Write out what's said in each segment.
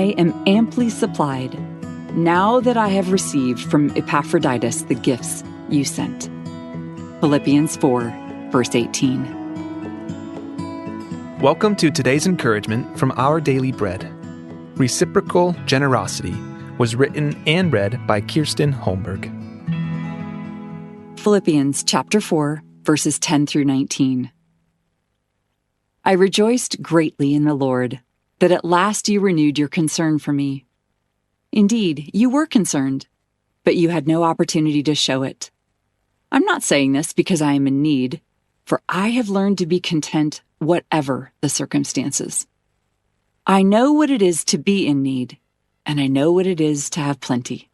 I am amply supplied, now that I have received from Epaphroditus the gifts you sent. Philippians 4, verse 18. Welcome to today's encouragement from Our Daily Bread. Reciprocal Generosity was written and read by Kirsten Holmberg. Philippians chapter 4, verses 10 through 19. I rejoiced greatly in the Lord that at last you renewed your concern for me. Indeed, you were concerned, but you had no opportunity to show it. I'm not saying this because I am in need, for I have learned to be content whatever the circumstances. I know what it is to be in need, and I know what it is to have plenty.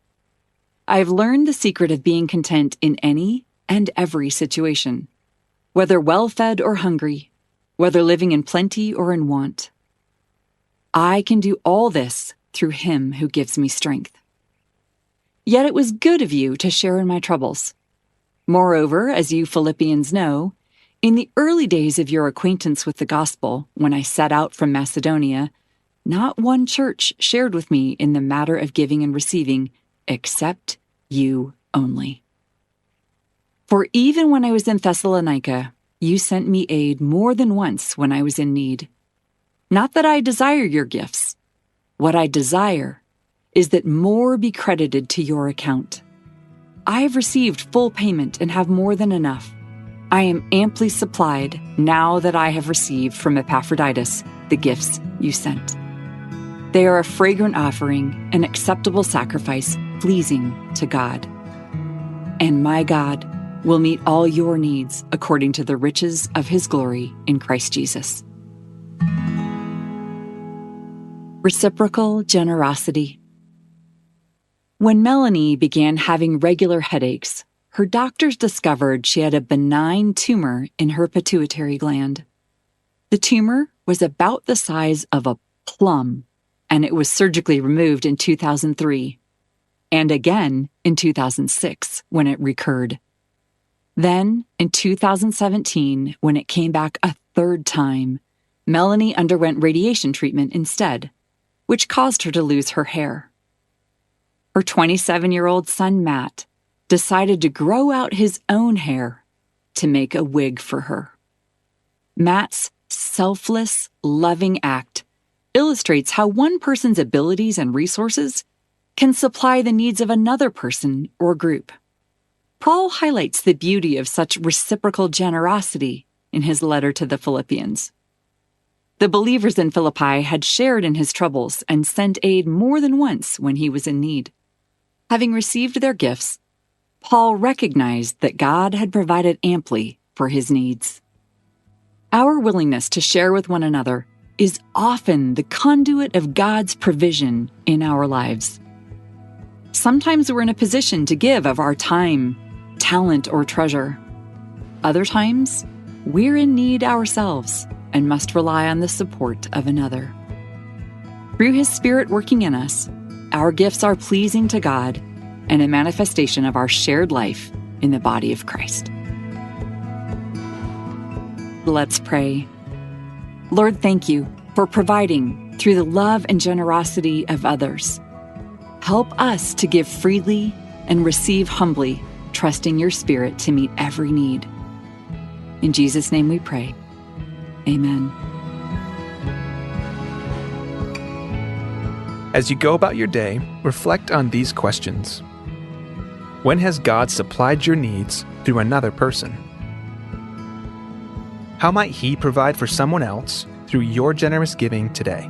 I have learned the secret of being content in any and every situation, whether well-fed or hungry, whether living in plenty or in want. I can do all this through Him who gives me strength. Yet it was good of you to share in my troubles. Moreover, as you Philippians know, in the early days of your acquaintance with the gospel, when I set out from Macedonia, not one church shared with me in the matter of giving and receiving, except you only. For even when I was in Thessalonica, you sent me aid more than once when I was in need. Not that I desire your gifts. What I desire is that more be credited to your account. I have received full payment and have more than enough. I am amply supplied now that I have received from Epaphroditus the gifts you sent. They are a fragrant offering, an acceptable sacrifice, pleasing to God. And my God will meet all your needs according to the riches of His glory in Christ Jesus. Reciprocal generosity. When Melanie began having regular headaches, her doctors discovered she had a benign tumor in her pituitary gland. The tumor was about the size of a plum, and it was surgically removed in 2003, and again in 2006 when it recurred. Then, in 2017, when it came back a third time, Melanie underwent radiation treatment instead, which caused her to lose her hair. Her 27-year-old son, Matt, decided to grow out his own hair to make a wig for her. Matt's selfless, loving act illustrates how one person's abilities and resources can supply the needs of another person or group. Paul highlights the beauty of such reciprocal generosity in his letter to the Philippians. The believers in Philippi had shared in his troubles and sent aid more than once when he was in need. Having received their gifts, Paul recognized that God had provided amply for his needs. Our willingness to share with one another is often the conduit of God's provision in our lives. Sometimes we're in a position to give of our time, talent, or treasure. Other times, we're in need ourselves and must rely on the support of another. Through His Spirit working in us, our gifts are pleasing to God and a manifestation of our shared life in the body of Christ. Let's pray. Lord, thank you for providing through the love and generosity of others. Help us to give freely and receive humbly, trusting your Spirit to meet every need. In Jesus' name we pray. Amen. As you go about your day, reflect on these questions. When has God supplied your needs through another person? How might He provide for someone else through your generous giving today?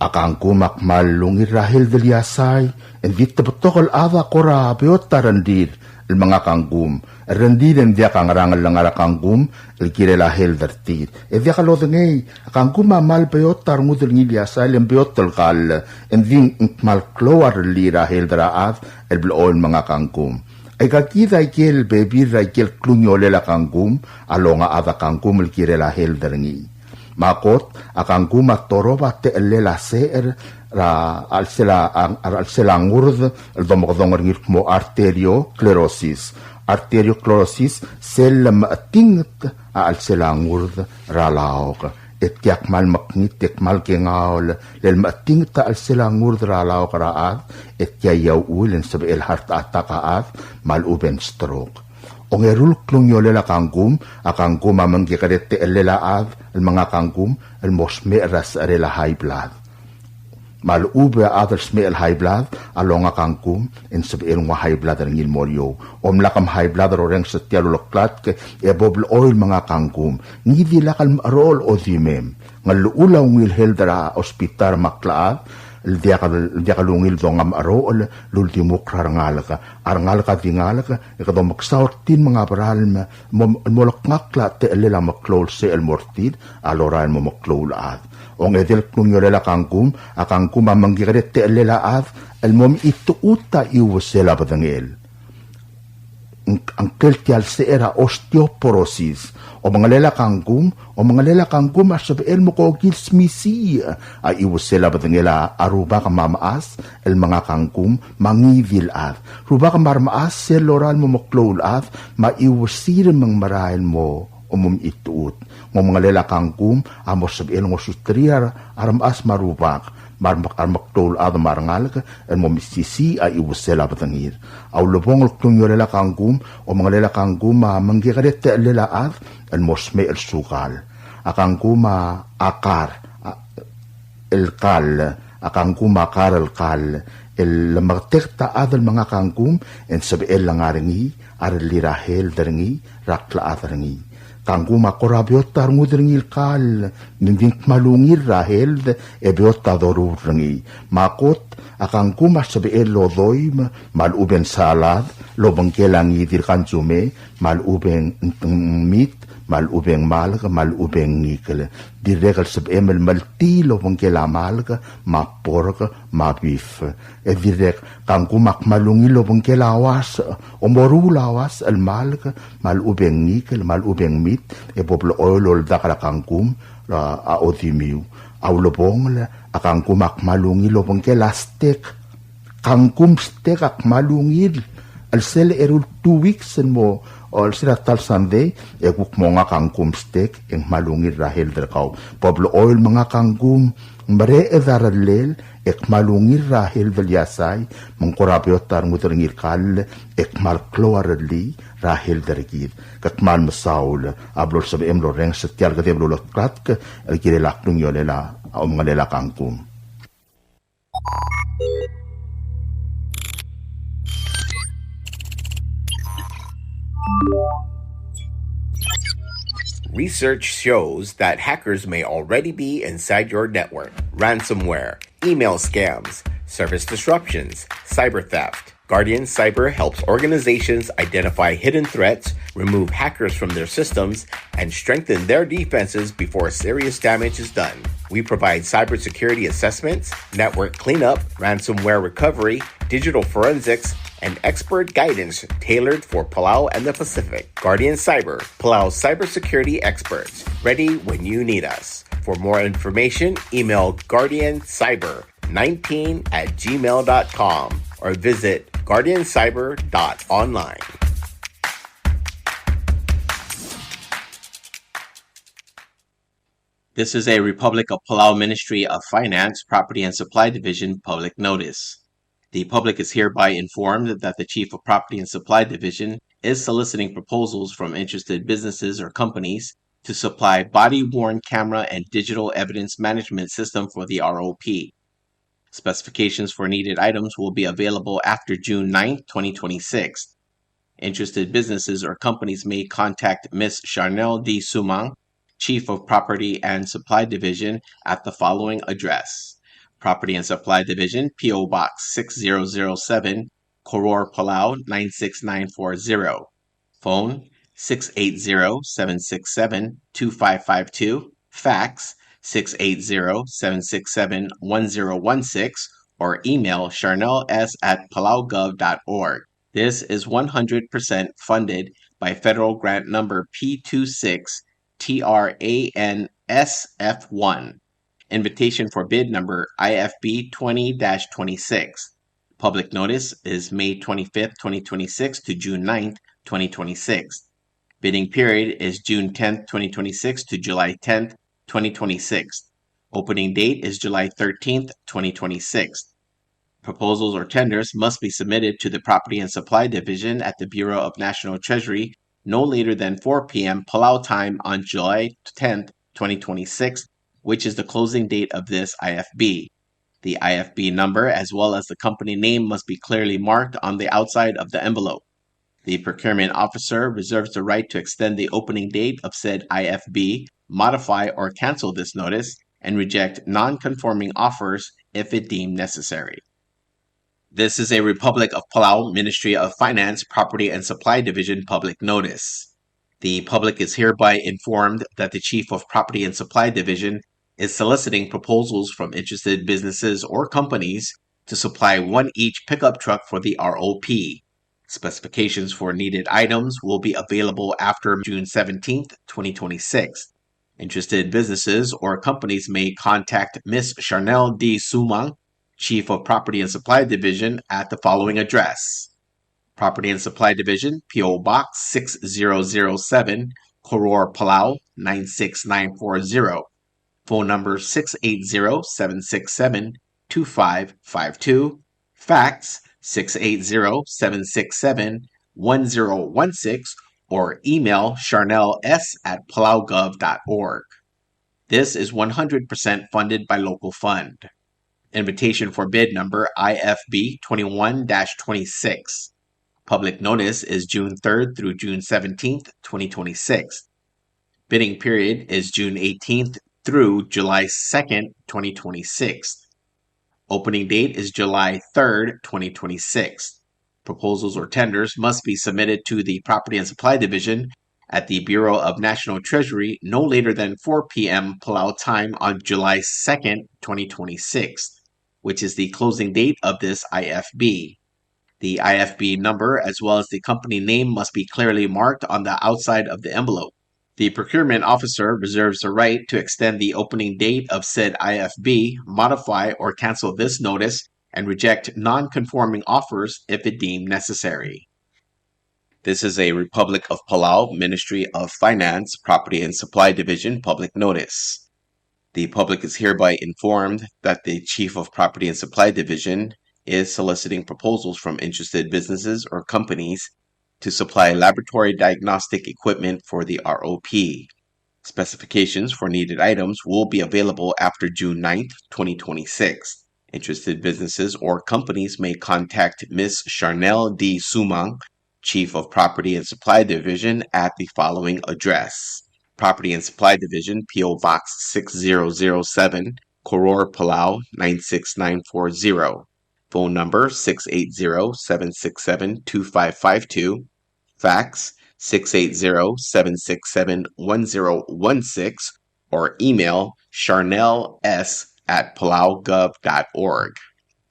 Akang kumakmal lungir rahil deliasay, en vitta potokol ava kora beot tarandir, el mga kanggum, rendir en dia kang rangal lang ara kanggum, el kire lahil dartir. E dia kalodengay, akang kumamal beot tarngudel ngiliasay, el beot tolkal, en ding mal kloar li rahil daraaf, el bloon mga kanggum. Ay kakita ikel bebir ikel klunyole la kanggum, alonga ava kanggum el kire lahil darangi. Makot akang gumatoroba te elela seer ra al sela ngurd el domodongor ngir mo arteriosclerosis. Arteriosclerosis sel matingt al sela ngurd ra laog. Et yak mal maknit tek mal kengaol lel matingt al sela ngurd ra laog raad et yaw ulen sab el heart attack aad mal uben stroke. Ongerul klungyolela kangum akangum amanggi kadete elela ad el mga kangum el mosme ras arela high blood. Mal ube others me el high blood alonga kangum en sab el high blood ngil molyo. Lakam high blood roreng setialo loklat ke e bobl oil mga kangum. Ngidi lakal rol odimem. Ngal ulaw ngil heldra hospital maklaad el dia kalungil dongam arol l'ultimo krangalaka arngalaka dingalaka ikado magsaortin mga baralma molok ngakla te elela maklol se el mortid alora mo maklol ad ong edel knungyolela kangkum akangkum amanggiret te elela ad el mom itu uta iwsela badangel ang keltial se era osteoporosis o mga lela kangkum asab el mo ko gilsmisi ay iwsela badangela aruba ka mamaas el mga kangkum mangivil at ruba ka marmaas sel loral mo maklol at maiwsir mang marail mo ituut mo mga lela kangkum amos sab el ngo sutriar armas marubak marmaktol ad marangal en mo misisi ay iwsela badangir aw lobong klungyolela kangkum o mga lela kangkum manggiret te lela ad el mosme el sukal akangkuma akar el kal akangkuma akar el kal el magtekta adal mga kangkum en sabi el langarengi ar lirahel darengi rakla adarengi kangkuma korabiot tarngudrengil kal ninding malungir rahel ebiot adorurrengi makot akangkuma sabi el lodoy maluben salad lobang kelangi dirkan zume maluben meat malubeng malga malubeng nikel direkal sab emel maltilo bang kela malga ma pork ma beef e direk kangkumak malungilo bang kela was o morulawas el malga malubeng nikel malubeng meat e boblo oil dakala kangkum a odimiu aulobong akangkumak malungilo bang kela steak kangkum steak ak malungil al sel erul 2 weeks en mo ol sila tal Sunday ekuk mga kangkum steak eng malungir rahel derkaw poblo oil mga kangkum mbare edaralel ek malungir rahel velyasay mangkorapyo tar ngutringir kal ek malklo arali rahel dergid kakmal masaul ablor sabi emlo reng setiar gade blo kratk el kirelak nung yolela o mga lela kangkum. Research shows that hackers may already be inside your network. Ransomware, email scams, service disruptions, cyber theft. Guardian Cyber helps organizations identify hidden threats, remove hackers from their systems, and strengthen their defenses before serious damage is done. We provide cybersecurity assessments, network cleanup, ransomware recovery, digital forensics, and expert guidance tailored for Palau and the Pacific. Guardian Cyber, Palau's cybersecurity experts, ready when you need us. For more information, email guardiancyber19@gmail.com or visit guardiancyber.online. This is a Republic of Palau Ministry of Finance, Property and Supply Division public notice. The public is hereby informed that the Chief of Property and Supply Division is soliciting proposals from interested businesses or companies to supply body-worn camera and digital evidence management system for the ROP. Specifications for needed items will be available after June 9, 2026. Interested businesses or companies may contact Ms. Charnel D. Sumang, Chief of Property and Supply Division, at the following address: Property and Supply Division, P.O. Box 6007, Koror, Palau 96940. Phone 680-767-2552. Fax 680-767-1016, or email charnels@palaugov.org. This is 100% funded by federal grant number P26 TRANS SF1. Invitation for bid number IFB 20-26. Public notice is May 25th, 2026 to June 9th, 2026. Bidding period is June 10th, 2026 to July 10th, 2026. Opening date is July 13th, 2026. Proposals or tenders must be submitted to the Property and Supply Division at the Bureau of National Treasury no later than 4 p.m. Palau time on July 10th, 2026, which is the closing date of this IFB. The IFB number as well as the company name must be clearly marked on the outside of the envelope. The procurement officer reserves the right to extend the opening date of said IFB, modify or cancel this notice, and reject non-conforming offers if it deemed necessary. This is a Republic of Palau Ministry of Finance, Property and Supply Division public notice. The public is hereby informed that the Chief of Property and Supply Division is soliciting proposals from interested businesses or companies to supply one each pickup truck for the ROP. Specifications for needed items will be available after June 17th, 2026. Interested businesses or companies may contact Ms. Charnel D. Sumang, Chief of Property and Supply Division, at the following address: Property and Supply Division, P.O. Box 6007, Koror, Palau 96940. Phone number 680-767-2552. Fax 680-767-1016 or email charnels@palaugov.org. This is 100% funded by local fund. Invitation for bid number IFB 21-26. Public notice is June 3rd through June 17th, 2026. Bidding period is June 18th through July 2nd, 2026. Opening date is July 3rd, 2026. Proposals or tenders must be submitted to the Property and Supply Division at the Bureau of National Treasury no later than 4 p.m. Palau time on July 2nd, 2026, which is the closing date of this IFB. The IFB number as well as the company name must be clearly marked on the outside of the envelope. The procurement officer reserves the right to extend the opening date of said IFB, modify or cancel this notice, and reject non-conforming offers if it deemed necessary. This is a Republic of Palau Ministry of Finance, Property and Supply Division public notice. The public is hereby informed that the Chief of Property and Supply Division is soliciting proposals from interested businesses or companies to supply laboratory diagnostic equipment for the ROP. Specifications for needed items will be available after June 9th, 2026. Interested businesses or companies may contact Ms. Charnel D. Sumang, Chief of Property and Supply Division, at the following address: Property and Supply Division, P.O. Box 6007, Koror, Palau 96940. Phone number 680-767-2552. Fax 680-767-1016 or email charnels@palaugov.org.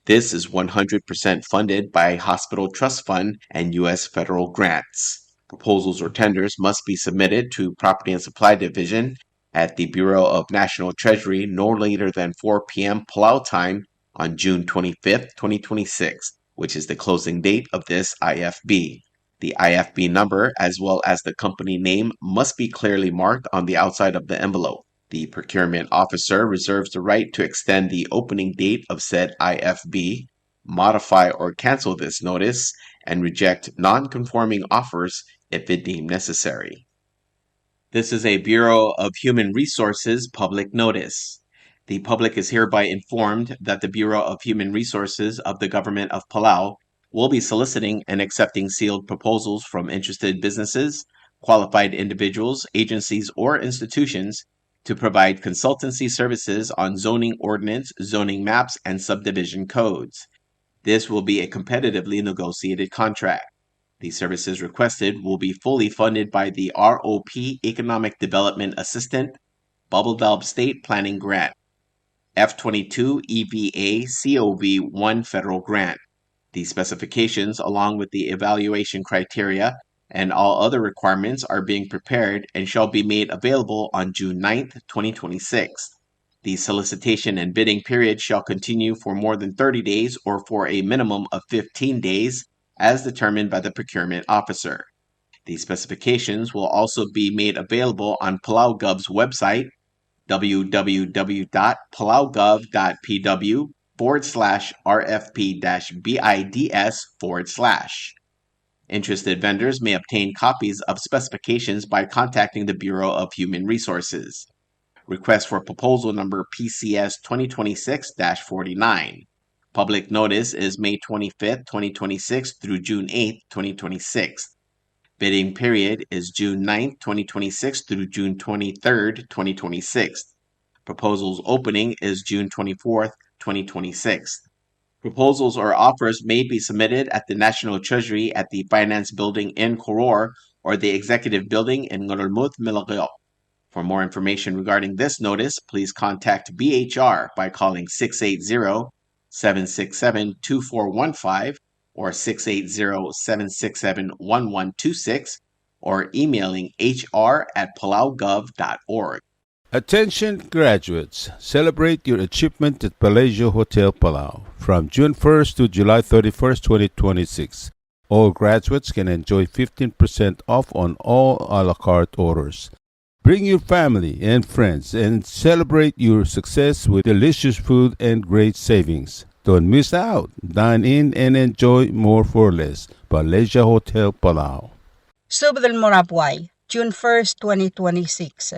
This is 100% funded by Hospital Trust Fund and U.S. federal grants. Proposals or tenders must be submitted to Property and Supply Division at the Bureau of National Treasury no later than 4 p.m. Palau time on June 25th, 2026, which is the closing date of this IFB. The IFB number as well as the company name must be clearly marked on the outside of the envelope. The procurement officer reserves the right to extend the opening date of said IFB, modify or cancel this notice, and reject non-conforming offers if it deemed necessary. This is a Bureau of Human Resources public notice. The public is hereby informed that the Bureau of Human Resources of the Government of Palau will be soliciting and accepting sealed proposals from interested businesses, qualified individuals, agencies, or institutions to provide consultancy services on zoning ordinance, zoning maps, and subdivision codes. This will be a competitively negotiated contract. The services requested will be fully funded by the ROP Economic Development Assistant Bubble State Planning Grant, F22 EVA COV1 Federal Grant. The specifications, along with the evaluation criteria, and all other requirements are being prepared and shall be made available on June 9th, 2026. The solicitation and bidding period shall continue for more than 30 days or for a minimum of 15 days as determined by the procurement officer. The specifications will also be made available on Palau Gov's website, www.palaugov.pw/RFP-BIDS/. Interested vendors may obtain copies of specifications by contacting the Bureau of Human Resources. Request for proposal number PCS 2026-49. Public notice is May 25th, 2026 through June 8th, 2026. Bidding period is June 9th, 2026 through June 23rd, 2026. Proposals opening is June 24th, 2026. Proposals or offers may be submitted at the National Treasury at the Finance Building in Koror or the Executive Building in Ngurulmud, Milagao. For more information regarding this notice, please contact BHR by calling 680-767-2415 or 680-767-1126 or emailing hr@palaugov.org. Attention graduates, celebrate your achievement at Palasia Hotel Palau from June 1st to July 31st, 2026. All graduates can enjoy 15% off on all a la carte orders. Bring your family and friends and celebrate your success with delicious food and great savings. Don't miss out. Dine in and enjoy more for less. Palasia Hotel Palau. Mesubed Mora Buai, June 1st, 2026.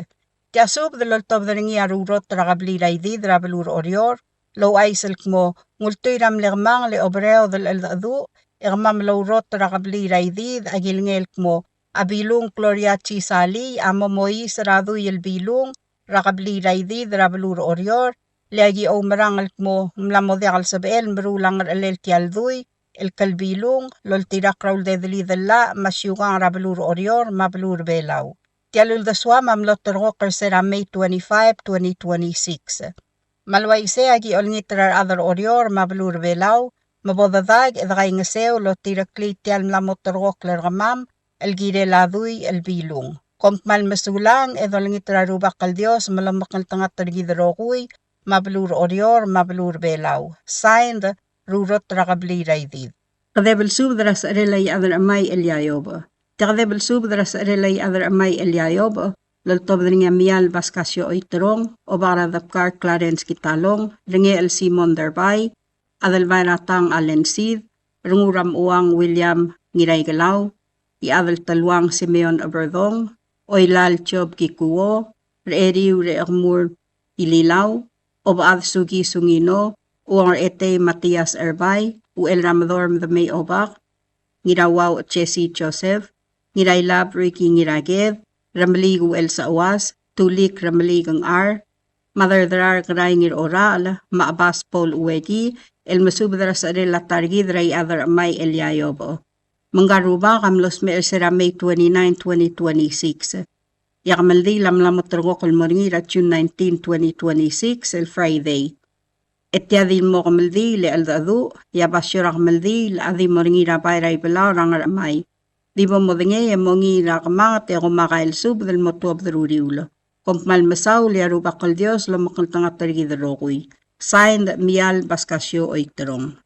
Tiasub the Loltob the Ringi Arurot Ragabli Raidi, Drabalur Orior, Low Isilk Mo, Multuiram Lermang Le Obreo del Eldu, Ermam Low Rot Ragabli Raidi, Agilngelk Mo, Abilung Gloriachi Sali, Amomois Radu Yel Bilung, Ragabli Raidi, Drabalur Orior, Leagi Omerangal Mo, Mlamodial Sabel, Mrulang El Tialdui, El Kalbilung, Loltira Kraul de Lidella, Masyugan Rabalur Orior, Mablur Belau. Tialul the Swam Amlotter Rocker Sera May 25, 2026. Malwaise agi olngitrar other Orior, Mablur Belau, Mabodadag, Edraingaseo, Lotira Kli Tial Mlamotter Rockler Ramam, El Gire Ladui, El Bilung. Kompmal Mesulang, Edolngitra Rubakal Dios, Malamakal Tangatar Gidrogui, Mablur Orior, Mablur Belau. Signed, Rurot Ragabli Raidid. Kadebel Subdras Relay other Amai Elia Yobech. Kadebel Subdras Relay other Amai Elia Yobech. Loltobringa Mial Bascasio Oiterong, Obara Dapkar Clarence Kitalong, Ringe El Simon Derbay, Adelvaina Tang Allen Sid, Renguram Uang William Ngiray Galaw, Adel Talwang Simeon Aberdong, Oilal Chob Kikuo, Reeriw Reermur Ililaw, Obad Sugi Sungino, Uang Ete Matias Erbay, Uel Ramadorm the May Obak, Ngirawaw Chesi Joseph, Ngiraylab Ricky Ngiraged, Ramaligu El Sawas, Tulik Ramaligang R, Mother Drar Graingir Oral, Maabas Paul Uwegi, El Mesubedras Arela Targid Ray Other Amay Elia Yobech. Manggaruba kamlos me sera May 29, 2026. Yakamaldi lamlamotrogok el moringira June 19, 2026, el Friday. Etiadi mo kamaldi le aldadu, yabashura kamaldi la adi moringira bayray bela rangar amay. Dibo modenge mongira kamanga te gomaka el sub del motob druriulo. Kompmal masaw le aruba kal Dios lo makaltanga targidrogui. Signed Mial Bascasio Oiterong.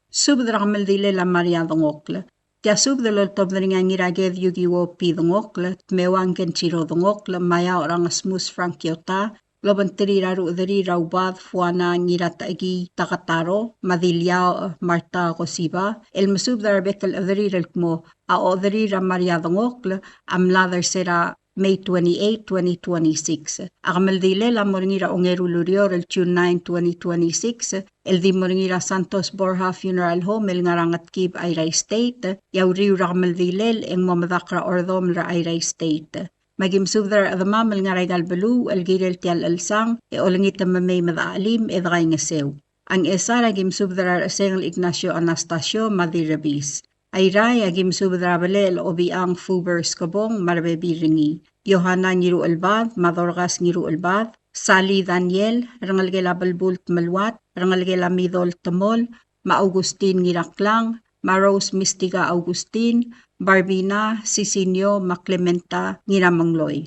Sub drameldi le la Maria Dengolk. Tia sub de loltob dringa ngiraged yugiwo pi Dengolk, tmewang kenchiro Dengolk, maya orang smus frankiota, lobantrira ruudri raubad fuana ngiratagi takataro, madilya Marta Gosiba, el mesub darbekel adrir el kmo, a odrira Maria Dengolk, amladar sera May 28, 2026. Agameldile la moringira ongeru lurior el June 9, 2026. El di moringira Santos Borja Funeral Home el ngarangat kib Airay State. Yauriu ragameldile el mamadakra ordom ra Airay State. Magim subdar adamam el ngaray galbelu el girel tial el sang e olangita mamay madaalim e dray ngasew. Ang esa ragim subdar aseng Ignacio Anastasio Madirabis. Ayray agim subadrabale el obiang Fuber Skobong marbebi ringi. Yohana Niru Elbad, Madorgas Niru Elbad, Sally Daniel, Rangalgela Balbult Malwat, Rangalgela Midol Tamol, Ma Augustin Ngiraklang, Ma Rose Mistiga Augustin, Barbina, Sisinio, Maclementa, Ngiramangloy.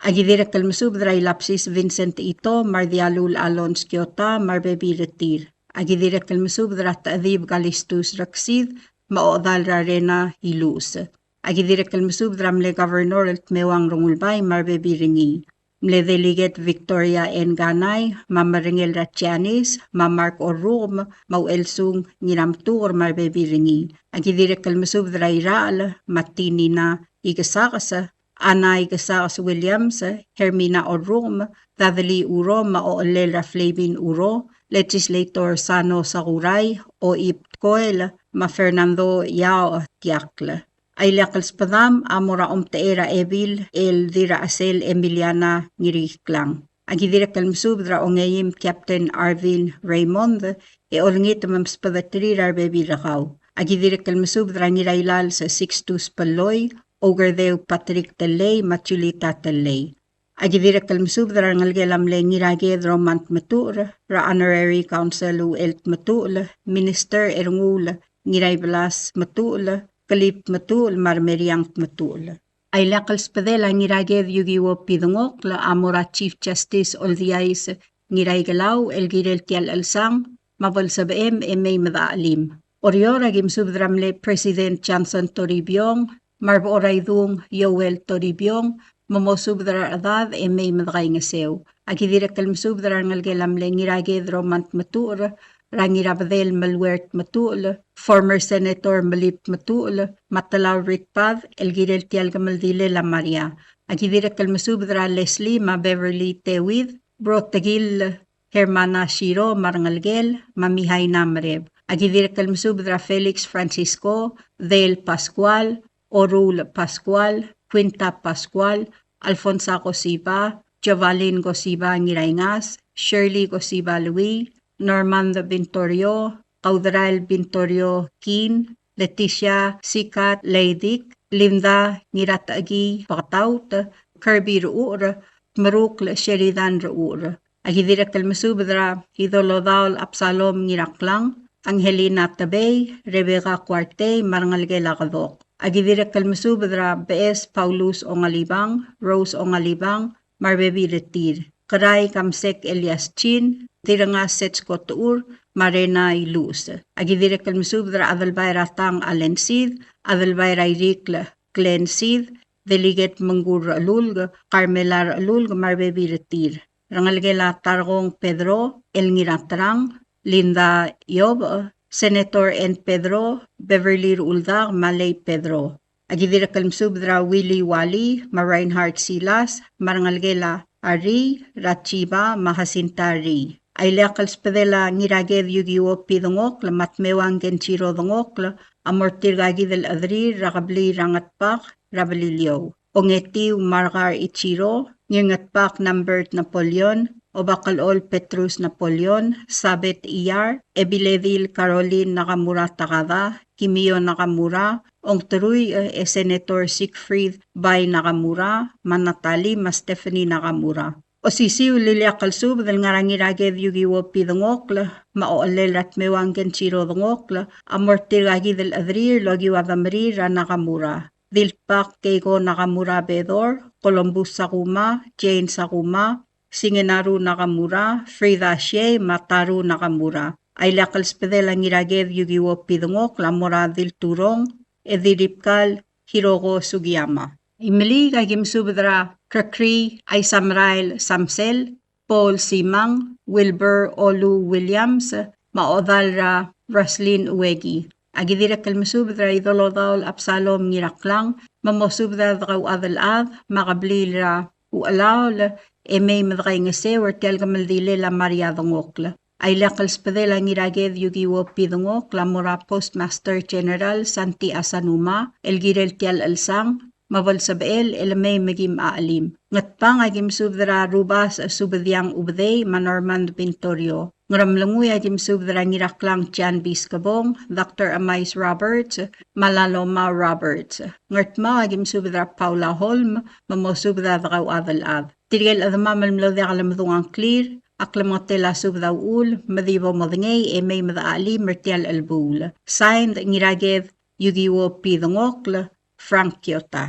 Agidirek kalmasubdra ilapsis Vincent Ito, Mardialul Alons Kiota, Marbebi Retir. Agidirek kalmasubdra Taadib Galistus Raksid, Maodal Rarena Hilus. Agidirek kalmasubdra Mle Governor Mewang Rongulbay, Marbebi Ringi. Mle Delegate Victoria N. Ganay, Mamarengel Ratchanis, Mamark Orum, Mauelsung Niramtur, Marbebi Ringi. Agidirek kalmasubdra Iral, Matinina Igasakasa, Ana Igasakas Williams, Hermina Orum, Dadali Uro, Maolela Flavin Uro, Legislator Sano Sakuray, O Iptkoel, Ma Fernando Yao Tiakle. Ailakals Padam, Amora Omteera Evil, El Dira Asel Emiliana Niriklang. Agidirek kalmasubdra Ongayim Captain Arvin Raymond, Olngit Mamspadatri Bebi Rakaw. Agidirek kalmasubdra Nirailal sa 62 Paloy, Ogerdeu Patrick Telay, Machulita Telay. Agidirek kalmasubdra ngalgelamle ngiraged Romant Matur, Ra Honorary Council Elt Matul, Minister Renguul, Ngiray Blas Matul, Kalip Matul, Marmeriang Matul. Ay lakals padela ngiraged Yugiwo Pidungok, La Amora Chief Justice Oldiais, Ngiray Galaw, Elgirel Tial Alsang, Mabal Sabaem, May Madaalim. Orior agim subdramle President Johnson Toribiyong, Marboraydung Yoel Toribiyong, Momosubdrar Adad, May Madray Ngasew. Agidirek kalmasubdrar ngalgelamle ngiraged Romant Matur, Rangirabadel Malwert Matul, former Senator Malip Matul, Matalaw Ritpad, Elgirel Tialgamaldile La Maria. Agidirek kalmasubdrar Leslie Ma Beverly Tewid, Brotagil Hermana Shiro Marangalgel, Mamihay Namreb. Agidirek kalmasubdra Felix Francisco, Del Pascual, Orul Pascual, Quinta Pascual, Alfonso Gosiba, Jovalin Gosiba Ngirayngas, Shirley Gosiba Louis, Normando Bintorio, Caudral Bintorio Kin, Leticia Sikat Leidik, Linda Ngiratagi Pataut, Kirby Ruur, Maruk Sheridan Ruur. Agidirek kalmasubdra Hidolodal Absalom Ngiraklang, Angelina Tabay, Rebecca Cuarte, Marangalgelakadok. Agidirek kalmasubdra B.S. Paulus Ongalibang, Rose Ongalibang, Marbebi Retir. Karay Kamsek Elias Chin, Tiranga Setsko Tuur, Marena Ilus. Agidirek kalmasubdra Adalbayra Tang Alensid, Adalbayra Irikla Glensid, Delegate Mangur Alulg, Carmelar Alulg, Marbebi Retir. Rangalgela Targong Pedro, Elngiratrang, Linda Yob, Senator N. Pedro, Beverly Uldag, Malay Pedro. Agidirek kalmasubdra Willie Wali, Reinhardt Silas, Marangalgela Ari, Rachiba, Mahasinta Ri. Ailakals padela ngiraged Yugiwo Pidungok, Matmewang Genchiro Dungok, Amortir Gagidel Adri, Rakabli Rangatpak, Rabalilyo. Ongetiu Margar Ichiro, Ngingatpak Numbert Napoleon, Obakalol Petrus Napoleon, Sabet Iyar, Ebiledil Caroline Nakamura Takada, Kimio Nakamura, Ongteruy Senator Siegfried Bay Nakamura, Manatali Stephanie Nakamura. O sisiw Lilia Kalsub del ngarangiraged Yugiwo Pidungokla, Maolelat Mewangen Chiro Dungokla, Amortiragi del Adrir Logiwa Damri Nakamura. Dilpak Keiko Nakamura Bedor, Columbus Sakuma, Jane Sakuma, Singenaru Nakamura, Frida Shea, Mataru Nakamura. Ailakals pedela ngiraged Yugiwo Pidungok, La Mora Dil Turong, Ediripkal, Hirogo Sugiyama. Imili kagim subdra Krakri, Aisamrail Samsel, Paul Simang, Wilbur Olu Williams, Maodalra Raslin Uwegi. Agidirek kalmasubdra Idolodal Absalom Ngiraklang, Mamosubdra Draw Adalad, Makablilra Ualawl, May Madray Ngase, or Telgamaldile La Maria Dungokla. Ailakals padela ngiraged Yugiwo Pidungok, La Mora Postmaster General Santi Asanuma, Elgirel Tial Alsang, Mabal Sabel, Elamay Magim Aalim. Ngatpang agim subdra Rubas Subadyang Ubday, Manormand Bintorio. Ngaramlanguy agim subdra Ngiraklang Chan Biskabong, Dr. Amais Roberts, Malaloma Roberts. Ngatma agim subdra Paula Holm, Mamosubdra Draw Adalad. Tirgel Adamamal Mlode Alamdungang Clear, Aklamotela Subdaw Ul, Madibo Modingay, May Madaali, Mertial Albul. Signed Ngiraged Yugiwo Pidungokla, Frank Kiota.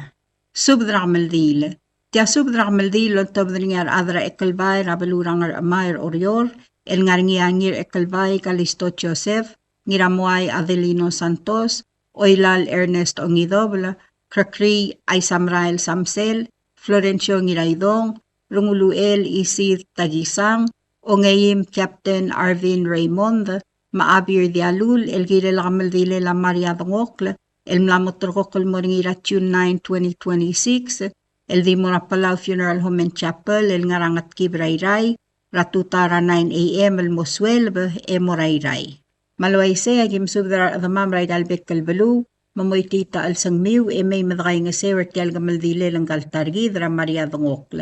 Subdra Maldil. Tia subdra Maldil on tobdringar adra ekelbai rabelurangar amair orior, el ngaringiangir ekelbai Calisto Joseph, ngiramuay Adelino Santos, Oilal Ernest Ongidobla, Krakri Aisamrael Samsel, Florencio Ngiraidong, Runguluel Isid Tagisang, Ongayim Captain Arvin Raymond, Maabir Dialul, El Gire Lamaldile La Maria Dengolk, El Mlamotrokol Moringira June 9, 2026, El di Mora Palau Funeral Home and Chapel, El Ngarangat Kibrayray, Ratutara 9 a.m. El Moswelb, E Morayray. Malwayse agim subdra the mamray dalbek kalbalu, mamoytita al sangmiw e may madray nga sewer tial gamaldile lang galtargi dra Maria Dengolk.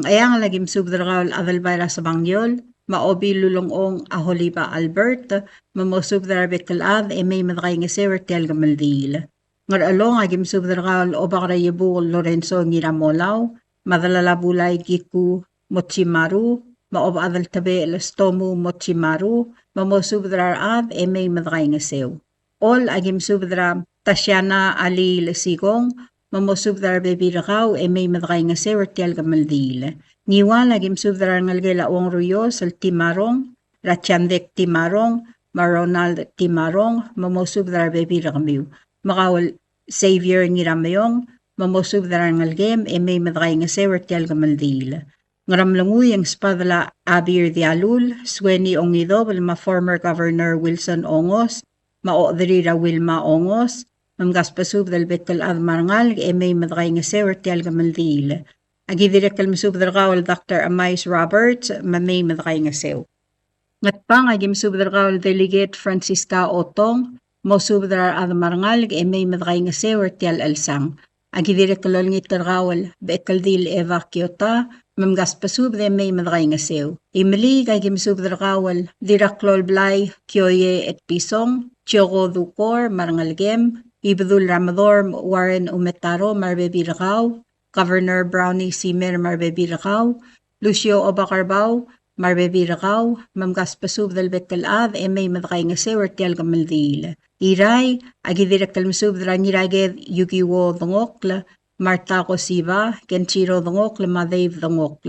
Ayang lagim subdra gal adalbayra sa bangyol, maobi lulong-ong aholiba Albert, mamosubdra bekalad e may madray nga sewer tial gamaldile. Ngar along agim subdra gal obakra yebul Lorenzo Ngiramolaw, madalalabulay giku Mochimaru, maob adal tabe Stomu Mochimaru, mamosubdra ad e may madray nga sew. All agim subdra Tasyana Ali Lesigong, mamosubdra bebirakaw e may madray nga sew tial gamaldile. Ngiwal agim subdra ngalgela ong ruyo sal Timarong, Ratchandek Timarong, Maronald Timarong, mamosubdra bebirakaw. Makawal Xavier Ngiramayong, mamosubdra ngalgem e may madray nga sew tial gamaldile. Ngaramlanguy ang spadla Abir Dialul, Sweni Ongidobel, former Governor Wilson Ongos, maodrira Wilma Ongos, mamgaspasub del betal admarngal, e may madray nga sewer tial gamaldil. Agidirekal masub del gawal Dr. Amais Roberts, mamay madray nga sew. Ngatpang agimsub del gawal Delegate Francisca Otong, mosub del admarngal, e may madray nga sewer tial alsang. Agidirekal ngit del gawal Bekaldil Eva Kiota, mamgaspasub de may madray nga sew. Imali kay gimsub del gawal Diraklol Blay, Kioye et Pisong, Chiogo Dukor, Marangalgem, Ibdul Ramador, Warren Umetaro, Marbebirakaw, Governor Brownie Simer, Marbebirakaw, Lucio Obacarbao, Marbebirakaw, mamgaspasub del betalad, e may madray nga sew tial gamaldil. Iray, agidirekal masub del niraged Yugiwo Dengolk, Marta Kosiva, Kenchiro Dengolk, Madev Dengolk.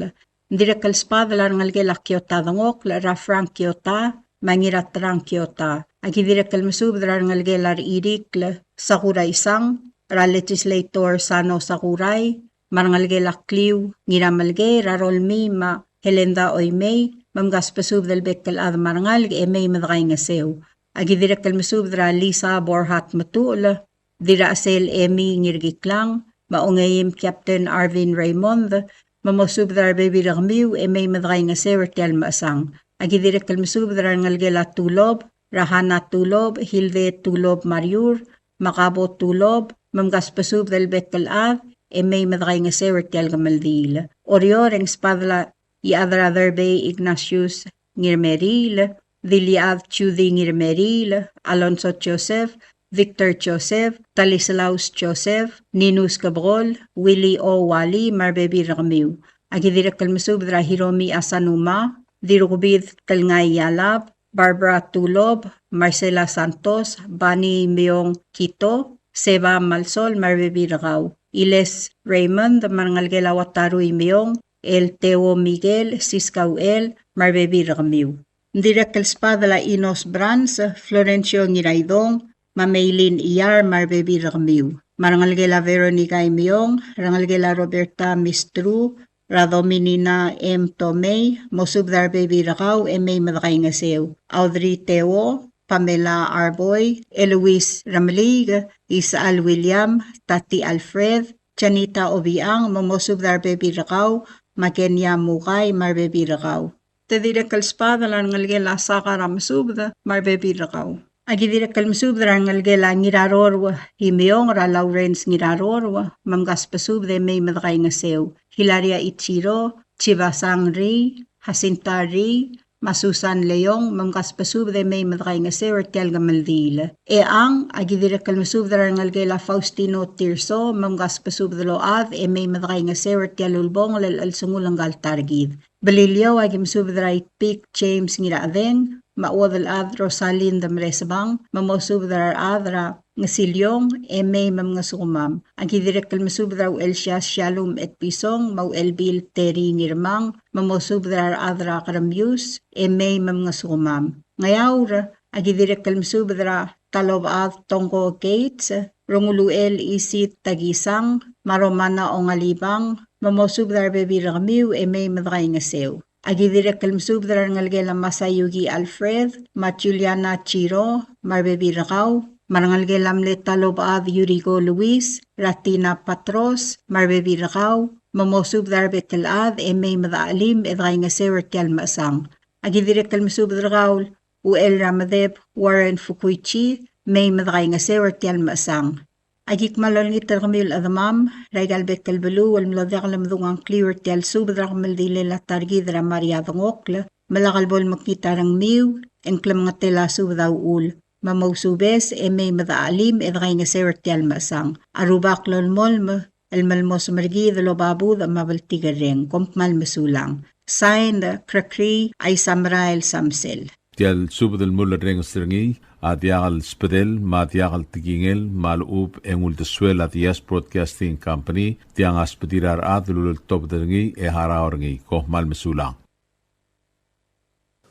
Direkal spadla ngalgela Kiota Dengolk, Ra Frank Kiota, Mangiratrang Kiota. Agidirekal masub del ngalgela Irik, Sakuray Sang, Ra Legislator Sano Sakuray, Marangalgela Kliw, Ngiramalge, Ra Rolmi, Ma Helenda Oymay, mamgaspasub del bekal ad marangalg, e may madray nga sew. Agidirekal masub del Lisa Borhat Matul, Dira Asel Emi Ngirgiklang, maungayim Captain Arvin Raymond, mamosub dar baby ragmiw e may madray nga sewer tial maasang. Agidirekal masub dar ngalgela Tulob, Rahana Tulob, Hilde Tulob Mariur, Makabo Tulob, mamgaspasub del betal ad, e may madray nga sewer tial gamaldil. Orior ang spadla Iadra Derbe Ignatius Ngirmeril, Diliad Chudi Ngirmeril, Alonso Joseph, Victor Joseph, Talislaus Joseph, Ninus Cabrol, Willie O. Wali, Marbebi Ramiw. Agidirekal masub dra Hiromi Asanuma, Dirubid Kalngay Yalab, Barbara Tulob, Marcela Santos, Bani Meong Quito, Seba Malsol, Marbebi Ragaw. Iles Raymond, Marangalgela Wataru Meong, El Teo Miguel, Siskauel, Marbebi Ramiw. Direkal Spadala Inos Brans, Florencio Ngiraidong, Mamaylin Iyar, Marbebi Ramiw. Marangalgela Veronica Meong, Rangalgela Roberta Mistru, Radominina M. Tomei, Mosubdar Baby Rakaw, May Madakay nga sew. Audrey Teo, Pamela Arboy, Eloise Ramlig, Isaal William, Tati Alfred, Chanita Obiang, Mosubdar Baby Rakaw, Makenya Mukay, Marbebi Rakaw. Tadirekal Spada lang ngalgela Saka Ramsubda, Marbebi Rakaw. Agidirekal Masubda ngalgela Ngirarorwa, Himeong Ra Lawrence Ngirarorwa, Mamgaspasubda May Madakay nga sew. Hilaria Ichiro, Chibasang Ri, Jacinta Ri, Masusan Leong, Mamgaspasubda May Madakay nga sew, Tial Gamaldil. Ang agidirekal Masubda ngalgela Faustino Tirso, Mamgaspasubda Load, May Madakay nga sew, Tial Ulbong, Lal Sungulang Galtargid. Balilyo agim subdra Pik James Ngiraadeng, Maudal ad Rosalyn Damresbang, Mamosubdar adra ngasilyong may mamngasukumam. Ang kidirek kalmasubraw Elsias Shalom et Pisong mau elbil teri nirmang mamosubrar adra karamyus may mamngasukumam. Ngayawra ang kidirek kalmasubra talob at tongko gates ronguluel isit tagisang maromana ongalibang mamosubrar bebiramiw may madray ngasew. Agidirek kalmasubrar ngalgela Masayugi Alfred, Juliana Chiro, marbebirakaw, marangalgelam letalob ad Yurigo Luis, Ratina Patros, marbebirakaw, mamosubrar betelad may madaalim edray ngasew ertial masang. Agidirek kalmasubrar Uel Ramadeb, Warren Fukuichi, may madray ngasew ertial masang. Agik malolngit terkamil adamam, regal bekel belu, wal mladak lamdungang clear tel subdrak maldile la targidra Maria Dengolk, malakalbol magkitarang miw, engklam nga tela subdaw ul. Mamausubes may madaalim edray nga sewer tel masang. Arubak lolmol el malmos margi dalo babu da mabaltigareng, kompmal masulang. Signed, Krakri ay Samrael Samsel. Tial subdal mulla reng stringi, adiagal spedel, madiagal tigingel, malub engul de swel adias broadcasting company, tiang aspedirar adlul top dringi e haraorngi, koh mal mesulang.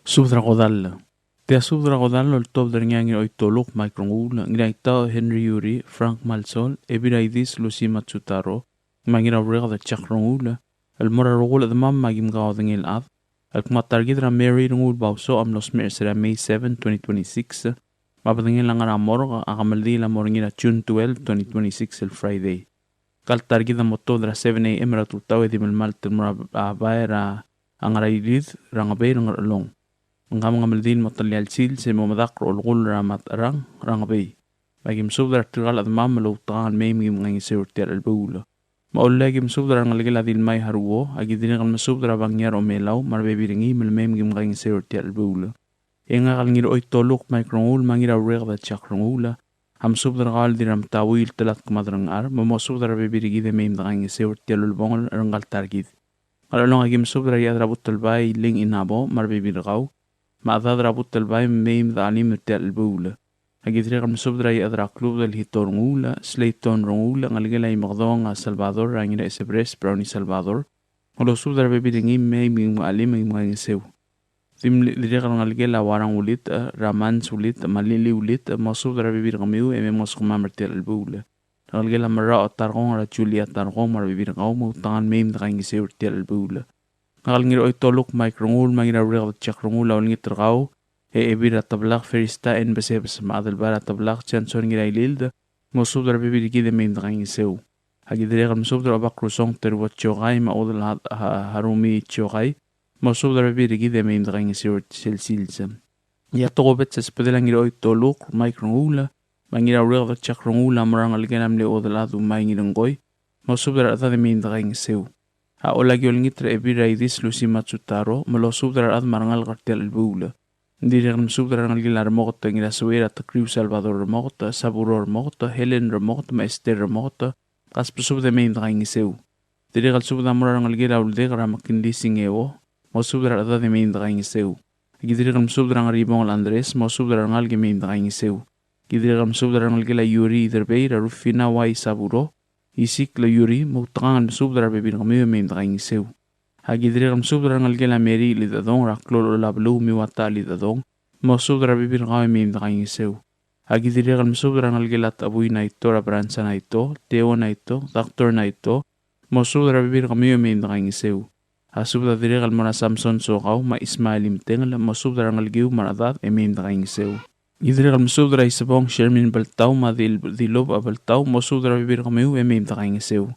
Subdra godal. Tia subdra godal ol top dringi oi toluk microngul, ngiraita Henry Yuri, Frank Malsol, ebiraidis Lucy Matsutaro, mangira rega de chakrongul, el mora rogul admam magim gaodengil ad, Alkmatargidra Mary Renguul-Bausoch am los mersera May 7, 2026. Mapatangin lang nga moro akamaldi la morngila June 12, 2026 el Friday. Kaltargida moto dra 7 a.m. ratutaw edi malmal temura abay ra angarayilid rangabay rangaralong. Ngam ngamaldin motalial sil se momadak rolgul ramat arang rangabay. Bagim subdra trigal admam malutagan may ngim sewrtiar albula. Maulagim subdra ngalgila din may haruo agidinigal masubdra bangyar o melaw marbebiringi malmem gim sewrtiar albula. Enga kalngir oy toluk microngul mangira regda chakrongula ham subdra gal diram tawil talat kumadrang ar mamo subdra bebirigi de mem dang sewrtiar albongol rangal targid. Kalong agim subdra yadra butalbay ling inabo marbebirgaw maadadra butalbay mem dalim tiar albula. Agidrigal masubdra yadra klub del hitorngula sleiton rongula ngalgila imagdong Salvador rangira esebres brownie Salvador ngolo subdra bebiringi mem alim nging sew. Tim dirigal ngalgela warang ulit raman sulit malili ulit masubdra bebirgamiu mos kumamertel albula. Ngalgela mara targong ra Julia targong mar bebirgaw mo tangan mem dang sew tel albula. Ngalngir oy toluk microngul mangira regal chakrongula ulngitrgaw ebira tablaq ferista en besebes maadal bara tablaq chanson ngira ililda mosubdra bebirigi de mem dang sew. Agidrigal mosubdra bakrusong terwat chogay maudal harumi chogay masubdra bebirigi de mem dang sew silsilsam. Ya togobet sespedelang ngira oy toluk microngula mangira regal chakrongula marang algenam le odaladu maingirangoy masubdra ata de mem dang sew. Ha olagi olngitre ebira idis Lucy Matsutaro malosubdra ad marangal kartel albula. Dirigal masubdra ngalgilar mogota ngira suera ta Kriu Salvador mogota, Saburor mogota, Helen mogota, Maester mogota, kaspusub de mem dang sew. Dirigal subda mura ngalgira uldegra makindising ewo, masubdra ada de mem dang sew. Gidirigal masubdra ngaribong Andres, masubdra ngalgi mem dang sew. Gidirigal masubdra ngalgila Yuri Derbeira Rufina Wai Saburo, isik la Yuri mutangan masubdra bebir mem dang sew. Hagidrigal masubdra ngalgila Mary lidadong raklolo lablu miwata lidadong masubdra bibir ngaw mem dang sew. Hagidrigal masubdra ngalgila tabuy na ito rabransa na ito Teo na ito Doctor na ito masubdra bibir kami mem dang sew. Hasubdra dirigal mara Samson sokaw ma Ismailim tengla masubdra ngalgiw maradat mem dang sew. Gidrigal masubdra isabong Fermin baltaw ma dilob abaltaw masubdra bibir kami mem dang sew.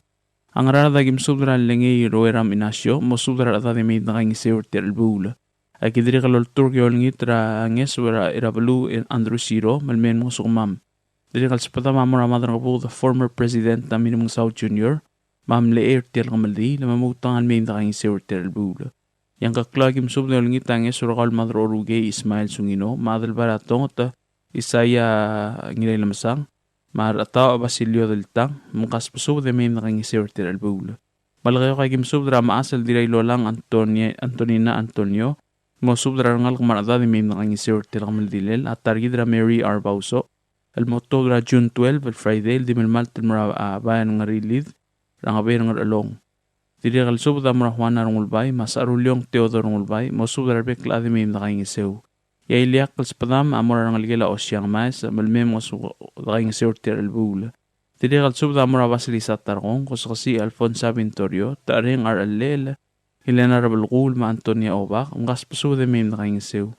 Ang rada gim subdra lengi roeram inasyo mosubdra ata de mem dang sew tel bula. Agidrigal ol turkyo ngitra anges wera irablu Andrew Siro malmen mo sumam. Dirigal spata mamora madra po the former president na Minimum South Junior mam leer tel kamaldi na mamutangan mem dang sew tel bula. Yang kaklagim subdra ngita anges rogal madra oruge Ismail Sungino madal baratongot Isaya ngilay lamasang marataw Basilio del Tang mukas pusub de mem dang sew tel albula. Malagayo kay gimsubdra maasal diray lolang Antonina Antonio masubdra ngal kumarada de mem dang sew tel kamaldilel at targidra Mary R. Bausoch الموتو June 12 الفرايداي دي من مالت المرا باين غريليد رانغبير غرلون ديري غلسوب دا مرحوانا Renguul-Bausoch مسارو اليوم تيودو Renguul-Bausoch موسوب دربك الأذمي مدغين يسيو يا إليا قلس بدام أمور رانغلجلا أوشيان مايس ملميم موسو دغين يسيو تير البول ديري غلسوب دا مرا باسلي ساترغون قصقسي ألفونسا بنتوريو تارين أر الليل إلينا رب الغول ما أنطونيا أوباق مغاس بسو دا ميم دغين يسيو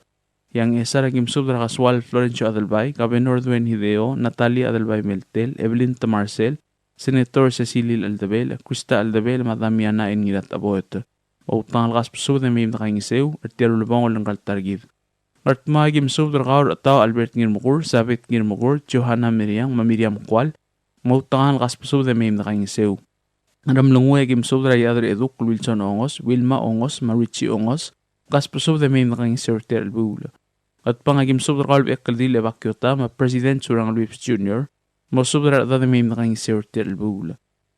yang esara kim sub dra gaswal Florencio Adelbay, Gobernador Duen Hideo, Natalia Adelbay Meltel, Evelyn Tamarcel, Senator Cecilil Aldebel, Krista Aldebel, Madame Yana Engirat Aboet, Outang gas sub de mim dra ngiseu, ertiru lebong lengal targid. Artma kim sub dra gaur atau Albert Ngirmugur, Sabit Ngirmugur, Johanna Miriam, Miriam Kwal, Moutang gas sub de mim dra ngiseu. Ram lungu kim sub dra yadre eduk Wilson Ongos, Wilma Ongos, Marichi Ongos, gas sub de mim dra ngiseu ter bul. At pangagim sub dra galb ekaldil evacuota ma President Surang Luis Jr. Mosub dra da de mim dra ngiseu ter bul.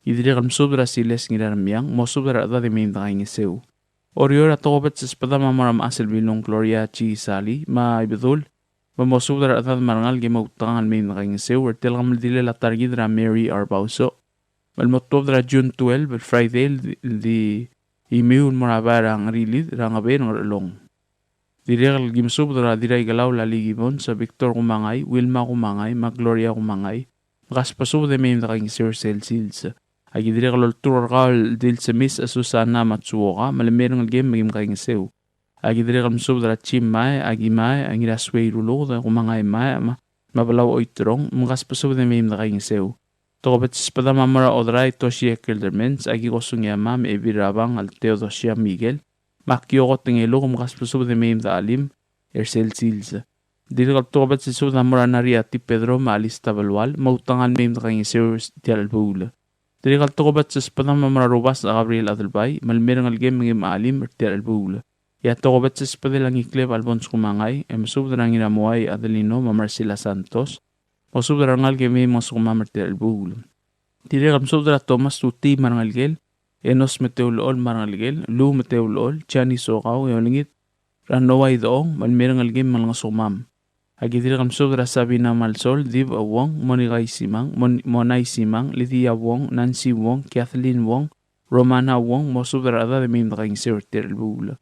Idri gam sub dra siles ngiramiang, mosub dra da de mim dra ngiseu. Oriora togobet sespada mamaram asel bilong Gloria Chi Sali ma ibedul ma mosub dra da marangal ge mautangan mim dra ngiseu ertel gam dile la targidra Mary Arbauso. Mal motob dra June 12 Friday di email morabara ngrilid rangabe ngorlong. Diregal gimsub dra diray galaw la ligibon sa Victor Kumangay, Wilma Kumangay, ma Gloria Kumangay. Gaspasub de mim dra ngiseu sels. Agi diregal turgal dil semis Susana Matsuoka malmerang game magim kaingiseu. Agi diregal msub dra chimay agi may angira sway rulo da Kumangay may mabalaw oitrong gaspasub de mim dra ngiseu. Togobet spada mamara odray toshie keldermens agi gosung yamam ebirabang al Teodosia Miguel. Makiokot ng ilo gaspasub de mim da alim ersel sils. Diregal togobet sisub da moranari ati Pedro maalista balwal mautangan mim dra ngiseu tial bula. Diregal togobet sespadang mamararubas a Gabriel Adelbay, malmerang algem ng maalim ertiar albula. Ya togobet sespadil ang ikleb Alphonse Kumangay, emsubdrang inamuay Adelino Mamarcela Santos, o subdrang algem mas kumam ertiar albula. Diregal msubdra Thomas Tuti marang algel, Enos meteulol marang algel, Lu meteulol, Chani Sokaw, eolingit, Ranoway doong, malmerang algem malangasumam. Agidir kam sobra Sabina Malsol, Div Wong, Monica Simang, Monay Simang, Lydia Wong, Nancy Wong, Kathleen Wong, Romana Wong, mo sobra ada de mim daging serter bula.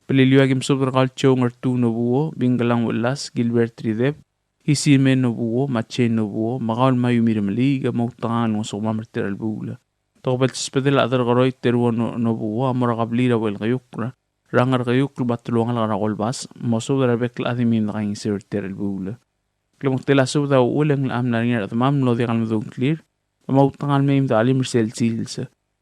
Pelilio agim sobra kal chong ertu no buo, Bingalang Ulas, Gilbert Rideb, Hisime no buo, Mache no buo, Magaul Mayumir Maliga, Mautangan ng sumam erter bula. Tokbel spedel adar garoy terwo no buo, amora kablira wel gayukra. Rangar kayuk batulungan lang rakolbas, moso da rebek la adimim na kayong sirter el bula. Klamok tila so da ulang la am na rin at mam lo di kalmadong clear, mamautangan mayim da alim sel sils.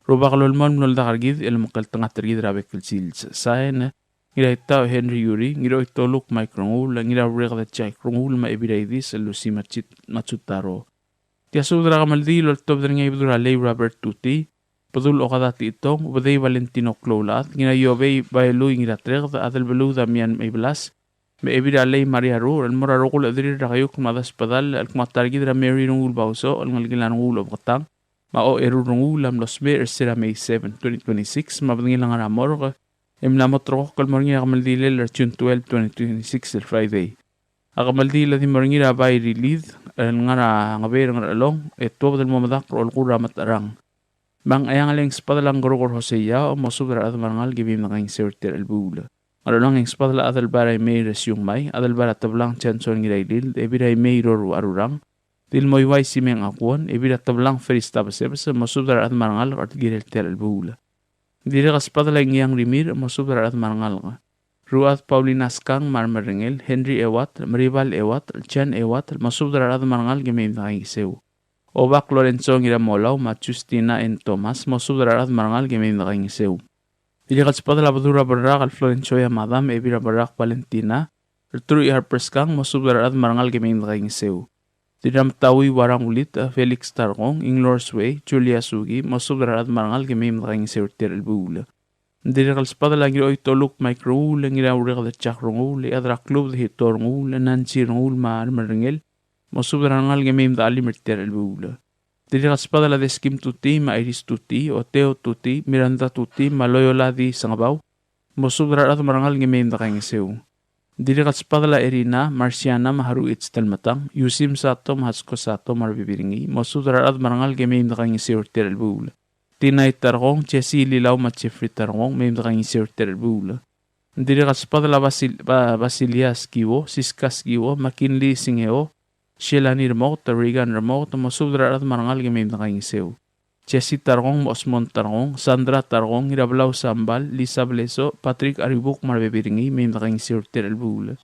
Roba kalolman mnol da kargid, el makaltangat targid rabek el sils. Sayan, ngira itaw Henry Yuri, ngira ito look Mike Renguul, ngira rega da chai Renguul ma ibidaydis, el lusi matsutaro. Tia so da kamaldi, lol top da nga ibdura lay Robert Tuti, Padul o kadati itong, ubaday Valentino Clolat, gina Yobech bayelu ingira treg, adal belu damian may blas, may ebida lay Maria Ro, al Mora rokul adiri rakayuk madas padal, al kumatargid ra Mary Renguul-Bausoch, al ngalgilan Renguul of Katang, mao eru Renguul am los May ersira May 7, 2026, mabangil nga ramor, imlamot rokok kalmoringi akamaldile la June 12, 2026, el Friday. Akamaldile di moringira bay rilid, al nga ngaber nga along, eto badal mamadak ro al kura matarang. Bang ayang aling spadalang gorogor Hosea o mosubra at marangal gibim na kayong sirter albula. Arolang ang spadala at albaray may resyumay, at albara tablang chanson ngiraylil, ebiray may roru arurang, dil moyway simeng akuan, ebira tablang feristabasebas, mosubra at marangal at girelter albula. Dira ka spadala ngiyang rimir, mosubra at marangal nga. Ruat Paulinas Kang Marmaringel, Henry Ewat, Maribal Ewat, Chan Ewat, mosubra at marangal gibim na kayong sew. Obak Lorenzo ngira molaw, Justina and Thomas, mosubra at marangal gimim na kayong sew. Dilikat sa padala badura barak al Florencio ya madam, ebira barak Valentina, Arturo Harpers Kang, mosubra at marangal gimim na kayong sew. Dinam tawi warang ulit, Felix Tarkong, Inglors Way, Julia Sugi, mosubra at marangal gimim na kayong sew tiralbula. Dilikat sa padala ngira oitoluk Mike Renguul, ngira uriak da Chak Renguul, adra klub da Hito Renguul, Nancy Renguul Maringel, mosubra ngal gemim da alim erter albula. Dili kaspada la deskim tuti, ma Iris tuti, Oteo tuti, Miranda tuti, ma Loyola di sangabaw, mosubra at marangal gemim da kayong sew. Diri kaspadala erina Marciana maharu itstalmatang Yusim sato mahasko sato marbibiringi Mosudrar ad marangal ke meim dakang isir terbul. Tinay targong chesi lilaw matchefri targong meim dakang isir terbul. Diri kaspadala Basilias kiwo Siskas kiwo Makinli singeo Shelani remote Regan remote Mosudrar ad marangal ke meim dakang iseu. Chesi targong Osmon targong Sandra targong Hirablaw sambal Lisa Bleso Patrick Aribuk marbibiringi meim dakang isir terbul.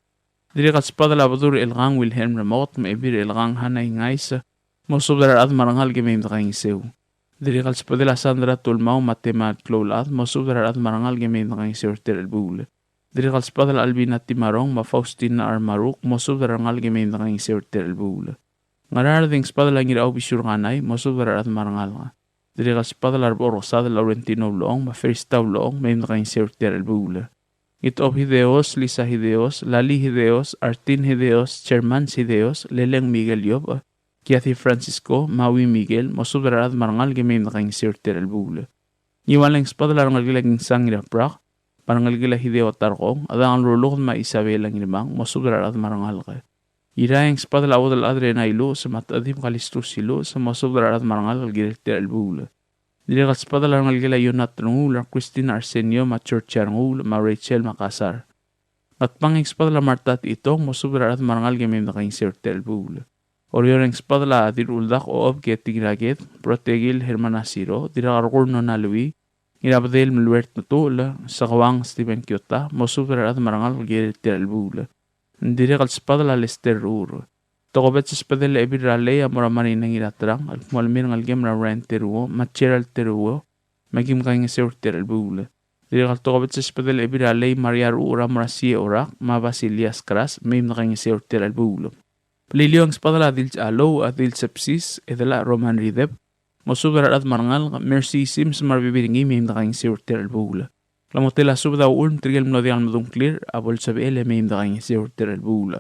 Diri kaspadala badur elgang Wilhelm remote maibir elgang hanay ngaisa Mosudrar ad marangal ke meim dakang iseu. Diri kaspadala Sandra tulmaw matemat klolad Mosudrar ad marangal ke meim dakang isir terbul. Diri kaspadala Albina Timarong ma Faustina Armaruk Mosudrar ngal ke meim dakang isir terbul. Ngarar ding spadala ngiraw bisur kanay Mosudrar ad marangal nga. Diri kaspadala Borosad Laurentino Long ma Firstaw Long meim dakang isir terbul. Itob Hideos, Lisa Hideos, Lali Hideos, Artin Hideos, Chairman Hideos, Leleng Miguel Yob, Kiathi Francisco, Maui Miguel, Mosudrar ad marangal ke meim dakang isir terbul. Iwalang spadala ngalgilaging sangira prak Parangalgila Hideo targong adang lulukod ma Isabela ngirmang Mosudrar ad marangal ka. Irayang spadala awdal adre na ilo sa matadim kalistus ilo sa Mosudrar ad marangal algilil terbul. Dili kaspadala ngalgila Yonat Rengul, Christine Arsenio, Church Rengul, Rachel Makasar. At panging spadala Martat itong Mosudrar ad marangal ke meim dakang isir terbul. Orioreng spadala adir uldak o ob ke tigraget, Protegil Hermanasiro, dirakarkur no nalui, Irabdel Mluert Natula, Sakawang Stephen Kyota, Mosudrar ad marangal algilil terbul. Diri kaspadala Lester Ur. Tokobet sa spadala ebiralea moramani nang iratrang, at mualmir ng algem na rent teruo, material teruo, magim kang isir terbul. Diri tokobet sa spadala ebiralea Maria Ura Morasia Orak, ma Basilias Kras, meim na kang isir terbul. Palilio ang spadala adil alo adil sepsis, edala Roman Rideb, Mosudrar ad marangal, Mercy Sims marbibiringi meim na kang isir terbul. Lamotela subdaw ulm trigel mnodial madung clear, abol sabi ele meim na kang isir terbul.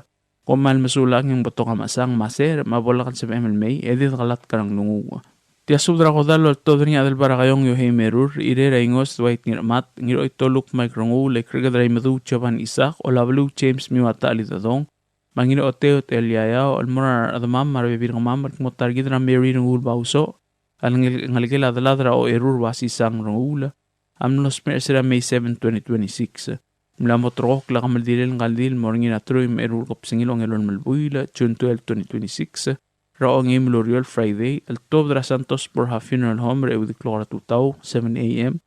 Kumal masulang yung bato kamasang maser, mabolakan sa MLMay, edit kalat karang lungu. Tia subdra ko dalo todo niya adal para kayong yohey merur, irera ingos dwight ngiramat, ngiro itoluk microngu, lekrigadray madu chaban isak, o lablu James miwata alitadong, mangino oteo te Elia, o almora adamam marabibir kamam, motargid na Mary Renguul-Bausoch, ngaligil adaladra o erur wasisang Renguul, amnos mersera May 7, 2026. Mula motrok la kamaldilil ngaldil morngin atro im erur kopsingilong elon malbuila June 12, 2026 raong im L'Oreal Friday el Tobdra Santos Borja Funeral Home reudi klora tutau 7 a.m.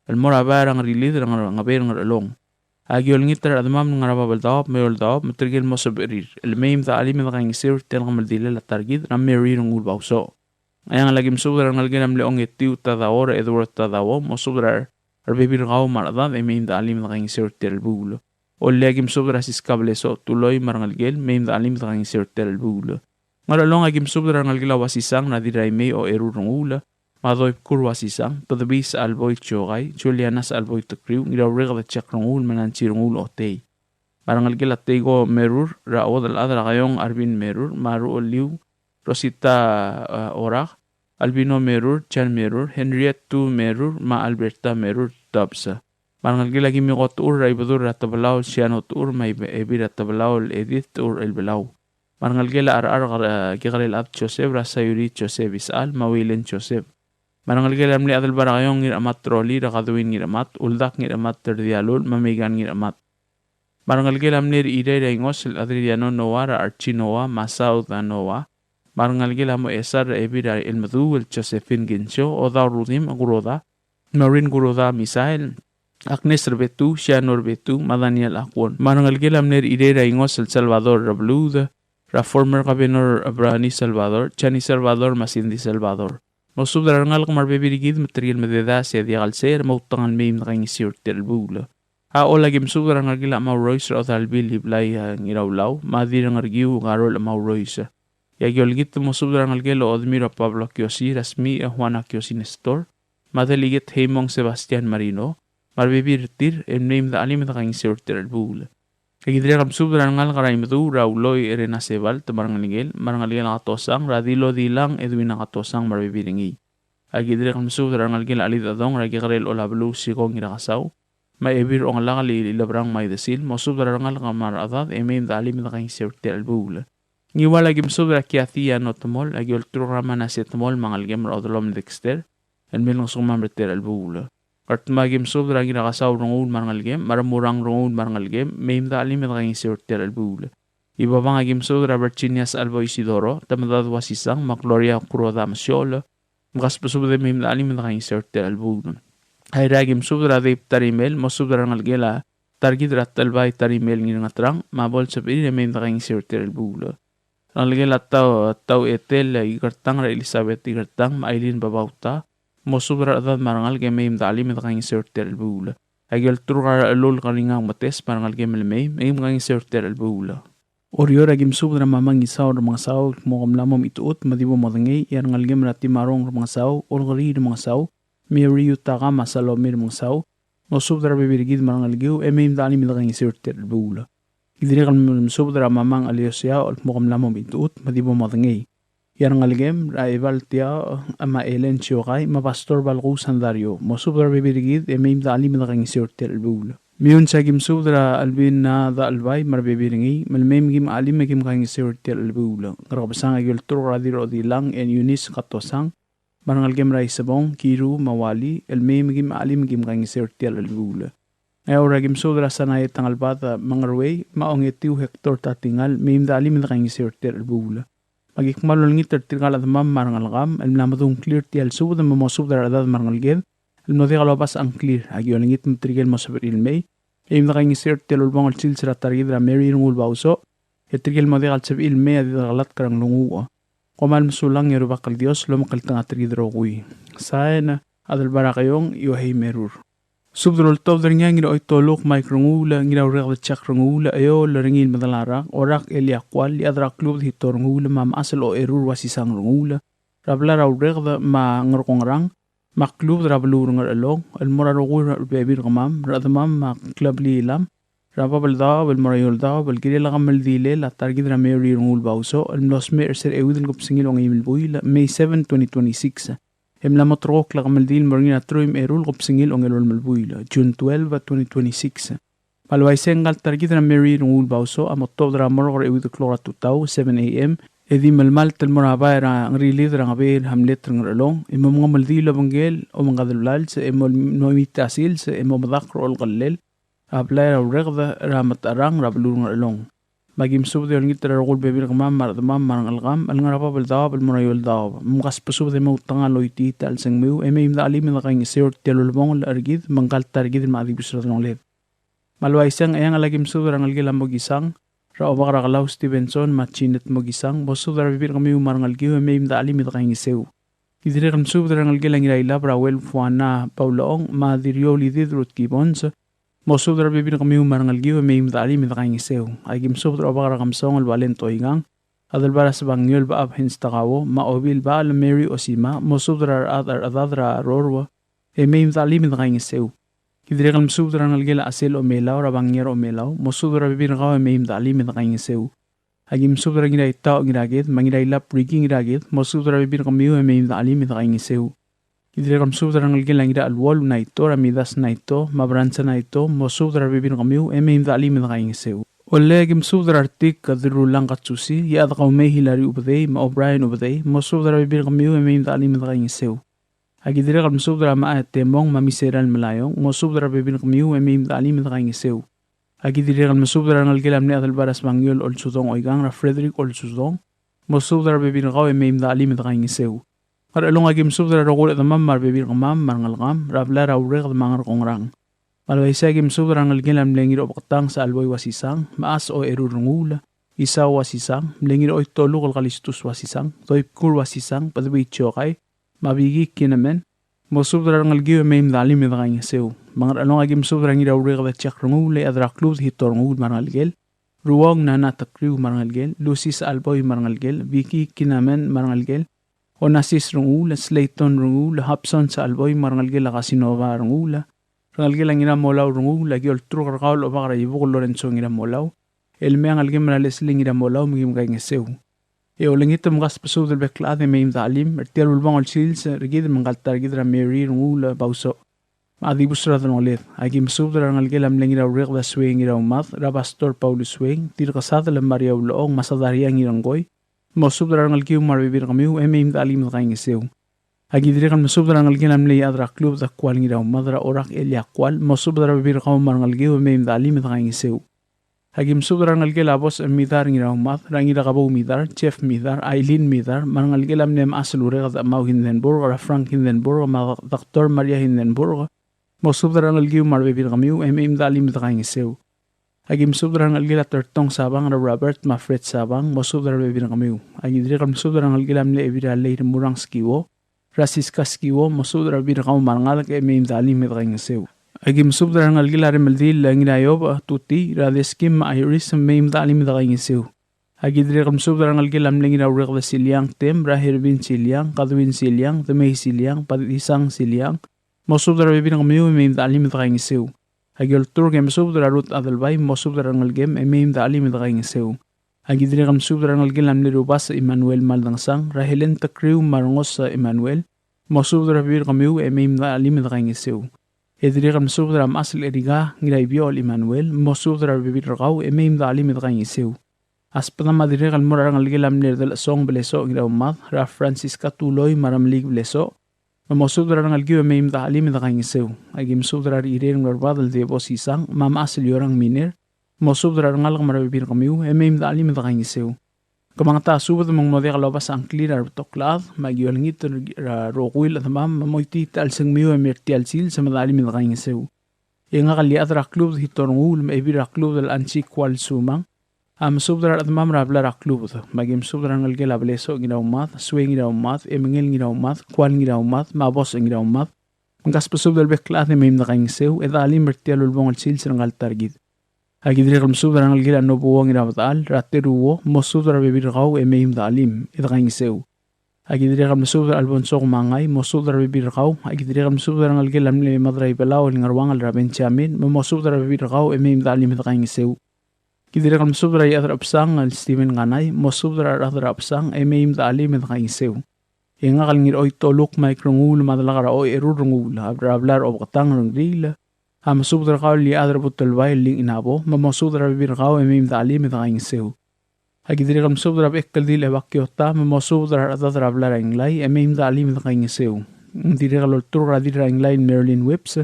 el mora barang rilid ng ngaber ng along agiol ngitar adamam ng rababaldao meol dao matrigil mo saberir el meim da alim ng kangisir tel kamaldilil at targid na Mary Renguul-Bausoch ayang lagim subdra ngalginam leong etiu tadaor Edward tadawo mo subdrar Arbibir gao maradad e meim da alim da kang isir terbul. O legim subdra siskableso tuloy marangalgel meim da alim da kang isir terbul. Maralong agim subdra ngalgila wasisang na diray may o erurungula. Madoy kur wasisang tadabis alboy chogay Julianas alboy takriw ngirawrega da chakrungul mananchirungul o tey. Marangalgel at teygo merur rao dal adra kayong Arvin merur maru o liw Rosita orak. Albino Merur, Chan Merur, Henriette Merur, Ma Alberta Merur, Tabsa. Marangalgil lagi mi kotur raibadur ratabalaw siano tur may ebir ratabalaw edit tur elbelaw. Marangalgil ar kikaril at Joseph rasayuri Joseph isal mawilen Joseph. Marangalgil amli adal barakayong ngiramat troli rakaduin ngiramat uldak ngiramat terdialul mamigan ngiramat. Marangalgil amli ide rengos adriano Noah ra Archie Noah Masao da Noah. Marangalgil amo esar ebira el madu el Josephine Ginsho o da rudim aguroda Maureen Guroda Misael Agnes Rebetu Shanor Betu Madaniel Akwon Marangalgil amner idera ingos el Salvador Rabluda ra former governor Abrani Salvador Chani Salvador Masindi Salvador Mosubdarangal marbebirigid material mededa se diagal ser mautangal meim nakangisiur terbula a olagim subdarangalgil ama Royce o dalbil hiblay ngirawlaw madirang argiw ngarol ama Royce Yagyolgit Mosubdarangalgil o Admira Pablo Kiosi Rasmi Juana Kiosi Nestor Madaligit Heimong Sebastian Marino marbibirtir en name da alim da kangisiur terbula Kagidre kam subdarangal karaimdu rauloy erena sebal tamarangalgil marangalgil nakatosang radilo dilang edwin nakatosang marbibiringi Agidre kam subdarangalgil alidadong ragikarel o lablu sikong irakasaw ebir ong langali ilabrang may desil mosubra rangal kamar adad emem dali midakain sirte albula ngiwala gim subra kiathia notamol agiol trurama nasetamol mangal gem rodolom dexter el milong sumam beter albula kartma gim subra ngira kasaw rongul mangal gem maramurang rongul mangal gem mem dali midakain sirte albula ibabang agim subra Virginias albo Isidoro tamadad wasisang makloria kuroda masyol Mkas pasubra mem dali midakain sirte albula Hairagim subra de tarimel mosubra ngalgela targid ratalbay tarimel ngin ngatrang mabol sa pili mem dakain sirte albula ngalgela tau etel igartang ra Elizabeth igartang mailin babauta mosubra adad marangal ge mem dali midakain sirte albula agel turgar alul kalingang mates marangal ge mem dakain sirte albula Orior agim subra mamang isaw mga saw mo kamlamom ituot madibo madangay yan ngalgem rati marong mga saw olgari mga saw Mary Utaka masalomir mong saw, mosubra bibirigid marangalgiw, emem dali midakang isirter bula. Idirikan mosubra mamang aliosya, olmokam lamang ituut, madibo matangay. Yan ngalgem, raival tiya, ama elen siyokay, mapastor balko sandaryo, mosubra bibirigid, emem dali midakang isirter bula. Miyon sa gimsubra albin na da albay, marbibiringi, malmem gim alim magim kang isirter bula. Karabasang agil tur radiro di lang, en Eunice katosang, Marangal gem rai sabong, kiru, mawali, elme magim alim magim kang isirtial albula. Ayaw ragim sodra sanay tangal bata mangarway, maong itiw hektor tatingal, maim da alim na kang isirtial albula. Magikmalol ngitar tirgal at mam marangal gam, elmnamadong clear tial subda mamosubda radad marangal gem, elmnodi kalabas ang clear, agyo langit matrigel masabir ilmay, maim da kang isirtial ulbang al silsira targidra Mary Renguul-Bausoch, etrigel modi kalsab ilmay adidagalat karang lunguwa. Komal masulang yaro bakal Dios lo makaltang atrigidro kui. Saena adal barakayong iwahay merur. Subdrol top der ngang ino itolok maikrongula ngiraw rekda chakrongula ayo laringil madalara orak Elia kwal li adra klub hitorongula mam asal o erur wasisang rongula. Rabla raw rekda ma ngarkongrang ma klub rablu ngar along el mora rogur bebir kamam radamam ma klub li ilam. Rapa balda bal marayol da bal gire la gamal dile la targid ra Mary Renguul-Bausoch el nosme ser ewidel gop singil ong email buy la May 7 2026 em la motrok la gamal dil morngina troim erul gop singil ong elol malbuy la June 12 2026 palway sengal targid ra Mary Renguul-Bausoch amotto dra moror ewidel klora tutaw 7 am edi malmal tel moraba ra ngrilid ra ngaber hamlet ngralong imom ngamal dil bangel o mangadulal se emol noimitasil se emom dakro ol gallel Ablay raw regda ramat arang rablurung along. Magim subde ol ngitra rogul bebir kamam maradamam marang algam al ngarapa baldawa bal murayol dawa. Mukas pasubde mau tanga loiti tal sang meu emem da alim na kaing sir telulbong al argid mangkal targid maadi bisrat long led. Malway sang ayang alagim subde rangal gilam mogisang ra obak ragalaw Stevenson machinet mogisang bosubde bebir kameu marang algiw emem da alim na kaing seu. Idire kam subde rangal gilang ila brawel fuana Paulaong madirioli didrut kibons Mosubra bibin kami umarang algiw may imdali midakaing isew. Ay gimsubra obakara kamsong albalento ingang. Adal bara sa bangyol ba abhens takawo. Maobil ba alam Mary o sima. Mosubra adadra rorwa. E may imdali midakaing isew. Kidire kalmsubra ngalgila asil o melaw rabangyer o melaw. Mosubra bibin kaw may imdali midakaing isew. Ay gimsubra gira itaw giragit. Mangira ilap rigging giragit. Mosubra bibin kami may imdali midakaing isew. Idire kam subdra ngalgila ngira alwol na ito, ramidas na ito, mabransa na ito, mo subdra bibin kamiw, emem da alim na kaing sew. Ole gim subdra artik kadru lang katsusi, ya da kaumay Hilary ubday, ma O'Brien ubday, mo subdra bibin kamiw, emem da alim na kaing sew. Agidire kam subdra maat temong mamiseral malayong, mo subdra bibin kamiw, emem da alim na kaing sew. Agidire kam subdra ngalgila ni adal baras bangyol ol sudong oigang ra Frederick ol sudong, mo subdra bibin kaw emem da alim na kaing sew. Kar along agim subdra rogol at mamar bibir kamam marangalgam rabla rawreg at mangar kongrang. Malway sa agim subdra ngalgilam lengir o paktang sa alboy wasisang, maas o erurungula, isa wasisang, lengir o itolo kalistus wasisang, toipkur wasisang, padabay chokay, mabigi kinamen, mo subdra ngalgiw may imdalim midakay sew. Mangar along agim subdra ngirawreg at chakrungula at raklud hitorungul marangalgel, ruwag na natakriw marangalgel, lucy sa alboy marangalgel, Vicky kinamen marangalgel, Onasis Renguul, Slayton Renguul, Hobson sa alboy marangalgila Casinova Renguul, rangalgila ngira molaw Renguul, lagi ol trukarkaw o bakara ibukul Lorenzo ngira molaw, elme ang algim na lesling ngira molaw magim kay ngesew. E o langit mga spaso del beklade may imdalim, ertial ulbang ol sils, rigid mangaltar gidra Mary Renguul Bausoch. Adi busra ngolet. Agi mesubra ngalgel am lengira uriq da swing ira umat. Ra pastor Paulus swing. Tir kasada le Maria uloong masadaria ngirangoy. Mesubra ngalgiu marbibir kamiu emim da alim da ngiseu. Agi dirikan mesubra ngalgel am le adra klub da kwal ngira umat ra orak Elia kwal. Mesubra bibir kaum mar ngalgiu emim da alim da ngiseu. Agi mesubra ngalgel abos midar ngira umat. Rangira kabau midar, chef midar, Aileen midar. Mar ngalgel am nem asal uriq da mau Hindenburg ra Frank Hindenburg ma Dr. Maria Hindenburg. Mesubra ngalgiu marbibir kamiu emim da alim da ngiseu. Agi mesubra ngalgel tertong sabang ra Robert ma Fred sabang mesubra bibir kamiu. Agi dirikan mesubra ngalgel am le ebira le murang skiwo. Rasiska skiwo mesubra bibir kaum mar ngal ke emim da alim da ngiseu. Agi mesubra ngalgel are meldil ngira yob tuti ra deskim iris emim da alim da ngiseu. Agi dirikan mesubra ngalgel am lengira uriq da siliang tem ra Hervin siliang Kadwin siliang Temei siliang Padisang siliang mesubra bibir kamiu emim da alim da ngiseu. Agi ultur ke mesubra rut adalbay mesubra ngalgem emim da alim da ngiseu. Agi dirikan mesubra ngalgel am lerubas Emmanuel maldangsang ra Helen takriu marngos sa Emmanuel mesubra bibir kamiu emim da alim da ngiseu. Edirikan mesubra am asal eriga ngira ibiol Emmanuel mesubra bibir kau emim da alim da ngiseu. Aspada madirikan mura ngalgel am ler song bleso ngira umat ra Francisca tuloy maramlig bleso. Mesubra ngalgiu emim da alim da ngiseu. Agi mesubra ireng larbadal de bosisang mama asal yorang miner mesubra ngal marbibir kamiu emim da alim da ngiseu. Kamangta subad mong modek lobas angklir ar toklad magiol ngit ra roquil tamam moiti tal sengmiu emertial sil sama da alim da ngiseu. Inga kali adra klub hitorngul ebira klub del anchi kwal sumang mesubra tamam ra bla klub magi mesubra ngalgel ableso ngira umat swing ngira umat emengel ngira umat kwal ngira umat mabos ngira umat ngas pesubra beklat emim da ngiseu eda alim mertial ulbong sil sengal targit. Agi dirikan mesubra ngalgel no buwang ira batal rateruwo mesubra bibir kau emim da alim eda ngiseu. Agi dirikan mesubra albonsok mangai mesubra bibir kau agi dirikan mesubra ngalgel am le madrai Palau ngarwangal ra Benjamin mesubra bibir kau emim da alim eda ngiseu. Kidirikan mesubra yadra apsang al Steven nganay mesubra adra apsang emim da alim eda ngiseu. Inga kalngir oy toluk Renguul madalagara oy Renguul ablar obgatang rengril. Mesubra kau li adra butulbay ling inabo mesubra bibir kau emim da alim eda ngiseu. Agi dirikan mesubra bekkal dil evakiota mesubra adra ablar inglay emim da alim eda ngiseu. Dirikan loltur radira inglay Merlin Whips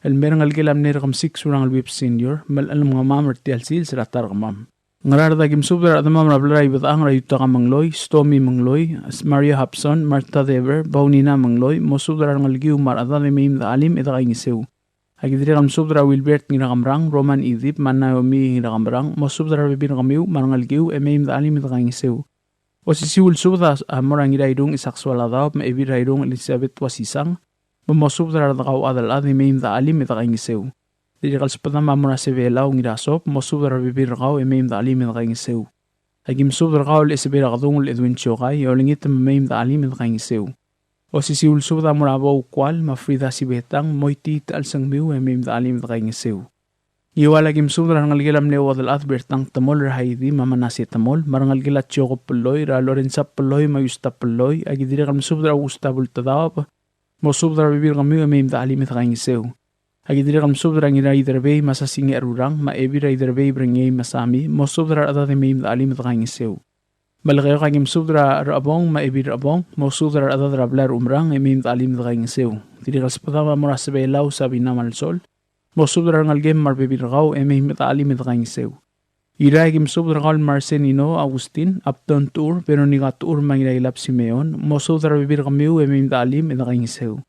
el merang ngalgel am nerakam 6 urang al Whips senior mal alam nga mam ertial sil siratar kamam. Ngarar da kim subra adamam rabla ibad ang rayuta ka mangloy Stormy mangloy Maria Hobson Martha Dever Baunina mangloy mesubra ngalgiu mar adha emim da alim eda ngiseu. Agi dirikan mesubra Wilbert ngira kamrang Roman Idip Naomi ngira kamrang mesubra bibir kamiu marangalgiu emim da alim eda ngiseu. Osisiul subda amorang ira idung isaksual adab ebira idung Elizabeth wasisang mesubra da kau adal emim da alim eda ngiseu. Dirikal sepada mamura sevelau ngira sop mesubra bibir kau emim da alim eda ngiseu. Agi mesubra kau le sebera kadung Edwin Chokay yolingit emim da alim eda ngiseu. Osisiul subda murabo kwal mafrida sibetang moiti tal sangmiu emim da alim da ngiseu. Iwala kim subra ngalgilam ne wadal bertang tamol rahidi mamanasi tamol marangalgilat choko peloy ra Lorenza peloy mayusta peloy agi dirikal mesubra ustabul tadab mesubra bibir kamiu emim da alim eda ngiseu. Agi dirikan mesubra ngira iderbe masasingi arurang ma ebira iderbe brengei masami mesubra ada emim da alim eda ngiseu. Balagayo kagim mesubra rabong ma ebir rabong mesubra ada rablar umrang emim da alim eda ngiseu. Dirikal sepada mura sebelau sabi namal sol mesubra ngalgem marbibir kau emim da alim eda ngiseu. Ira kagim mesubra kau Marcelino Agustin Upton Tour Veronica Tour mangira ilap Simeon mesubra bibir kamiu emim da alim eda ngiseu.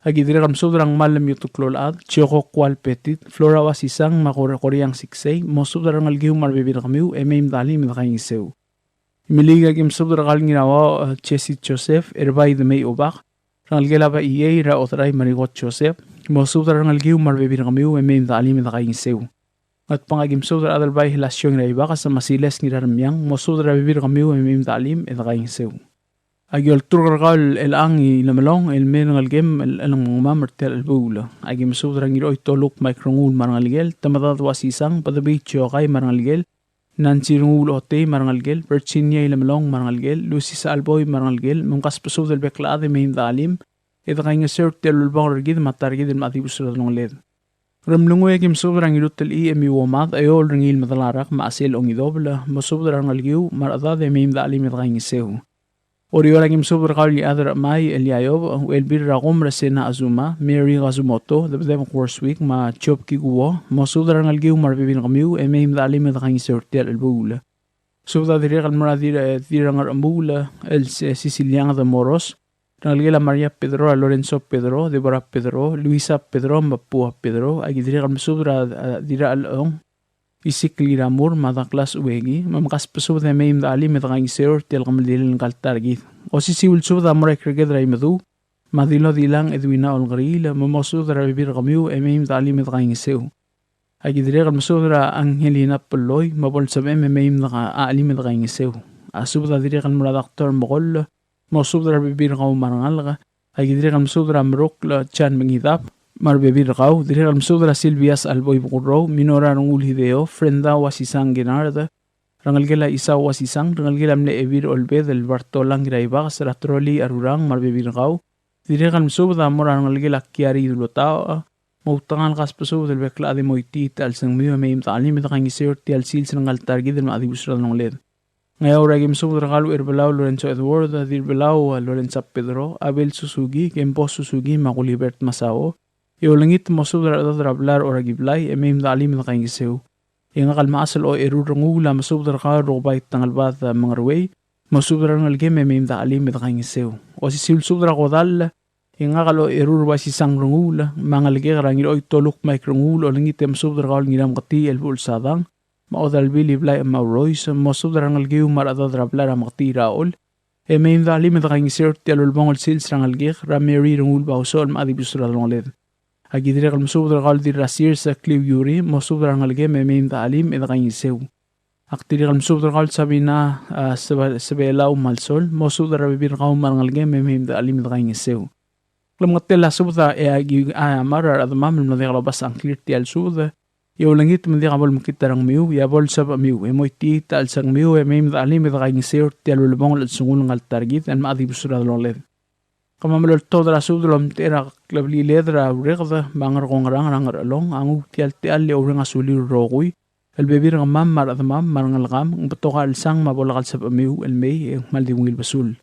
Agi dirikan mesubra malam yutuklolad Choko kwal petit Flora wasisang makoreang siksay mesubra ngalgiu marbibir kamiu emim da alim eda ngiseu. Imiliga kim mesubra kal ngirawa Chesi Joseph erbay de may obak ngalgela ba iye ra otray marigot Joseph mesubra ngalgiu marbibir kamiu emim da alim eda ngiseu. At pangagim mesubra adalbay hilasyon ra ibaka sa masiles ngirarmyang mesubra bibir kamiu emim da alim eda ngiseu. Agi ulturgal elangi lamalong el menang algem elang mamertel albula. Agi mesubra ngiro itoluk Renguul marangalgel tamadad wasisang padabi Chokay marangalgel Nancy Renguul ote marangalgel Virginia lamalong marangalgel Lucy Salboy marangalgel mungkas pesub del beklaade mehim dalim ida kay nga sir telulbang ragid matargid matibusra ng led. Ramlungoy kim sobrang ilutel emi womad ayol ringil madalarak maasil ong idobla masobrang algiu marada de mim da alim kay ngiseu. Oriora kim sobrang Iyechaderchemai Elia ang elbir rakom resena azuma Mary Gazumoto the them course week ma chop kiguo masobrang algiu marbibin kamiu emim da alim kay ngiseu tel elbula. Subda direk almaradira dirang ambula el Siciliana de Moros. Rangalgela Maria Pedro, Lorenzo Pedro, Deborah Pedro, Luisa Pedro, Mapua Pedro, ay direk almasubra dira along. Isikli ramur madaklas uwegi, mamakas pasubda mayim da alim at kang iseur tel kamaldilin kaltargit. O sisiwil subda morek regedra imadu, madilo dilang edwina olgarila, mamasubda bibir kamiu mayim da alim at kang iseu. Ay direk almasubra Angelina Peloy, mabolsabe mayim da alim at kang iseu. Asubda direk almuradaktor mogol, masubra bibir kau marangal ka, ay direk almasubra merokla chan mengidap, marbebir kau, direk almasubra Silvias Alboy Bukuro, minora Renguul Hideo, frenda wasisang Ginarda, rangalgela isa wasisang, rangalgela mle ebir olbe del Bartolang Graibax, ratroli arurang marbebir kau, direk almasubra mora rangalgela kiari dulotao, mautangal kaspasubra del bekla de moitit al sangmiyo mayim taalim ito kang isir ti al sils ng altargi del maadibusral ng led. Ngayon ragim subra kalu Irbelau Lorenzo Edward, Dirbelau Lorenzo Pedro, Abel Susugi, Kempo Susugi, Makulibert Masao, iolangit mo subra dadrablar o ragiblay, emim da alim na kayong iseo. Yung akalmaasal o irurangula, masubra ka robait tangalbat mga ruway, masubra ngalgim emim da alim na kayong iseo. O si subra kodal, yung akal o irurwa si sang rangula, mga lagi karangil o itolok may rangula, o langit masubra ka ngiram kati elbul sadang, maodal bili blay mauroys masudra ngalgiu marada drabla ramakti-raol mayim da alim da kang isir ti alulbangol sils rangalgik rameri Renguul-Bausoch maadibusra led. Agidire kal masudra kal di rasir sa kliw yuri masudra ngalge mayim da alim da kang iseu. Aktiri kal masudra kal sabi na Palau malsol masudra bibir kau marangalge mayim da alim da kang iseu. Lamgatela subda agi amara adamam nadalabas ang clear ti al subda. Yo langit mandi kabol makitarang miu ya bol sab miu emoy ti tal sang miu mayim da alim da kang iseu ti alulbangol at sungul ngal targit an maadibusra led. Kamamalol todra subdolom tera klabli ledra regda bangar kongrang rangar along ang tial tial le orang asuli rogoy el bebir ngamam maradamam marangalgam ng patoka alsang mabolakal sab miu el may maldiwil basul.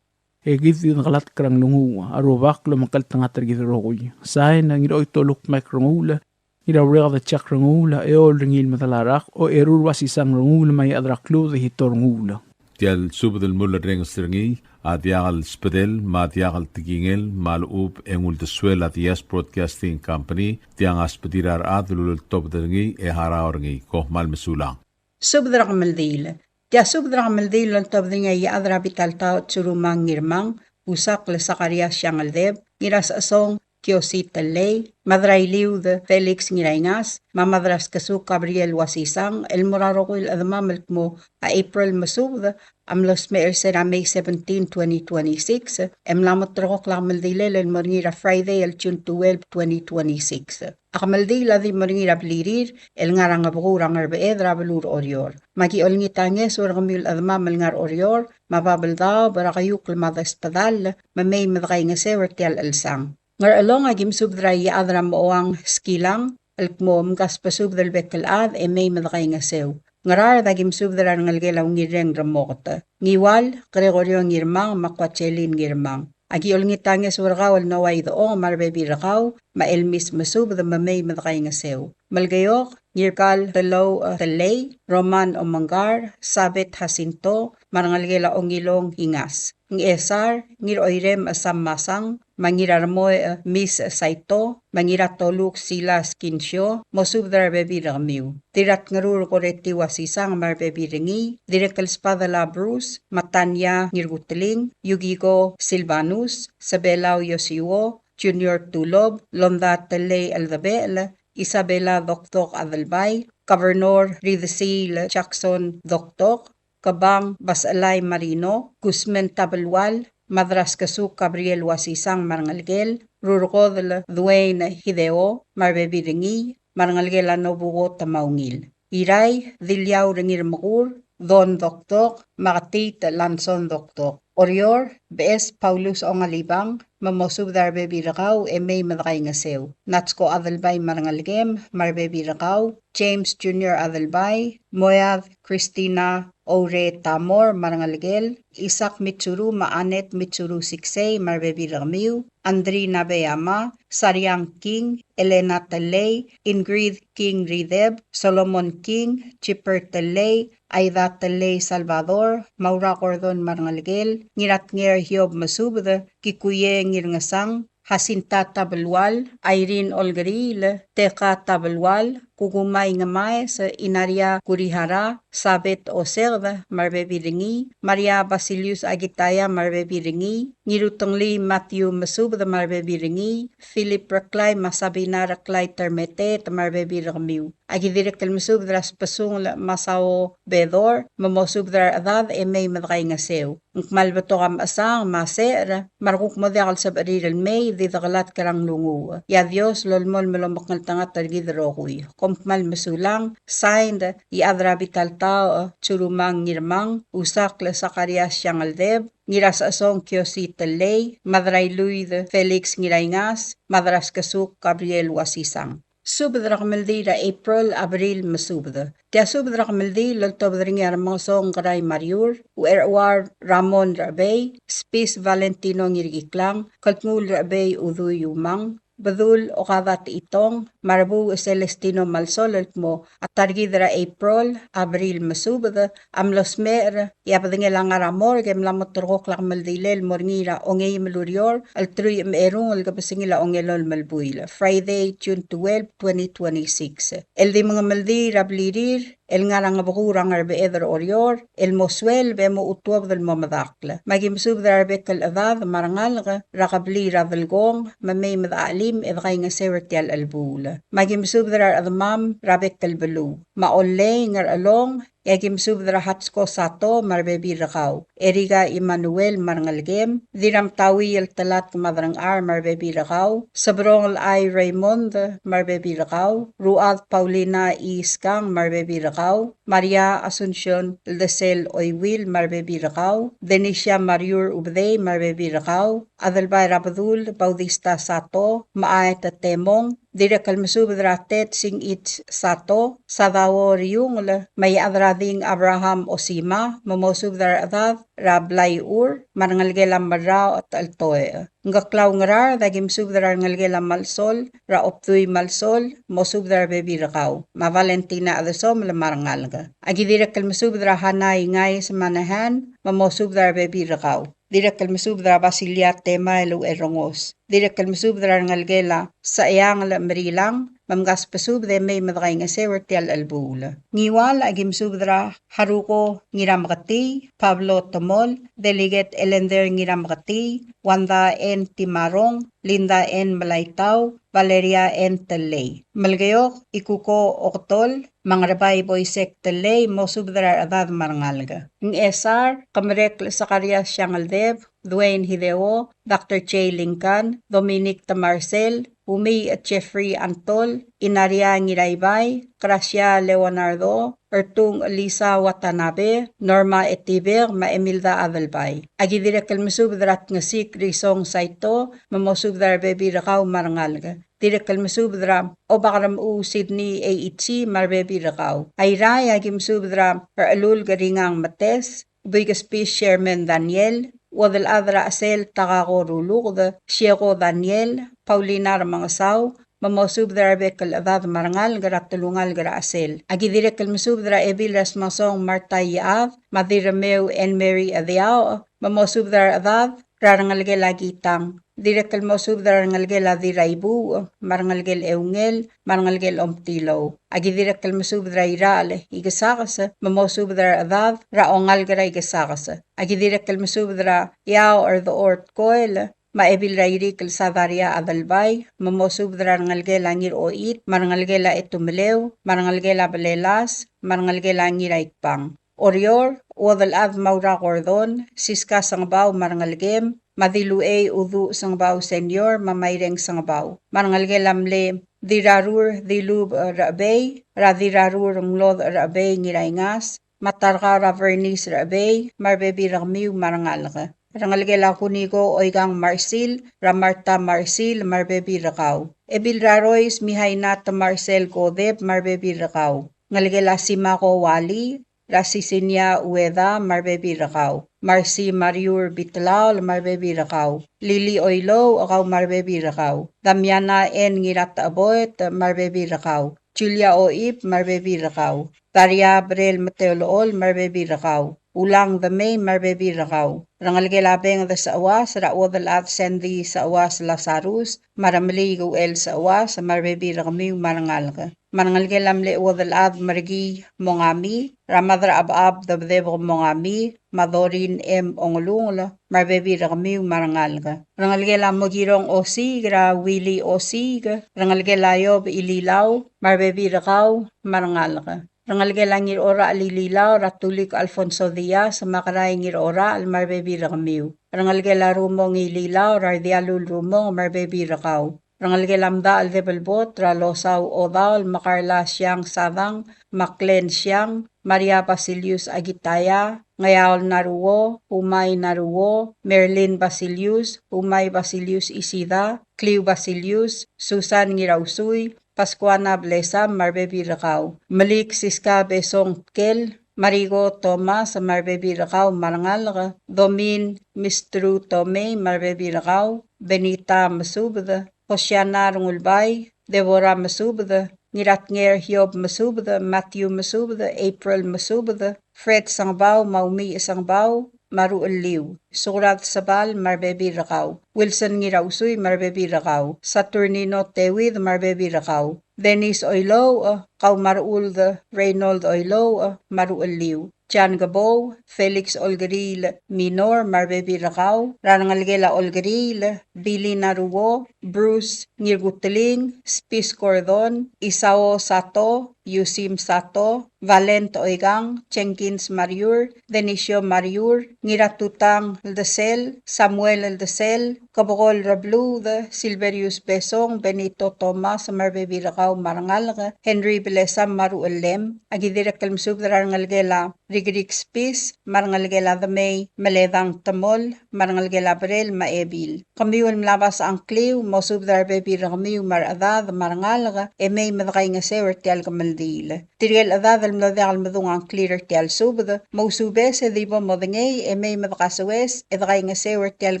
Egit din kalat krang lungu arubak lumakal tanga targit rogoy. Sain ang iroy toluk makrangula irawrega da chak Renguul eol ringil matalarak o erur wasisang Renguul may adraklo da hitor Renguul. Tial subdel mulla reng stringi adiagal spedel ma adiagal tigingel malub engul de swel at yes broadcasting company tiang aspedirar adlul top derngi e haraorngi ko mal mesulang. Subdrak maldil. Tia subdrak maldil ang top derngi adra bital tao tsurumang ngirmang usak le Sakarias siyang aldeb ngiras asong Kiosita Ley, Madrailiw de Felix Ngiraingas, Mamadras Kasu Gabriel Wasisang, El Morarokil Adamamel mo a April Mesubed, Amlos Meer Sera May 17, 2026, Lamot Rokok Lakmaldilel El Moringira Friday El June 12, 2026. Akamaldila di Moringira Blirir, El Ngarang Abgurang Arbeed Rabelur Orior. Magi Olngitanges Urgamil Adamamel Ngar Orior, Mababel Dao, Barakayuk Lamadas Padal, Mamay Madkaingasewer Tial El Sang. Ngar along agim subdra Iyechaderchemai moang skilang, alkmo mkas pasubdal bekelad may madakay nga sew. Ngarar dagim subdra ngalgelaw ngireng ramokta. Ngiwal, Gregorio ngirmang, makwatselin ngirmang. Agi olngitanges wargawal naway doong marbebirakaw, maelmis masubda mamay madakay nga sew. Malgayok, ngirkal telaw talay, Roman o Manggar, Sabet Jacinto, marangalgela o ngilong hingas. Ng esar, ngir oirem asam masang, mangirarmoy Miss Saito, mangiratoluk Silas Kinsyo, mosubdar bebiramiw. Dirat ngarur koreti wasisang marbebiringi, direkal spada la Bruce, Matanya ngirgutling, Yugigo Silvanus, Sabelaw Yosiwo, Junior Tulob, Londa Tele Aldabel, Isabela Doktok Adalbay, Governor Ridicil Jackson Doktok, Kabang Basalay Marino, Guzman Tabalwal, Madras Kasu Gabriel Wasisang Marangalgel, Rurkodl Dwayne Hideo, Marbebiringi, Marangalgel Anobugo Tamaungil. Iray, Dilyaw Ringir Makur, Don Doktok, Makatit Lanson Doktok. Orior, bees Paulus o ngalibang, mamosub dar bebi rakaw e may madakay nga sew. Natsko adalbay marangalgem, mar bebi rakaw, James Jr. adalbay, Moyav Christina Ore Tamor marangalgel, Isak Mitsuru maanet Mitsuru siksay mar bebi ramiw, Andri Nabeyama, Saryang King, Elena Talay, Ingrid King Rideb, Solomon King, Chipper Talay, Aida Talay Salvador, Maura Cordon Marangalgel, Ngirat Nger Hiob Mesubed, Kikuye Ngirngasang, Jacinta Tabelwal, Irene Olgaril, Teka Tabelwal, Kugumay Ngamay sa Inaria Kurihara, Sabet Oserda, Marbebiringi, Maria Basilius Agitaya, Marbebiringi, Nirutangli Matthew Mesubed, Marbebiringi, Philip Raklay, Masabina Raklay Termete, Marbebiramiu. Agidirek el Mesubed ras pasung Masao Bedor, Mamosubdar Adad, Emay Madray Ngasew. Nkmalbato kam asang maser, markuk model sa bariril may, didakalat karang lungu. Ya Dios, lolmol melomakngal tangat targidrokuy. Kompmal mesulang, signed, iadra vital tao, churumang ngirmang, usak le Sakarias Siyangaldeb, ngiras asong Kyosi Telay, madray Luid Felix Ngirayngas, madras kasuk Gabriel Wasisang. Subdrak meldira April, Abril mesubda. Tia subdrak meldi loltobdringar mosong karay Mariur, uerwar Ramon Rabey, Spis Valentino ngirgiklang, kaltngul Rabey uduy umang, Badul o kadat itong, Marabu Celestino Malsol mo, at targidra April, Abril mesubda, amlos mer, yapadingelang aramor, gemlamot turkok lak maldilel morngira ongay melurior, altruy merong algapasingila ongelol malbuil. Friday, June 12, 2026. El di mga maldi rablirir, el ngarang abakurang arbeeder orior, el moswel bemo utuab del mamadakla. Magimsub der arbekal adad marangalga, rakabli ravelgong, mamay madalim edgay nga sewertial albula. Magimsub der adamam rabekal belu. Maolay ngar along, Yagimsub drahatsko sato marbebi rakaw. Eriga Emmanuel marangalgem, diram tawi el talat madrang ar marbebi rakaw. Sabrong ay Raymond marbebi rakaw. Ruad Paulina Iskang marbebi rakaw. Maria Asuncion Ldesel Oywil marbebi rakaw. Denisha Mariur Ubday marbebi rakaw. Adalbay Rabadul Baudista Sato, Maayat Temong, Direkal Mesubdratet sing it Sato, Sadawo Riungla, May Adrading Abraham Osima, Mamosubdar Adad, Rablay Ur, Marangalgelam Marao at Altoe. Ngaklaw ngarar, dagim subdar ngalgelam malsol, raoptuy malsol, mosubdar bebi rakaw. Ma Valentina adesom lamarangalga. Agidirekal mesubdra hanay ngay sa manahan, mamosubdar bebi rakaw. Direkal mesubdra Basilia tema elu erongos. Direkal mesubdra ngalgela sa iyang merilang, mamgas pasubde may madakay nga sewertial albula. Ngiwal agim subdra haruko ngiramkati, Pablo Tomol, Delegate Elender ngiramkati, Wanda N. Timarong, Linda N. Malaytaw, Valeria N. Talay. Malgayok, Ikuko Oktol, Mangrabay Boysek Talay, Mosubdra Adad Marangalga. Ng SR, Kamarek Zacarias Siyangaldeb, Dwayne Hideo, Dr. Che Lincoln, Dominic Tamarcel, Umi at Jeffrey Antol, Inaria Ngiraybay, Gracia Leonardo, Ertung Lisa Watanabe, Norma Etiber, Maemilda Adelbay. Agidirekal mesubdrat ngasik risong saito, mamosubdar bebi rakaw marangalga. Direkal mesubdra o bakaram u Sydney A.E.T. marbebi rakaw. Ayray agim subdra alul garingang mates, Bigaspi Sherman Daniel, Wadal adra asel takako rulukda, Sieko Daniel, Paulina Ramangasaw, mamosubdra bekal adad marangal garat tulungal gara asel. Agidirekal mesubdra evilas masong Marta Yaad, Madirameu and Mary Adiao, mamosubdra adad, rarangalgel agitang. Direkal mosubdra rangalgel adiraibu, marangalgel eungel, marangalgel omtilaw. Agidirekal mesubdra iral, igasakas, mamosubdra adad, raongal gara igasakas. Agidirekal mesubdra yao or the ort koel, maebil rairikal sadaria adalbay, mamosubdra rangalgel angir oit, marangalgela etumelew, marangalgela balelas, marangalgela angir aikpang. Orior, wadal ad maura kordon, siska sangbaw marangalgem, madilue udu sangbaw senior, mamayreng sangbaw. Marangalgelamle, dirarur dilub rabay, radirarur nglod rabay ngirayngas, matarka ravernis rabay, marbebi ramiw marangalga. rangalgela kunigo oigang Marsil, Ramarta Marsil, marbebi rakaw. Ebil rarois mihainat Marcel Kodeb, marbebi rakaw. Ngalgela Simako Wali, Rasisinya Ueda, marbebi rakaw. Marsi Mariur Bitlao, marbebi rakaw. Lili Oilo, akaw marbebi rakaw. Damiana en Ngirat Aboet, marbebi rakaw. Julia Oip, marbebi rakaw. Taria Brel Mateolool, marbebi rakaw. Ulang the May, marbebi rakaw. Rangalgelabeng the Sawas, Rawadal at Sendi Sawas Lazarus, Maramligo El Sawas, marbebi rakamiw marangalga. Manangalgelam le wadal ad margi mongami, Ramadra Abab the Debo mongami, Madorin Ongolungla, marbebi rakamiw marangalga. Rangalgela Mogirong Osig, Willy Osig, Rangalgela Yob Ililaw, marbebi rakaw marangalga. Rangalgela ngir ora alililaw, Ratulik Alfonso Diaz, makaray ngir ora al marbebi rakamiw. Rangalgela rumong ililaw, Rardialul rumong marbebi rakaw. Rangalgelamda al debelbot, Ralosaw Odaw, Makarla Siyang Sadang, Maklen Siyang, Maria Basilius Agitaya, Ngayaol Naruo, Umay Naruo, Merlin Basilius, Umay Basilius Isida, Clio Basilius, Susan Ngirausuy, Pascuana Blesa, marbebi rakaw. Malik Siska Besong Kel, Marigo Thomas, marbebi rakaw, marangal. Domin Mistru Tome, marbebi rakaw. Benita Mesubed, Hosiana Renguul-Bausoch, Deborah Mesubed, Ngiratnger Hiob Mesubed, Matthew Mesubed, April Mesubed, Fred Sangbao, Maumi Sangbao, Maru Liw. Surat Sabal, marbebi rakaw. Wilson Ngirausuy, marbebi rakaw. Saturnino Tewid, marbebi rakaw. Dennis Oilo, Kaw Marul Reynold Oilo, Maru Liw. Jan Gabow, Felix Olgeril Minor, marbebi rakaw. Rangalgela Olgeril, Billy Naruo, Bruce Ngirgutling, Spis Cordon, Isao Sato, Yusim Sato, Valent Oigang, Jenkins Mariur, Denisio Mariur, Ngiratutang Eldesel, Samuel Eldesel, Kabogol Rablu, Silverius Besong, Benito Thomas, marbebi rakaw marangal, Henry Belesa Maru Elem, Agidirek Kalmsub Rangalgela, Rigrik Spis, Marangalgela the May, Meledang Tamol, Marangalgela Brel, Maebil. Kamiwal mlabas ang kliw, Mosub darbebi rakamiw maradad, marangal, May madakay nga sewer tial kamaldil. Tirgel adad al mladal madung ang clear tial subd, Mosubes edibo modengay, May madakasawes, edakay nga sewer tial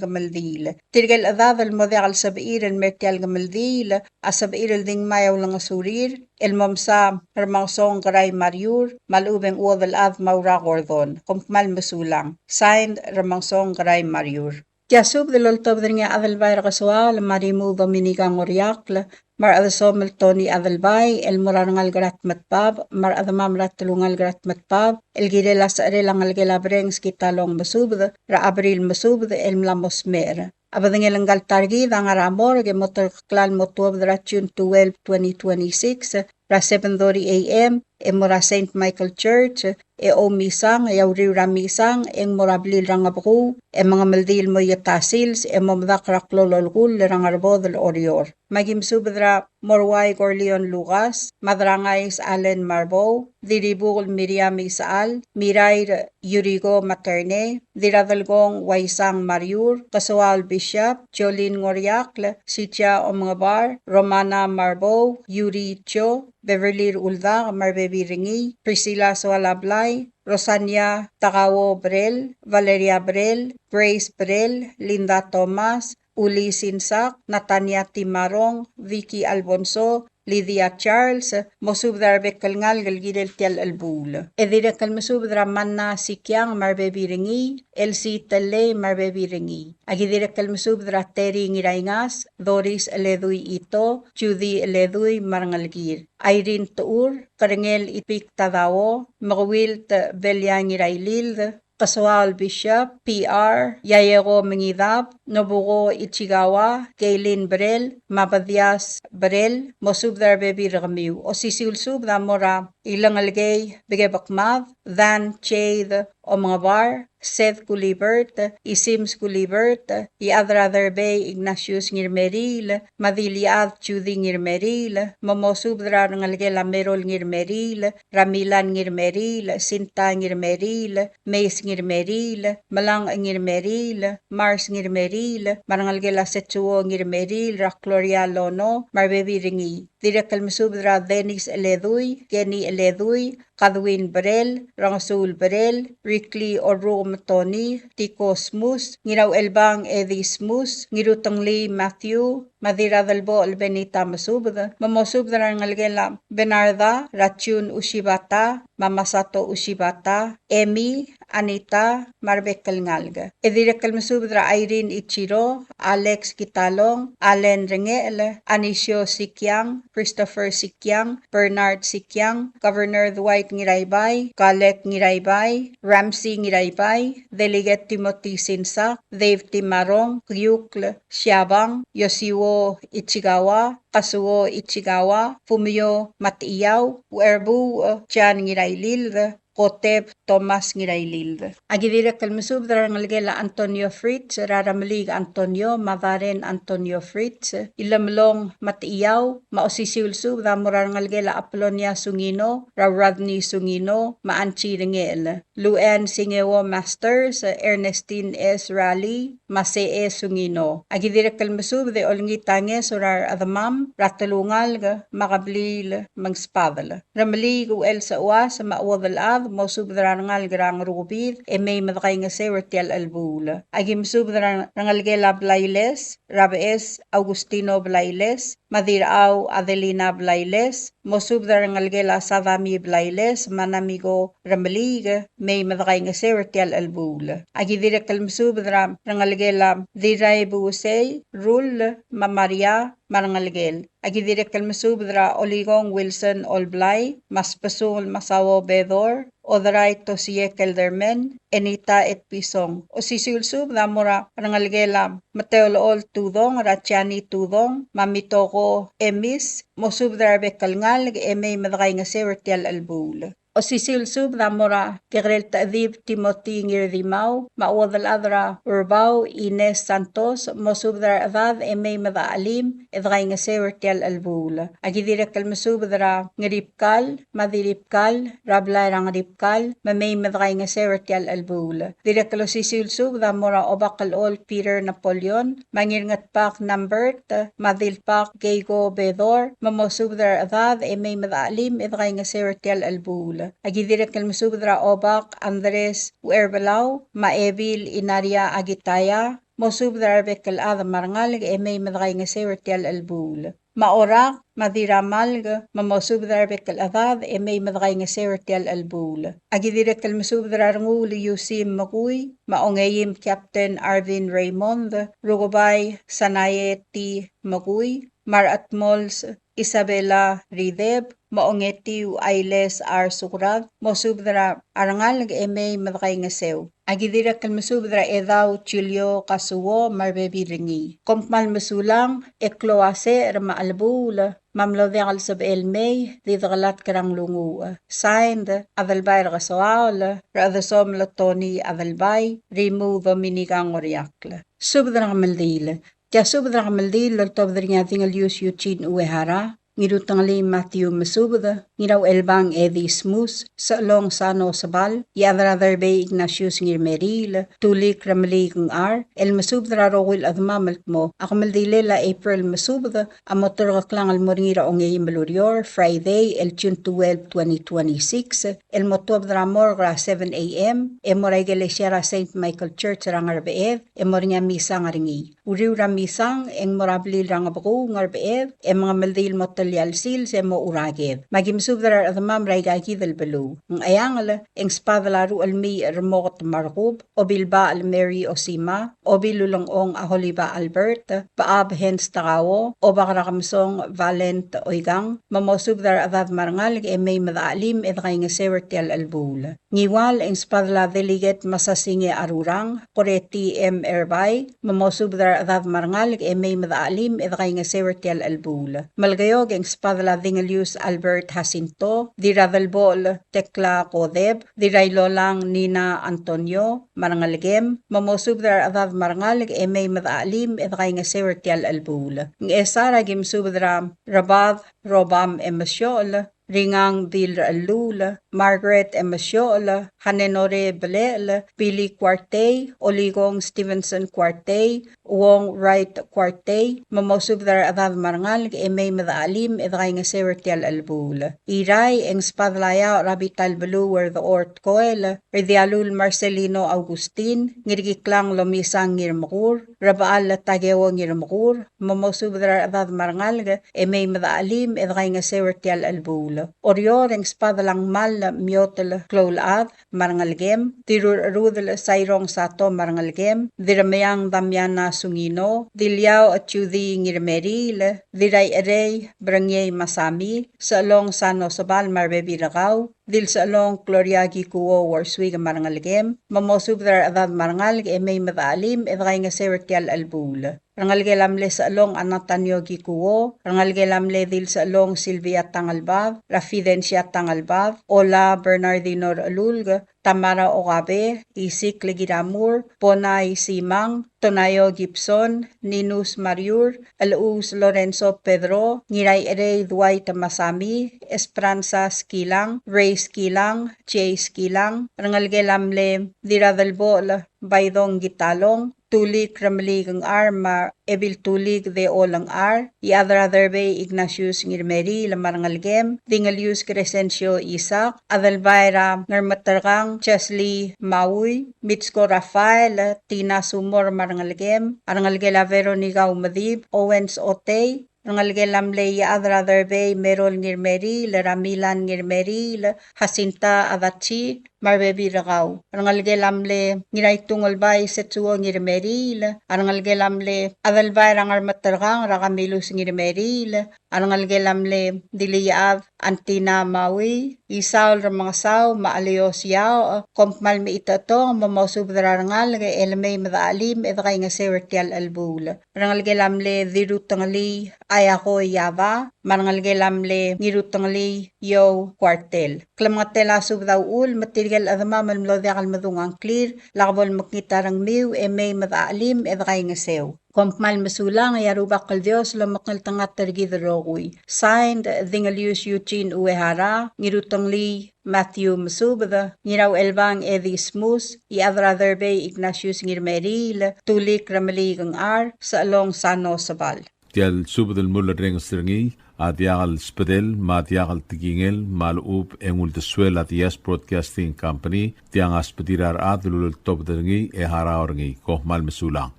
kamaldil. Tirgel adad al mladal sabair al mertial kamaldil, asabair al ding mayaw lang asurir, El Momsa Hermangsong Garay Mariur, Malubeng Uodal Ad Maura Gordon, Kumpmal Mesulang, signed Hermangsong Garay Mariur. Tiasub de loltob dringa Adelbay Rakaswal, Marimu Dominica Ngoriakl, Mar Adasomel Tony Adelbay, El Morangal Grat Matpab, Mar Adamamrat Tulungal Grat Matpab, El Girelas Arelangal Gelabrengs Kitalong Mesubd, Ra Abril Mesubd, El Mlamos Mer. Abadangel targi ang aramor ge motor klan motuab dra June 12, 2026 ra 7:30 a.m. e mora St. Michael Church e o misang e auriw ramisang eng morablil rangabku e mga maldil mo yatasils e momdak raklololgul rangarbodel orior. Magim subdra Morway Corleon Lucas, Madrangais Allen Marbo, Diribul Miriam Isaal, Mirair Yurigo Materne, Diradalgong Waisang Mariur, Kasual Bishop, Jolene Ngoriakl, Sitya Omgabar, Romana Marbo, Yuri Cho, Beverly Ulda, Marbebi Ringi, Priscilla Sualablay, Rosania Takawo Brel, Valeria Brel, Grace Brel, Linda Thomas, Uli Sinsak, Natania Timarong, Vicky Albonso, Lydia Charles, Mosubdar Bekalngal Galgidel Tial Albul. Edira Kalmasubdra Manna Sikyang Marbebi Ringi, Elsie Tele Marbebi Ringi. Agidira Kalmasubdra Terry Ngiraingas, Doris Eledui Ito, Judy Eledui Marangalgir. Irene Tuur, Karengel Ipik Tadao, Maruwilt Belia Ngirailil, Kasual Bishop, PR, Yayego Mengidap, Nobugo Ichigawa, Gaylin Brel, Mabadias Brel, Mosubdar Bebi Ramiu, o Sisul Subda Mora, Ilang Algay, Bigebakmav, Than Chade o mga bar, Seth Kulibert, Isims Kulibert, Iadrader Bay Ignatius Ngirmeril, Madiliad Chudi Ngirmeril, Momosubdra Ngalgela Merol Ngirmeril, Ramilan Ngirmeril, Sinta Ngirmeril, Mace Ngirmeril, Malang Ngirmeril, Mars Ngirmeril, Marangalgela Setsuo Ngirmeril, Rakloria Lono, Marbebi Ringi, Direkal Mesubdra Denis Eledui, Geni Eledui, Kadwin Brel, Rangasul Brel, Rikli Orum Tony, Tikosmus, Ngiraw Elbang Edismus, Ngirutangli Matthew, Madira Dalbo Albenita Mesubda, Mamosubda Ngalgela, Benarda, Rachun Ushibata, Mamasato Ushibata, Emi, Anita, Marbekal Ngalga. Edirekal Mesubdra Irene Ichiro, Alex Kitalong, Allen Rengel, Anisio Sikyang, Christopher Sikyang, Bernard Sikyang, Governor Dwight Ngiraybay, Kalek Ngiraybay, Ramsey Ngiraybay, Delegate Timothy Sinsak, Dave Timarong, Ryukl Siabang, Yosiwo Ichigawa, Kasuo Ichigawa, Fumio Matiyaw, Werbu Chan Ngiraylil, Koteb Thomas Ngiraylil. Agidirek Mesubdra Ngalgela Antonio Fritz, Raramlig Antonio, Mavaren Antonio Fritz, Ilamlong Matiyaw, Maosisiul Subda Morar Ngalgela Apolonia Sungino, Radney Sungino, Maanchi Ringel, Luen Singewo Masters, Ernestine S. Rally, Masee Sungino. Agidirek Mesubde Olngitange Surar Adamam, Ratalungal, Makablil, Mangspadal. Ramlig Uel sa Uwas, Mawadalad, Mosubdra Ngal Grang Rubid, May Madakay nga Sewertial Albula. Agim Subdra Ngalgela Blailes, Rabes Augustino Blailes, Madiraw Adelina Blailes, Mosubdra Ngalgela Sadami Blailes, Manamigo Ramlig, May Madakay nga Sewertial Albula. Agidirek Mesubdra Ngalgela Diray Busey, Rul, Mamaria, Marangalgel. Agidirek Mesubdra Oligong Wilson Olblay, Maspasul Masawo Bedor, Odaray Tosie Keldermen, Enita et Pisong. O sisulsub na mura Marangalgela Mateolool Tudong, Rachani Tudong, Mamitoko Emis, Mosubdra Bekalngal, Emay Madakay nga Sewertial Albul. O sisilsub na mura Tigrel Taadib Timothy Ngirdimaw, Mawadal Adra Urbaw, Ines Santos, Mosubdra Adad, Emay Madaalim, Edray nga Sewertial Albula. Agidirek Mesubdra Ngripkal, Madiripkal, Rablay Rang Ripkal, Mamay Madray nga Sewertial Albula. Direkalo sisilsub na mura Obakalol Peter Napoleon, Mangirngat Pak Numbert, Madilpak Geigo Bedor, Mamosubdra Adad, Emay Madaalim, Edray nga Sewertial Albula. Agidirek Mesubdra Obak Andres Uerbalaw, Maevil Inaria Agitaya, Mosubdra Bekal Ad Marangal, Emay Madray nga Sewertial Albul. Maorak, Madiramalg, Mamosubdra Bekal Adad, Emay Madray nga Sewertial Albul. Agidirek Mesubdra Renguul Yusim Maguy, Maongayim Captain Arvin Raymond, Rugobay Sanayeti Maguy, Maratmols Isabela Rideb, Maongetiu Ailes R. Sukrag, Mosubdra Arangal, Emay Madray nga Sew. Agidirek Mesubdra Edaw Chilyo Kasuwo Marbebi Ringi. Kompmal Mesulang, Ekloase Rama Albul, Mamlodekal Sab Elmay, Didgalat Karang Lungu. Signed, Avalbay Rasoal, Radasom Latoni Avalbay, Rimu Dominigang Oriakla. Subdra Maldil. Kya Subdra Maldil, Lortobdra Tingal Yus Yuchin Uehara, Ngirutangli Matthew Mesubda, Ngiraw Elbang Edi Smus, Salong Sano Sabal, Yadrader Bay Ignatius Ngirmeril, Tulik Ramli Kung R, El Mesubdra Rowil Admamalt mo, ako Maldilela April Mesubda, Amotor Kaklang Almoringira Ongay Malurior, Friday, El June 12, 2026, El Motobdra Morgra 7 a.m., Emoray Galesiara St. Michael Church Rangarbeev, Emoringa Misa Ngaringi. Uriw Ramisang, Eng Morablil Rangabaku Ngarbeev, Mga Maldil Motel Yalsil se mo uragev. Magim subdrar adamam raigagi del belu. Ng ayangala, eng spadalaru almi remot markub, o bilba almeri osima, o bilulongong aholiba Albert, paab hens takawo, o bakarakamsong valent oigang, mamosubdar adad marangal, emay madaalim edkay nga sewertial albul. Ngiwal eng spadala delegate masasinge arurang, koreti erbay, mamosubdar adad marangal, emay madaalim edkay nga sewertial albul. Malgayog ang spadla Dingelius Albert Jacinto, Diradalbol Tekla Kodeb, Diraylolang Nina Antonio, Marangalgem, Mamosubdar Adad Marangalig Emay Madaalim Edray nga Sewertial Albul. Ng Esara Gimsubdra Rabad Robam Emasyol, Ringang Dil Alul, Margaret Emasyol, Hanenore Belel, Billy Quartey, Oligong Stevenson Quartey, Wong Wright Quartey, Mamosubdar Adad Marangal, Emay Madaalim, Edray nga Sewertial Albul. Iray, ang Spadlaya, Rabital Beluwer, the Ort Coel, Ridialul Marcelino Augustin, Ngirgiklang Lomisang Ngirmakur, Rabaal Tagewa Ngirmakur, Mamosubdar Adad Marangal, Emay Madaalim, Edray nga Sewertial Albul. Orior ang spadalang mal miotel klolad marangalgem, dirurudel sayrong sato marangalgem, diramayang damyana sungino, dilyaw at yudi ngirmeril, diray erey brangye masami, salong sano sabal marbebiragaw, dil salong kloryagi kuwo warswig marangalgem, mamosubdar adad marangalg emay madaalim edray nga sewertial albul. Rangalgelamle sa along Anatanyo Gikuwo, rangalgelamle dil sa along Silvia Tangalbab, Rafidencia Tangalbab, Ola Bernardino Alulg, Tamara Okabe, Isik Legiramur, Ponay Simang, Tonayo Gibson, Ninus Mariur, Alus Lorenzo Pedro, Ngiray Erey Dwight Masami, Esperanza Skilang, Ray Skilang, Jay Skilang, rangalgelamle diradalbol, Baydong Gitalong, Tulik Ramligang Arma, Ebil Tulik de Olang Ar, Iadra Derbe Ignatius Ngirmeri Lamarangalgem, Dingalius Crescencio Isaac, Adalbaira Ngarmatargang Chesley Maui, Mitsko Rafael, Tina Sumor Marangalgem, Arangalgela Veronica Umadib, Owens Otey, Rangalgelamle Iadra Derbe Merol Ngirmeri, Ramilan Ngirmeri, Jacinta Adachi, Marbebi Ragaw. Rangalgelamle Ngiray Tungolbay Setsuo Ngirmeril, Rangalgelamle Adalbay Rangarmatargang Rakamilus Ngirmeril, Rangalgelamle Diliyaab Antina Maui, Isaul Ramangasaw, Maalios Yao, Kompmal Mi Itatong, Mamosubdrarangal, Elmay Madaalim, Edray nga Sewertial Albul. Rangalgelamle Dirutangali Ayako Yava, Marangalgelamle Nirutangali Yo Quartel. Klamatela Subdaul, Matilgal Adama Malmlodya Kalmadungang Clear, Lakbol Maknitarang Miw, Emay Madaalim, Edray nga Sew. Kompmal Masulang, Yarubak Kaldios, Lamaknal Tangat Targidaroguy. Signed, Dingalius Eugene Uehara, Ngirutangli Matthew Mesubed, Ngiraw Elbang Eddie Smus, Iadra Derbe Ignatius Ngirmeril, Tulik Ramaligang Ar, sa Along Sano Sabal. Tial Subedel Mulla Rengastergi, Adiagal Spedel, Madiagal Tigingel, Malup, Engul de Suela Dias Broadcasting Company, Tiangas Pedirar Adlul Tobdergi, Ehara Orgi, Kohmal Mesulang.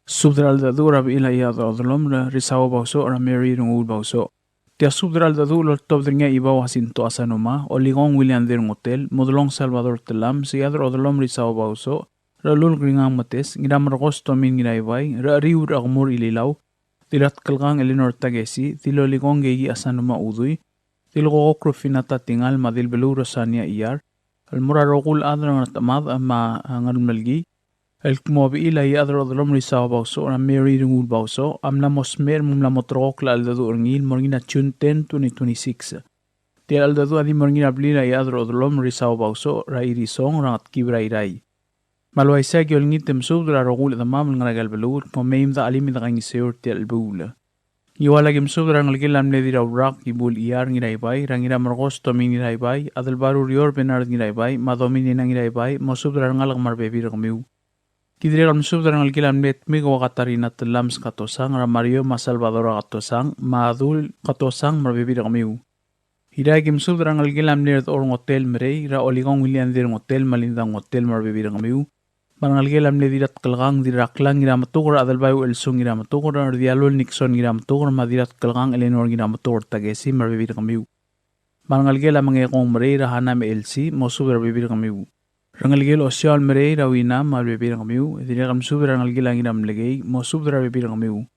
Subdral dadu rabi ila iya dodolom na risawa bauso ra Mary Renguul-Bausoch. Tia subdral dadu lo tobdringa ibaw Jacinto asanoma o ligong William Hotel, modulong Salvador Telam, si adro odolom risawa bauso, ra lul gringang mates, ngidam rakos tomin nginaybay, ra riur agmur ililaw, tilat kalgang Eleanor Tagesi, tilo ligong geyi asanoma uduy, tilo kokokro finata tingal madil belu rosania iyar, almura rokul adrang natamad ama ngalmalgi, el kmobi ila iadro odolom risawa bauso ra Mary Renguul-Bausoch amla mosmer mumla motrok la aldadu orngil morgina June 10, 2026. Tia aldadu adi morgina blila iadro odolom risawa bauso ra irisong rangat kibra iray. Malwaisa gyolngit temsub ra rogul damam ngaragal belur momeim da alimi da kangiseur tia albula. Iwala gemsub ra ngalgil amle dira urak ibul iyar ngiraybay rangira margos tomin ngiraybay adalbaru rior benard ngiraybay madomini nang ngiraybay mosub ra ngalag marbebi ragmiu. Kidrigal Mesubed ngalgilam net migo Katarina Telams katosang ra Mario Masalvador katosang Madul katosang marbibida kamiu. Hidagi Mesubed ngalgilam net orong hotel merey ra oligong William dirang hotel malindang hotel marbibida kamiu. Mangalgilam net dirat kalgang diraklang gira matugur adalbayu elsung gira matugur dialul Nixon gira matugur madirat kalgang Eleanor gira matugur tagesi marbibida kamiu. Mangalgilam mangekong merey ra hanam LC Mesubed marbibida kamiu. Rangalgil osyal merey rawina malbebirang kamiu, idinakam Mesubed rangalgilang inam legay, Mesubed rabebirang kamiu.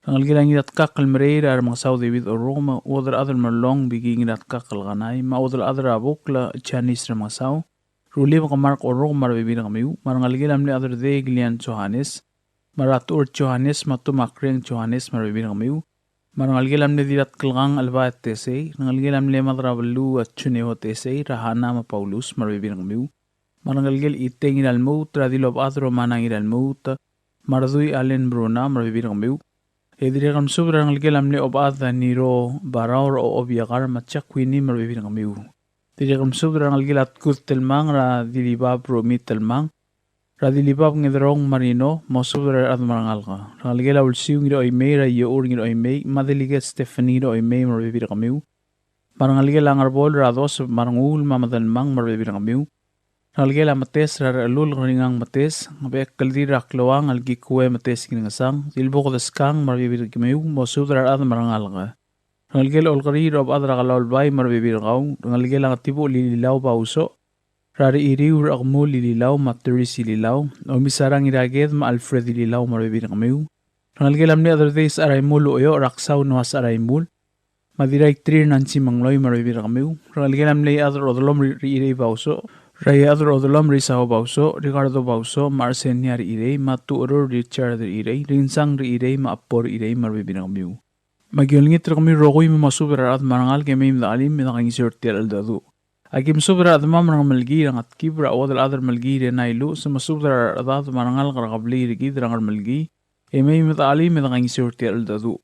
Rangalgilang inat kakal merey ra mga Sao David o Roma, odar adal marlong biging inat kakal ganay, ma odar adal abukla Chinese ra mga Sao. Ruli mga Mark o Roma rabebirang kamiu, marangalgilam ni adar de Gilian Johannes, maratur Johannes matumakreng Johannes marbebirang kamiu. Marangalgel amne dirat kelgang alba tesei, rangalgel amle madrablu at chuneho tesei, rahana ma Paulus marbibirang miu. Marangalgel iteng ilal tradilob adro manang ilal mardui alen bruna marbibirang miu. Edirigam sub rangalgel amle ob adha niro baraur o obyagar machakwini marbibirang miu. Dirigam sub rangalgel atkut telmang ra dilibab romit telmang. Radilibab ngedrong marino mosubra ad marangalga. Rangalgela ulsiu ngido oimei ra your ngido oimei madeliget Stephanie do oimei marbibir kamiu. Marangalgela ngarbol rados marangul mamadan mang marbibir kamiu. Rangalgela mates ra alul ringang mates ngabek kaldira kloang algikwe mates kingasang dilbok deskang marbibir kamiu mosubra ad marangalga. Rangalgela olgari rob ad ragalol bay marbibir kau. Rangalgela ngatibu lililaw Bausoch. Rari iriu raqmul ililaw materis ililaw o misarang iraged ma Alfred ililaw marbibir kamiu. Rangalgelam ni other days araimul oyo raksaw nuas araimul. Madiray trir nansi mangloy marbibir kamiu. Rangalgelam ni other odolom ri Bausoch. Ray other odolom risaw Bausoch, Ricardo Bausoch, Marsenia ri matu oro Richard ri rinsang ri ma apor marbibir kamiu. Magyolngit kami rogoy masubra at marangal kemi mdalim nakangisortir aldadu. Akim subra admam rang malgi rang at kibra wadal adar malgi re nailu sama subra adad marangal qaraqabli rigi rang malgi emei mitali midang surti aldadu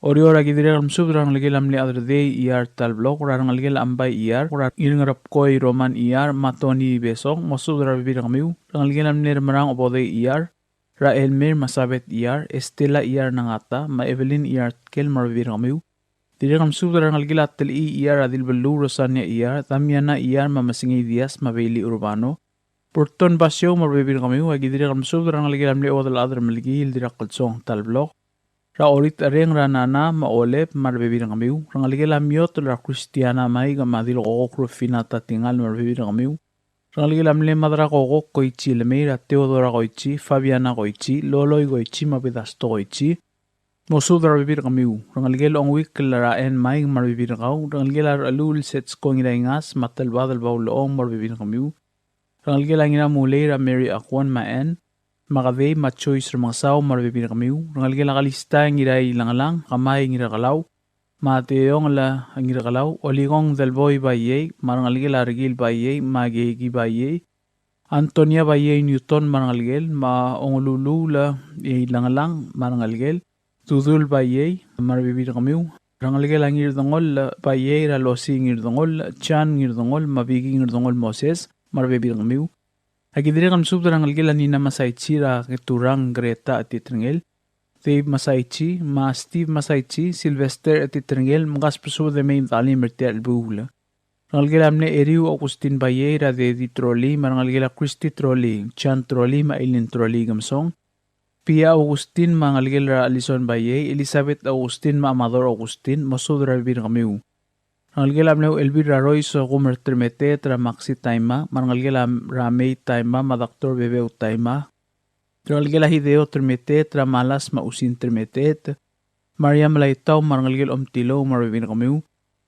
orior agidire rang subra rang lagi lamli adar de iar tal blog rang lagi lambai iar ora irngarap koi roman iar matoni besong mosubra bibirang miu rang lagi lamni marang obode iar ra elmer masabet iar estela iar nangata ma evelyn iar kel marbibirang miu Dirigam subra ngalgila tel iar adil belu rosanya iar tamiana iar mamasingi dias mabeli urbano Porton basyo marbibir kami agi dirigam subra ngalgila mli odal adar malgi dirakal song tal blog ra orit areng ranana ma olep marbibir kami ngalgila miot ra Kristiana mai gamadil okro finata tingal marbibir kami ngalgila mli madra kokok koichi lemira Teodora koichi Fabiana koichi Loloy koichi mabidasto koichi Mosudra bibir kamiu, rangalgel ong wik lara en mai marbibir kau, rangalgel alul sets kong ingas matal badal baul ong marbibir kamiu, rangalgel angina mulera Mary akwan ma en, magave ma choice ramasaw marbibir kamiu, rangalgel akalista ngiray langalang, kamay ngira kalaw, mateong la ngira kalaw, oligong dalboy baye, marangalgel argil baye, magegi baye, Antonia baye Newton marangalgel, ma ongululu la langalang marangalgel, Tudul baye marbibir kamiu rangalgel angir dongol baye ra losi ngir dongol chan ngir dongol mabigi ngir dongol Moses marbibir kamiu agidire kam sub rangalgel anina masaichi ra keturang Greta atitrengel Dave masaichi ma Steve masaichi Sylvester atitrengel mgas pusu de main talim mertel bula rangalgel amne eriu Augustin baye ra de troli marangalgel Christy troli chan troli ma Eileen troli gamsong Pia Augustin mangalgel ra Alison baye Elizabeth Augustin ma Amador Augustin masudra bibir kamiu mangalgel amneu Elvira Royce gumer termetet ra Maxi Taima mangalgel ra May Taima ma Dr. Bebeu Taima mangalgel Hideo termetet ra Malas ma Usin termetet Mariam Laitaw mangalgel Omtilo marbibir kamiu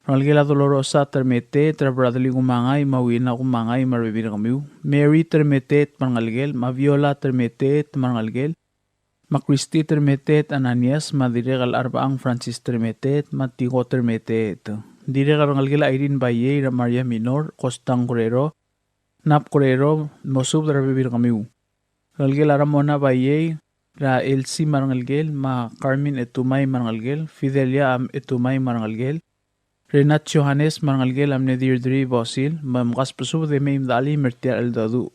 mangalgel Dolorosa termetet ra Bradley gumangay mawina gumangay marbibir kamiu Mary termetet mangalgel ma Viola termetet mangalgel Ma Christy termetet Ananias ma diregal arbaang Francis termetet ma Tigo termetet. Diregal ngalgila Irene Baye ra Maria Minor, Costang Correro, Nap Correro, mosub ra bibir kamiu. Ngalgila Ramona Baye ra Elsie marangalgel ma Carmen Etumay marangalgel, Fidelia Etumay marangalgel, Renat Johannes marangalgel amne Deirdre Bosil, ma mgas pusub de meim dali mertia eldadu.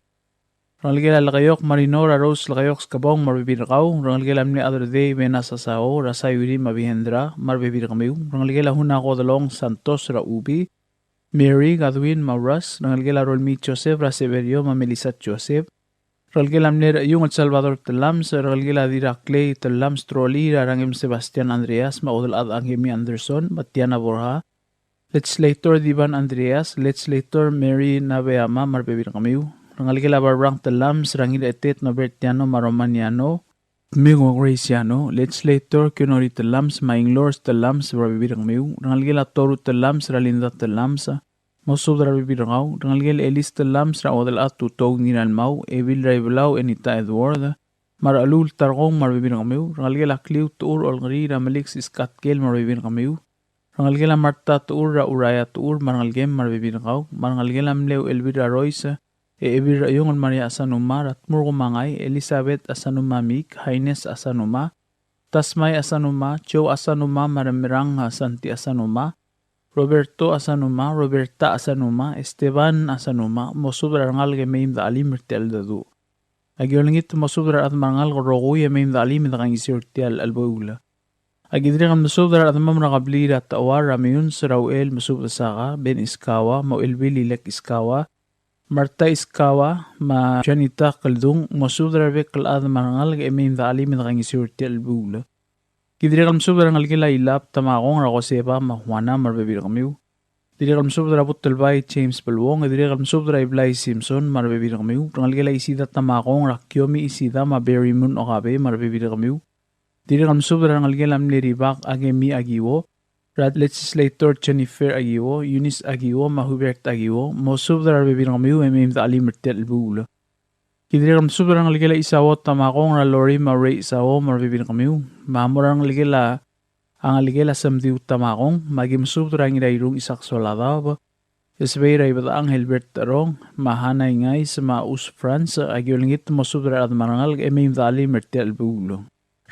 Rangalgel alagayok Marinor Rose lagayok skabong marbibir kau rangalgel amne other day benasa sao rasayuri mabihendra marbibir kamiu rangalgel huna kodolong Santos ra Ubi Mary Godwin Mauras rangalgel Rolmi Joseph ra Severio ma Melissa Joseph rangalgel amne yung El Salvador telams rangalgel adira Clay telams troli rangem Sebastian Andreas ma odol ad Angemi Anderson Matiana Borja legislator Divan Andreas legislator Mary Nabeama marbibir kamiu Rangalgela barang telams rangil etet no Bertiano Maromaniano Migo Graciano legislator Kunori telams maing lords telams rabibir kamiu rangalgela Toru telams ralinda telams mosub rabibir ngau rangalgel Elis telams ra odel atu tog niran mau Evil Raiblau Enita Edward maralul targong marbibin kamiu rangalgela kliu tuur ol ngri ramalik iskat kel marbibin kamiu rangalgela marta tuur ra uraya tuur marangalgem marbibin kau marangalgela mleu elvira roisa ebira yung maria asanuma ratmur mangai Elizabeth asanuma mik Haines asanuma Tasmay asanuma Joe asanuma maramirang Santi asanuma Roberto asanuma Roberta asanuma Esteban asanuma mosubra rangalge meim da alim tel dadu agiolingit mosubra at marangal rogu ye meim da alim da kangisir tel alboula agidrigan mosubra at mamra qablira tawar ramiyun srawel mosubra saga ben iskawa mo elbili lek iskawa Marta iskawa ma Janita kaldung mosudra bekal ad marangal emin da alim da kangisir tel bula kidrigal mosudra ngalgila ilap tamagong rakoseba ma Juana marbebir kamiu dirigal mosudra butel bay James Belwong dirigal mosudra Iblay Simpson marbebir kamiu ngalgila isida tamagong rakyomi isida ma Berry Moon okabe marbebir kamiu dirigal mosudra ngalgila mliribak agemi agiwo Rad Legislator Jennifer Agiwo, Eunice Agiwo, Mahubert Agiwo, mosubdra bibirang miu emim da alimertel bula. Kidriram subdra ngalgila isawo tamakong ra Lori Maray isawo marbibirang miu, mamurang ngalgila ang ngalgila samdiu tamakong, magim subdra ngidairung isak soladaw, esbeira ibada ang Helbert Tarong, mahanay ngay sa maus France, agiolingit mosubdra at marangal emim da alimertel bula.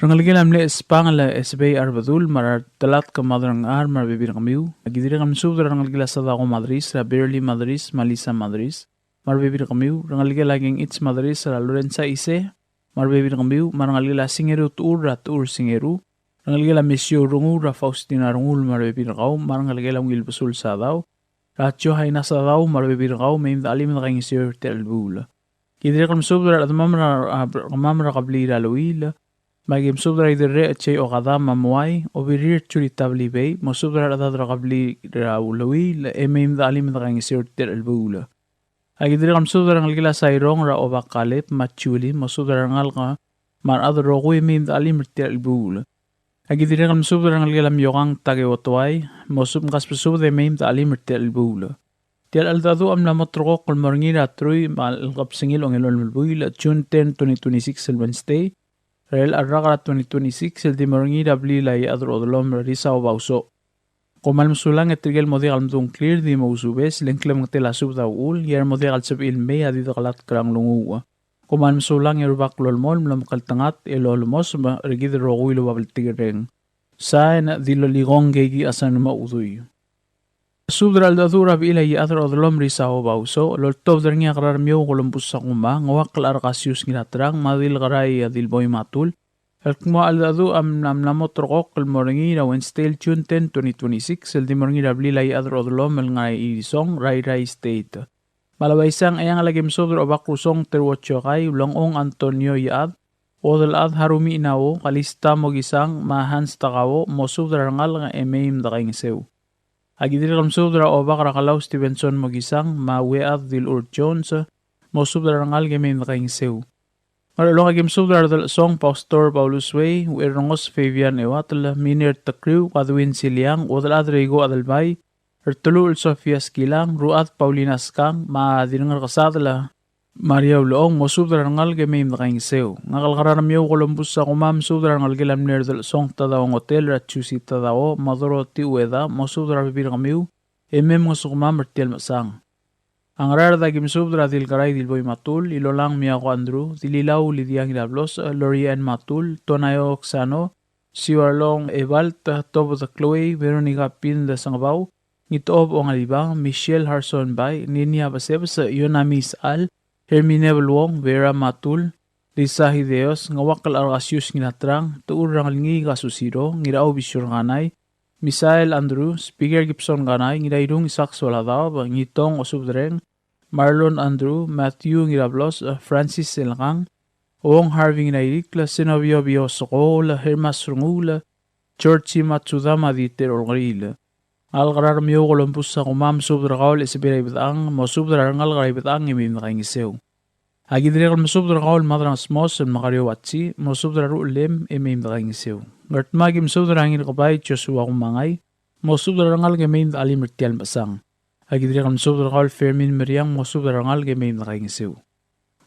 Rangalgila mle espangala SB arbadul marar talat ka madrang marbibir kamiu agidira kam subdra rangalgila sada ko Madrid ra Berly Madrid Malisa Madrid marbibir kamiu rangalgila ging its Madrid ra Lorenza ise marbibir kamiu marangalgila singeru tur singeru rangalgila Monsieur Rungu ra Faustina Rungul marbibir kau marangalgila ngil basul sadaw ratio hayna sadaw marbibir kau meim alim da ging sir telbula kidira kam subdra at mamra qablira luila Magim subdra idere che o gadama muai o birir churitabli bay mo subdra adadra qabli raulawi la emim da alim da kangisir ter albula agidri kam subdra ngalgila sairong ra obakalep machuli mo subdra ngalga mar adro go emim da alim ter albula agidri kam subdra ngalgila myogang tage otwai mo sub ngas subdra emim da alim ter albula Tial aldadu am la motroko kol morngira trui mal kapsingil ong elol mulbuila June 10 2026 Wednesday Rel arraga 2026 el dimorngi dabli lai adro odlom risa o bauso. Komal musulang etrigel modi almdung clear di Mesubed lenklem tela sub da ul yer modi al sub il me adi galat krang lungu. Komal musulang erbak lolmol mlam kaltangat elolmos regid rogui lo babel tigreng. Saen diloligong gegi asan ma udui. Subdral da dura bila i adro odlom risa o bauso lol top dernya qarar miyo golombus sakuma ngawakal arkasius nginatrang madil garai adil boy matul elkmo aldadu am namot rokok el morngi ra Wednesday June 10 2026 el dimorngi ra bila i adro odlom el ngai isong rai state malabaisang ayang lagim subdro bakusong terwocho kai ulongong Antonio yaad odel ad harumi inawo kalista mogisang mahans takawo mosubdra ngal nga emeim da kaing seu Agidir kam subdra obak rakalaw Stevenson mogisang mawead dil Jones mo subdra rangal gemin kaing seu. Maralong agim subdra dal song Pastor Paulus Way werongos Fabian ewatla miner takriw kadwin siliang odal adrego adalbay ertulul Sofia skilang ruat Paulina skang ma dinangar kasadla Maria uloong mo subdra rangal gemin kaing seu. Ngal karanamyo Columbus sa kumam subdra rangal gelam ner dal song tadaw hotel ratchusi tadaw madoro ti ueda mo subdra bibir kamiu emem mo sukumam ertiel masang. Ang rar da gim subdra dil karay dil boy matul ilolang miyako Andrew dililaw lidiang ilablos Lorian matul tonayo oksano siwarlong ebalt tobo da Chloe Veronica Pin da sangbaw ngitoob o ngalibang Michelle Harson bay Ninia Baseb sa Yonamis Al Fermin Wong, Vera Matul, Lisa Hideos, ngawakal argasius nginatrang, tuur rangalingi kasusiro, ngirao bisyur ganay, Misael Andrew, Speaker Gibson ganay, ngirairung isak soladaw, ngitong o subdreng, Marlon Andrew, Matthew ngirablos, Francis Selkang, Wong Harvey ngirairik, Sinovio Biosoko, Hermas Rungula, George Matsuda Maditer Orgril. Algarar miyo Columbus sa kumam subdra kaol esibira ibitang mo subdra rangal gara ibitang imim nakaingisew. Agidri kal mo subdra kaol madrang smos en makario watsi mo subdra ruulem imim nakaingisew. Gart magim subdra angin kabay Joshua kumangay mo subdra rangal gemim alim ritial masang. Agidri kal mo subdra kaol Fermin Meriang mo subdra rangal gemim nakaingisew.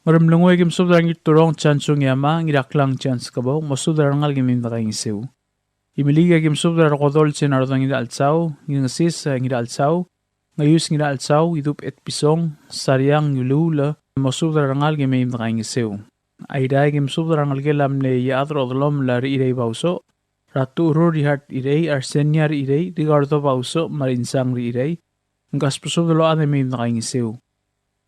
Maramlungoy kim subdrang iturong chansung yama ngidaklang chans kabo masudrang al gimim nakaing sew. Imiliga kim subdrar kodol chenardang ngida alsaw ngingasis ngida alsaw ngayus ngida alsaw idup et pisong saryang yulula masudrang al gimim nakaing sew. Aiday kim subdrang al gelam le yadro odlom la irei bauso ratu urur dihat irei arseniar irei digardo bauso marinsang irei ngas pusubdalo ade mim nakaing sew.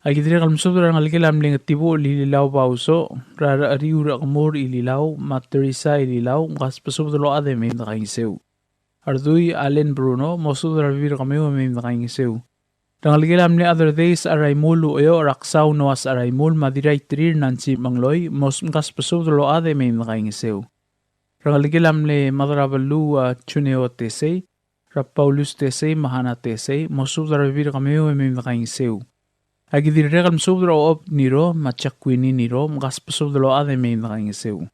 Agidri kalm subdrang al gelam le ngatibo lililaw bauso rara ariura kamur ililaw materisa ililaw ngas pusubdalo ade mim nakaing sew. Ardui Allen Bruno mosudra vir kamiwa mim nakaing sew. Dangal gelam le other days aray mulu oyo raksaw noas aray mul madiray trir nansi mangloy mos ngas pusubdalo ade mim nakaing sew. Dangal gelam le madrabalu chuneo tesay Paulus tesay mahana tesay mosudra vir kamiwa mim nakaing sew. Agidiri kalm subdra op niro machakwini niro ngas pusubdalo ade mim nakaing sew.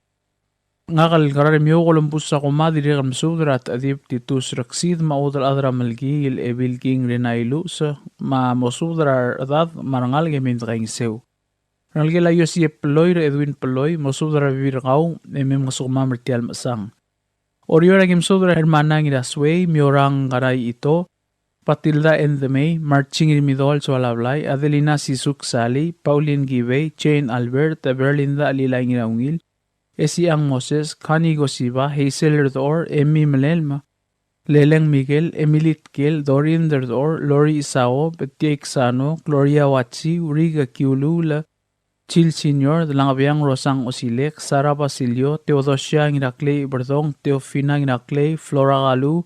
Ngakal karar miyo kolumpus sa kumadiri kalm subdra at adip titus raksid maudal adra malgi il ebil king renailu sa ma mosubdra adad marangal mim nakaing sew. Rangal layo siya peloy ra Edwin peloy mosubdra virgaw emim ngasukma mertial masang. Orior agim subdra hermana ngidasway miyorang karay ito Patilda and the May, Marching Rimidol Sualablay, Adelina Sisuk Sally, Pauline Givey, Jane Albert, Berlinda Alilay Ngiraungil, Esiang Moses, Connie Gosiba, Hazel Redor, Emmy Melelma, Leleng Miguel, Emily Tkel, Dorian Derdor, Lori Isao, Betia Xano, Gloria Wachi, Riga Kiulula, Chil Senior, Langabiang Rosang Osilek, Sara Basilio, Teodosia Ngirakley Berdong, Teofina Ngirakley, Flora Galu,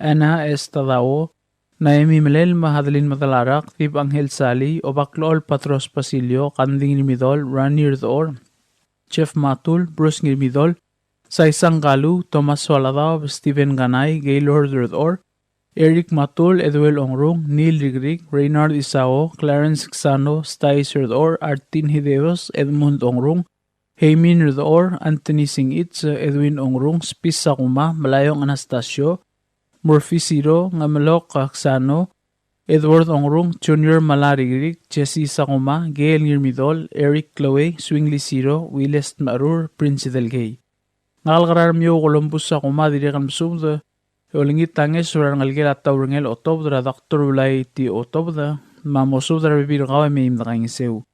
Ana Estadao, Naemi Melel Mahadalin Matalarak, Tip Angel Sali, Obaklol Patros Pasilio, Kanding Nimidol, Ranir Dor, Chef Matul, Bruce Nimidol, Saisang Galu, Thomas Waladao, Stephen Ganay, Gaylord Dor, Eric Matul, Edwel Ongrung, Neil Rigrig, Reynard Isao, Clarence Xano, Stais Dor, Artin Hideos, Edmund Ongrung, Heimin Dor, Anthony Singitz, Edwin Ongrung, Spisa Kuma, Malayong Anastasio, Murphy Siro, Ngamalok Kaksano, Edward Ongrung, Junior Malarigrig, Jesse Sakuma, Gail Nirmidol, Eric Chloe, Swingly Siro, Willis Marur, Prince Delgay. Ngalgarar miyo Columbus Sakuma, Dirikam Subda, Olingit Tanges, Rangalgel at Taurangel, Otobda, Dr. Ulay Ti Otobda, Mamosubda Bibirgawa Mim Rangisew.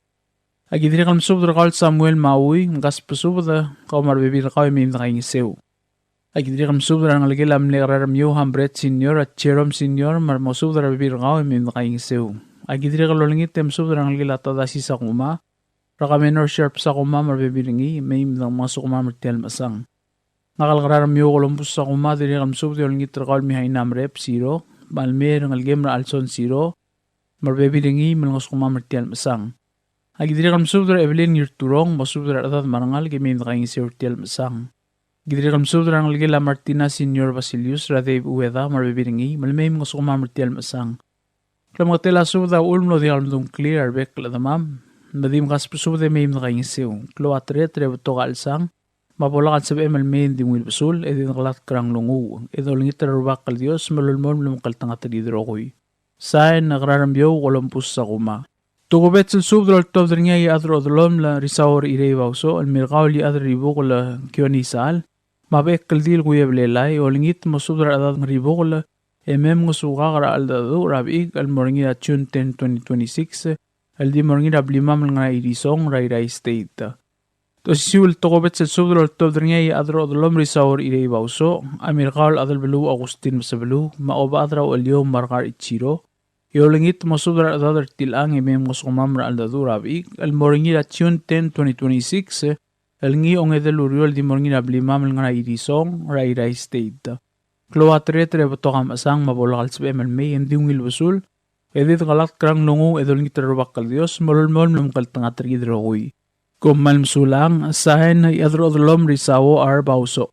Agidrikam Subda Gal Samuel Maui, Gaspasubda, Komar Bibirgawa Mim Rangisew. Agidri kam subdra ng algilam legraram yo hambret senior at cherom senior marmosubdra bibirgaw mim nakaing sew. Agidri kalolingit tem subdra ng algilata dasi sa kuma. Rakamenor sharp sa kuma marbibiringi mim ng mga sukuma mertial masang. Nakalgraram yo kolumpus sa kuma diri kam subdra olingit rakal mihainam rep 0. Malmer ng algem ra alson 0. Marbibiringi mga sukuma mertial masang. Agidri kam subdra Evelyn yurturong masubdra atad marangal kimim nakaing sew mertial masang. Gidri kam subdra ng Gila Martina Senior Basilius Radev Ueda marbibiringi malmay mga sukuma mertial masang. Klamatela subda ulmlo di almdong clear bek ladamam. Nadim kas subda may nakaing sew. Klo atre trebuto kalsang. Mapulakan sabi malmay di mwil basul edin kalat karang lungu. Edo lingit rubak kal Dios malulmon lumukal tanga talidro koy. Sain nagrarambyo kolumpus sa kuma. Tukubet sil subdra altov dringa i adro adlom la risawar irei bauso almirgaw li adri ribu la kionisal. Mabek kaldil kuya blelay olingit masudra adad ngribola emem ngusuga kara aldado rabig almoringi at June 10, 2026 aldi moringi rablimam nga irisong ray state. To siul tokobet sa subdra altodr ngay adro adlom risawar irei bauso amirkal adal belu Agustin masabelu maoba adraw alyo markar ichiro yolingit masudra adad tilang emem ngusumam ra aldado rabig almoringi at June 10, 2026 Alngi ong edaluriol di morngi nablimam nga irisong ray state. Kloa tre batokam asang mabolakal sa MLMay hindi ngil basul. Edit kalat krang nungu edolngi terwak kal Dios molmol lumkal tanga trigidrokoy. Kumalm sulang asahin ay adro-adlom risawo Bausoch.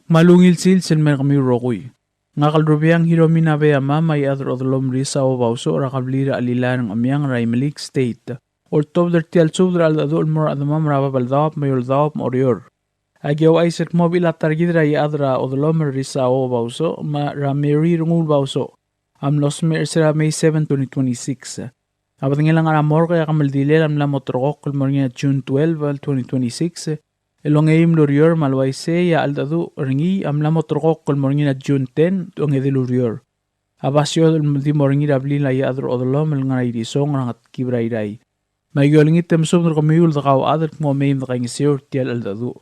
Malungil sil silmer kami rokoy. Nga kalrubiyang hiromina bayama may adro-adlom risawo Bausoch rakablira alila ng amyang ray malik state. Ortob der tial subdra al adul mor adamam raba baldawap mayoldawap morior. Agyaw ay sir mobil at targidra y adra odlom risao Bausoch ma ramiri Renguul-Bausoch. Amlos mer sira May 7, 2026. Apatingilang aramor kaya kamaldile lam motrok kulmornya June 12, 2026. Elongeim lurior malwaise ya aldadu ringi am motrok kulmornya June 10 onge lurior. Abasyo di morngi dabli la ya adro odolom ngana idi song rangat kibrairai. Maigolingit temsum kamiul dakaw adar mo meim dakaing seur tial aldadu.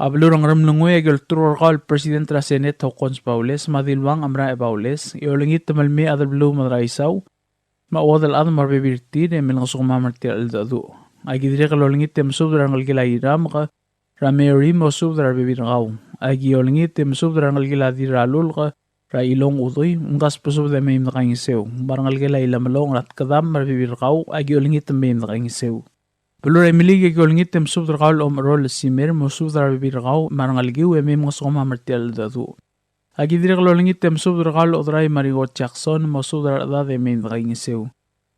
Ablurang ramlungoy agil turor kal President la Senate Hokons Paules madilwang amra e Paules. Iolingit temalme adar blu madraisaw. Mawadal adar marbibirti de milang sukumamar tial aldadu. Agidire kalolingit temsum darangal gila iram ka rameri mosub darar bibirgaw. Agiolingit temsum darangal gila diralul ka ra ilong utoy ngas pusub de meim dakaing sew. Barangal gila ilamalong rat kadam marbibirgaw agiolingit meim dakaing sew. Belur emilig agolingit temsub daral rol simer mosub darar bibirgaw marangal giu meim ngasoma martial dadu. Agidire kalolingit temsub daral odray marigo Jackson mosub darar da de meim dakaing sew.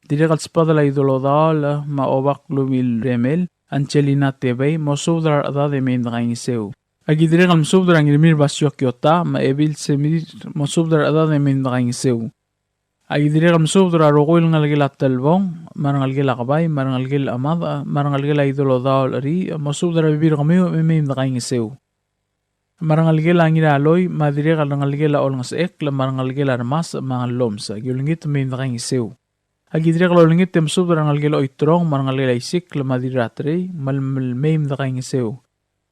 Dire kal spadala idolodal maobak lumil remel Angelina Tebay mosub darar da de meim dakaing sew. Agidire kal mosub darar ngirmir basyo kyota maebil semir mosub darar da de meim dakaing sew. Agidire kal mosub darar rogoil ngalgila talbong marangal gila kabay marangal gila amada marangal gila idolodal ri mosub darar bibir kamiu meim dakaing sew. Marangal gila ngira aloy madire kal ngal gila olngas ek la marangal gila ramas mangal lomsa gilingit meim dakaing sew. Agidire kal olingit temsub darar ngal gila oitrong marangal gila isik la madiratre mal meim dakaing sew.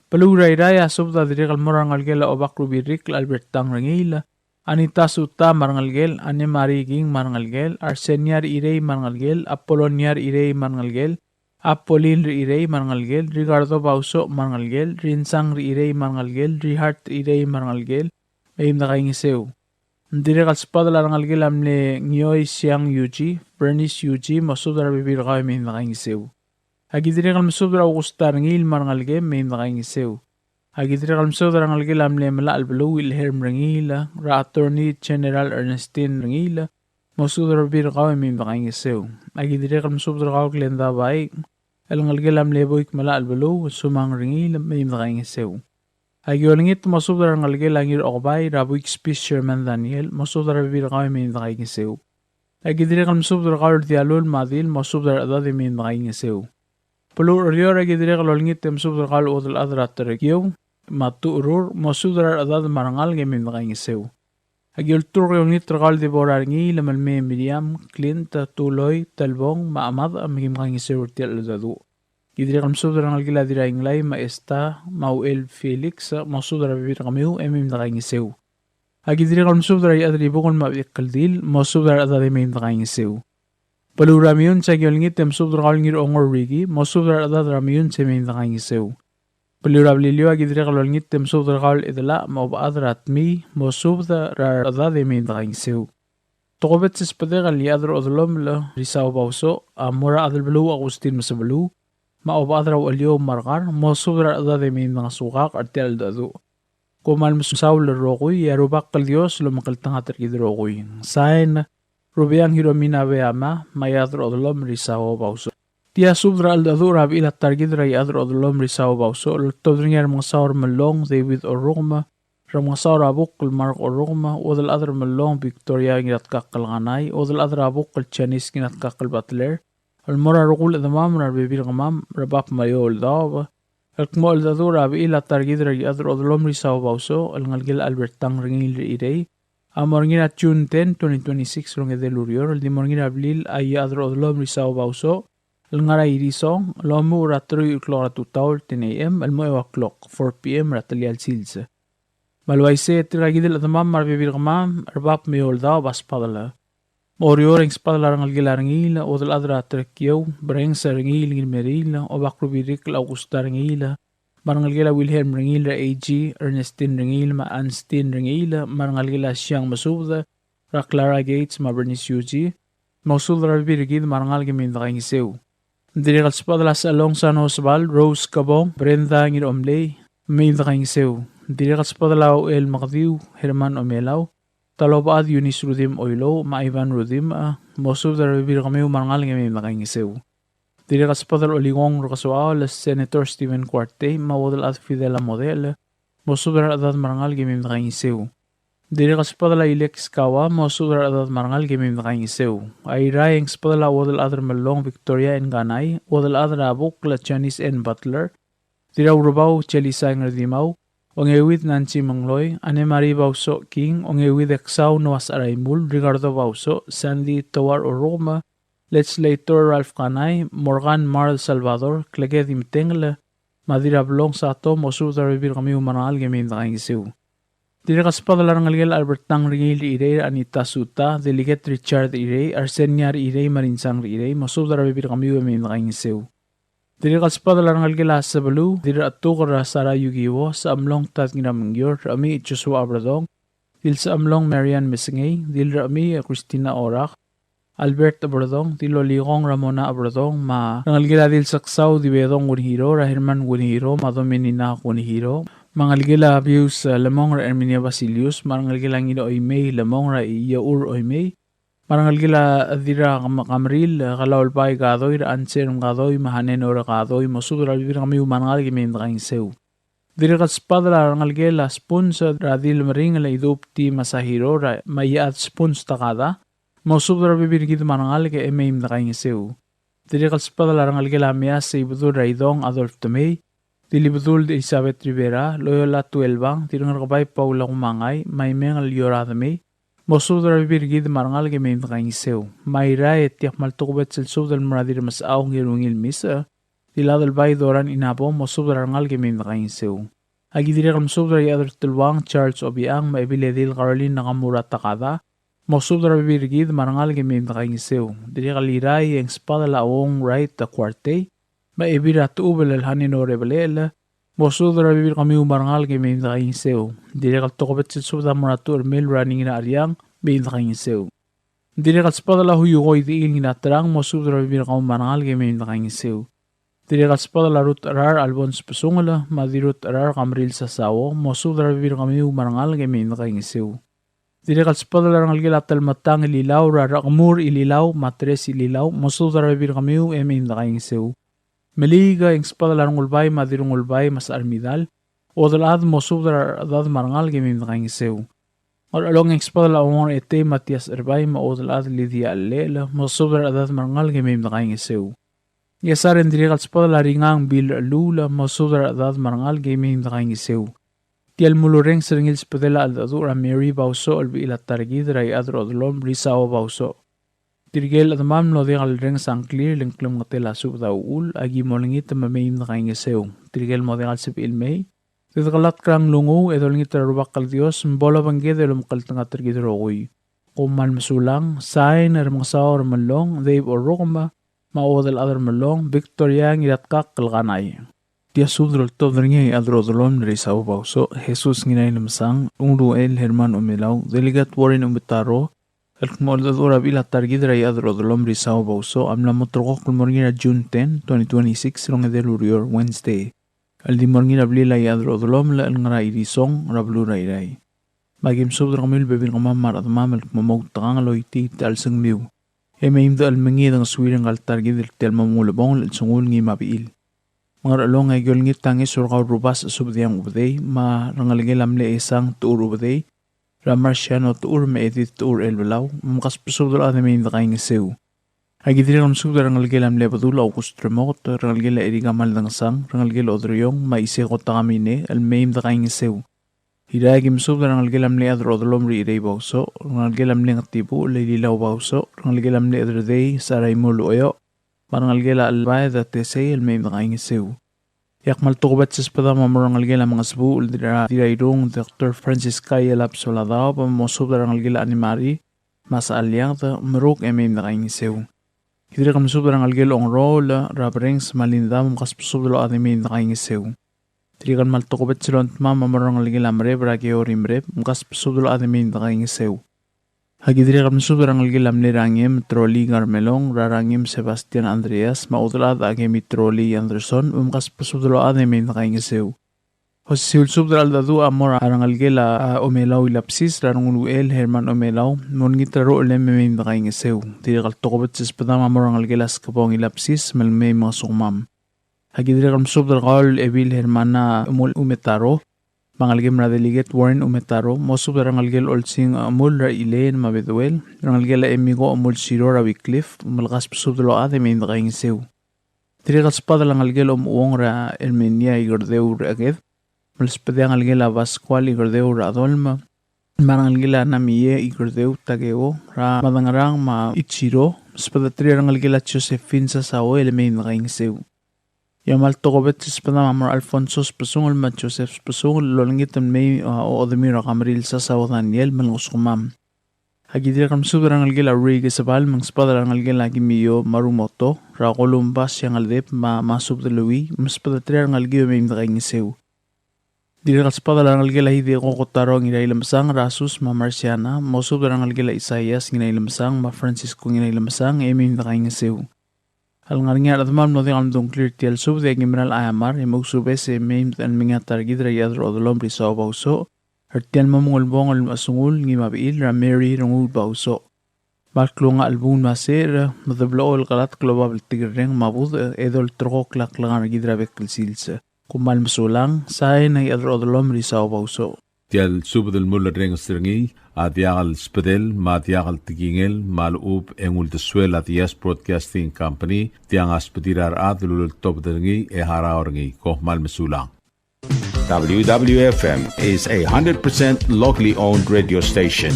Paluray raya subda dire kal morangal gila obak rubirik la Albertang rangila Anita Suta marangalgel, Ane Mariging marangalgel, Arseniar Irey marangalgel, Apolloniar Irey marangalgel, Apolin Irey marangalgel, Ricardo Bausoch marangalgel, Rinsang Irey marangalgel, Rihart Irey marangalgel, Mayim na kaing sew. Dire kal spada larangalgel amle Ngyoy Siang Yuji, Bernice Yuji, masudra bibir kayo mayim na kaing sew. Agidire kal masudra Augustar Ngil marangalgel, mayim na kaing sew. Agidire kal masudra rangalgel amle mala albalo Wilhelm Rangila, Ra Attorney General Ernestine Rangila, masudra bibir kayo mayim na kaing sew. Agidire kal masudra kayo Glenda Baik, Elangalgel amle boik mala albalo, Sumang Rangila, mayim na kaing sew. Agiyolingit masudra rangalgel angir okbay, Rabuik Speech Sherman Daniel, masudra bibir kayo mayim na kaing sew. Agidire kal masudra kayo Dialol Madil, masudra adad mayim na kaing sew. Pulur riyor agidire kal olingit masudra kayo odal adrat regyo, matu urur, masudra adad marangal mayim na kaing sew. Agiyol tur yolingit rakal di boraringi, lamalme Miriam, Clint, Tuloy, Talbong, Maamad, mayim kaing sew tial adadu. Gidire kal masudra rangalgel adira inglay, Maesta, Mauel Felix, masudra bibir kamiu, mayim na kaing sew. Agidire kal masudra adri bukon mabikaldil, masudra adad mayim na kaing sew. Paluramiyon sa giyolingit masudra kalingir ongor rigi, masudra adad ramiyon sa mayim na kaing sew. Palurabililyo agidire kal olingit masudra kal idala, maubad ratmi, masudra adad mayim na kaing sew. Tokobet sa spade kal yadro odolom la Risao Bausoch, Mora adalbalu Agustin Masabalu, maubad raw alyo margar, masudra adad mayim na sukak artial dadu. Kumal masaw larokoy, yarubak kal Diyos lumakaltangat arkidirokoy. Sain, Rubiang Hiromina Veama, mayadro odolom Risao Bausoch. Tia subdra aldadu rabi ilat targid ray adro odolom Risao Bausoch, lutodringer mga saur malong David Orugma, ramang saur abuk kal Mark Orugma, odal adro malong Victoria ngirat kakal nganay, odal adro abuk kal Chanis ngirat kakal Butler, almora rukul adamam rarbibir kamam, rabap mayo aldaw, alkmo aldadu rabi ilat targid ray adro odolom Risao Bausoch, alngalgil Albertang ringil irey, Amorngina June 10, 2026 long edelurior, Limorngina Ablil ay adro odolom Risao Bausoch, Alngara irisong, lomu ratri uklora 2 10 a.m. almo ewa clock 4 p.m. ratalial silsa. Malwaise tiragidil atamam marbibir kamam, arbap meoldaw baspadala. Morior ang spadala rangalgil arangila, odal adra trekyaw, breng sa rangil ngilmerila, obak rubirik la Augusta rangila, Marangalgila Wilhelm Rangila AG, Ernestine Rangila, Anstine Rangila, Marangalgila Siyang Masubda, Clara Gates, Bernice Yuji, Mausudra Birgid, Marangal Gamin Kaing Sew. Dirikal Spadala sa Along San Osval, Rose Cabong, Brenda Ngir Omley, Main Kaing Sew. Dirikal Spadala El Makdiw, Herman Omelaw, Talobad Eunice Rudim Oilo, Maivan Rudim, Mausudra Birgamiw, Marangal Gamin Kaing Sew. Dire kaspadal oligong rokaswao la Senator Stephen Cuarte, mawadal at Fidel Model, mosubra adad marangal gimim na kaing sew. Diri kaspadala Ilex kawa mosudra adat marangal gemim nakaing iseu. Ay rayang spadala wadal adar melong Victoria en Ganay, wadal adar abuk la Chinese en Butler. Dira urubaw Chelisa ngardimaw, ongewid Nancy Mangloy, Ane Marie Bausoch King, ongewid Exaw Noas Araymul, Ricardo Bausoch, Sandy Towar Oroma, Legislator Ralph Kanay, Morgan Marl Salvador, Cleged Imtengle, Madira Blong Sato, mosudra bibir kami marangal gemim nakaing iseu. Diri kaspadala rangalgel Albert Tang Ringil Irey, Anita Suta, Delegate Richard Irey, Arseniar Irey, Marinsang Irey, mosudra bibir kami gemim nakaing iseu. Diri kaspadala rangalgel Asabalu, diri atukar Sara Yugiwo, sa amlong tat ginamangyor, Rami Joshua Abradong, dil sa amlong Marian Mesingay, dil Rami Christina Orak, Albert Abradong, dilo Ligong Ramona Abradong, ma rangalgel dil saksaw dibedong Gunhiro, Rahirman Gunhiro, Madomenina Gunhiro, mangalgila abuse lamong ra Erminia Basilius, marangalgila ngino oymay lamong ra Iyaur oymay, marangalgila adira kamril kalawalpay gadoy ra anser gadoy mahanen ora gadoy mosudra bibir kami umangal gimin nakaing iseu. Diri kaspadala rangalgila spons radil maring la idupti masahiro ra mayat spons takada, mosudra bibir gid marangal ke emim nakaing iseu. Diri kaspadala rangalgila miyas sa ibudur ra idong Adolf Tomei, Dilibudul de Isabet Rivera, Loyola Tuelbang, Tirangarabay Paula Kumangay, Maymeng Alyoradame, Mosudra Birgid Marangal Gemim nakaing iseu. Mayra et tiyak maltukubet silsub dal maradir mas aong girungil misa, Diladal Bay Doran Inapo, Mosudra Rangal Gemim nakaing iseu. Agidiri kalmsubra yadar tulwang Charles Obiang, Maibiledil Caroline Nakamura Takada, Mosudra Birgid Marangal Gemim nakaing iseu. Diri kaliray ang spada laong right the kwarte, maibira tuubel alhanin o rebelel, mosudra bibir kami umarangal kay may nakaing iseu. Diri kaltokobet sitsubda maratu ermel running na aryang may nakaing iseu. Diri kalspadala huyukoy diil nginatrang mosudra bibir kami umarangal kay may nakaing iseu. Diri kalspadala rut arar albons pasungala, madirut arar kamril sa sawo, mosudra bibir kami umarangal kay may nakaing iseu. Diri kalspadala rangalgilatal matang ililaw, rarakmur ililaw, matres ililaw, mosudra bibir kami may nakaing iseu. Meliga ang spadala Renguul-Bausoch, Renguul-Bausoch mas armidal, o dalad mosudra adad marangal gemim nakaing iseu. Or along ang spadala ongor ete Matias Erbay, o dalad Lydia Alela, mosudra adad marangal gemim nakaing iseu. Yasaren diri kalspadala ringang Bill Lula, mosudra adad marangal gemim nakaing iseu. Tial mulureng seringil spadala aldadura Mary Bausoch albi ilatargid ray adro adlom Risawa Bausoch. Tirgel at mam no dengal reng sang clear lengklom ngatela sub da ul agi molingit mamaim nakaing iseu. Tirgel mo dengal sip ilmay. Tidkalat krang lungu edolingit rubak kal Dios mbola bangged elom kaltang atrgid rogoy. Kuman masulang sign ermangsaw malong Dave or Rokma maodal adar malong Victoria ngilatkak kalganay. Dia sudrol to dringi adro dolom Risawa Bausoch Jesus nginay namsang ungru el Herman Umilaw delegat Warren Umbitaro Alkmordadora bila targidra y adro dolom Risawa Bausoch amla motrokok kulmorngira June 10, 2026 rong edelurior Wednesday. Aldi morngira blila y adro dolom la ngara irisong rablura iray. Magim subdra kamil bebin kamamar at mamel kumamog takang aloyti tal sang miw. Emaim da almangid ang swirang al targidil tel mamulabong l sungul ngi mabiil. Mga along ay gyolngit tangi surkaw rubas subdiyang ubday ma rangaligil amle isang tuur ubday. Ramarsiano tuur me edit tuur elbalaw, mamakas pasubdol at may nakaing iseu. Agidiri kang subdol rangalgilam lebadula o kustremot, rangalgila edigamal ng sang, rangalgila odriyong, maisekot na kami ne, almayim nakaing iseu. Hidagim subdol rangalgilam le adro odolom ri irey Bausoch, rangalgilam le ngatibu, lililaw Bausoch, rangalgilam le adroday, saray mulo oyo, marangalgila albay da tesay, almayim nakaing iseu. Yak maltukubat sa espada mamurangalgila mga sabu dirairong Dr. Francis Kaya Lapsoladaw pamosubda rangalgila animari masa alyang ta maruk emim nakaing iseu. Hidra kamsubda rangalgila ong rol rabarings malinda makaspusubda animim nakaing iseu. Tirikan maltukubat silon tma mamurangalgila mre brake orimre makaspusubda animim nakaing iseu. Hagidiri kamsubda rangalgila mlirangim troli Garmelong rarangim Sebastian Andreas maudlad agemi troli Anderson makaspusubda animim nakaing iseu. Hosiul subdra aldadu amor arangalgela omelaw ilapsis Renguul Herman omelaw mongitaro lemem nakaing iseu. Tirikal tokobet sispadam amor arangalgela skapong ilapsis melme mga sukmam. Hagidiri kamsubdra kal Ebil Hermana umetaro Mangalgem radeliget Warren umetaro, Mesubed rangalgel olsing amul ra ilen mabeduel, rangalgel emigo amul siro ra Wycliffe, malgas pesubdelo ade min raingsew. Trigas pada rangalgel uong ra Ermenia igordeu raged, malspede rangalgel Vasqual igordeu ra Adolma, Marangalgila namiye igordeu tageo ra madangarang ma ichiro, spada tri rangalgila Josephine sa sao elemin raingsew. Yamal tokobet spada mamar Alfonso spesungol ma Joseph spesungol lolangit may o odemira kamaril sa sao Daniel malnguskumam. Hagidir kam rangalgila rige sabal mang spada rangalgila gimiyo marumoto ra Columbus yang aldep ma Mesubed spada tri rangalgila may raingsew. Dirikas pada rangalgila hidi kokotaro ngina ilamsang Rasus ma Marciana, Mesubed rangalgila Isaias ngina ilamsang ma Francisco ngina ilamsang emin nakaingasew. Alngarnga adman no ding dong clear tiel sub de gimral ayamar Mesubed se mem an minga targidra yadro odolom Buai, hertian mamungol bongol masungul ngimabil ra Mary Renguul-Bausoch. Balklunga albun maser madablo el galat global tigreng mabud edol trok laklangar gidra bekelsilse. Kumal masulang say na iadrodolom Buai. Tial subed el mulla reng stringi adiagal spedel ma adiagal tigingel malub engul desuel adias broadcasting company tiang aspedirar adlul top dringi haraorngi kohmal masulang. WWFM is a 100% locally owned radio station.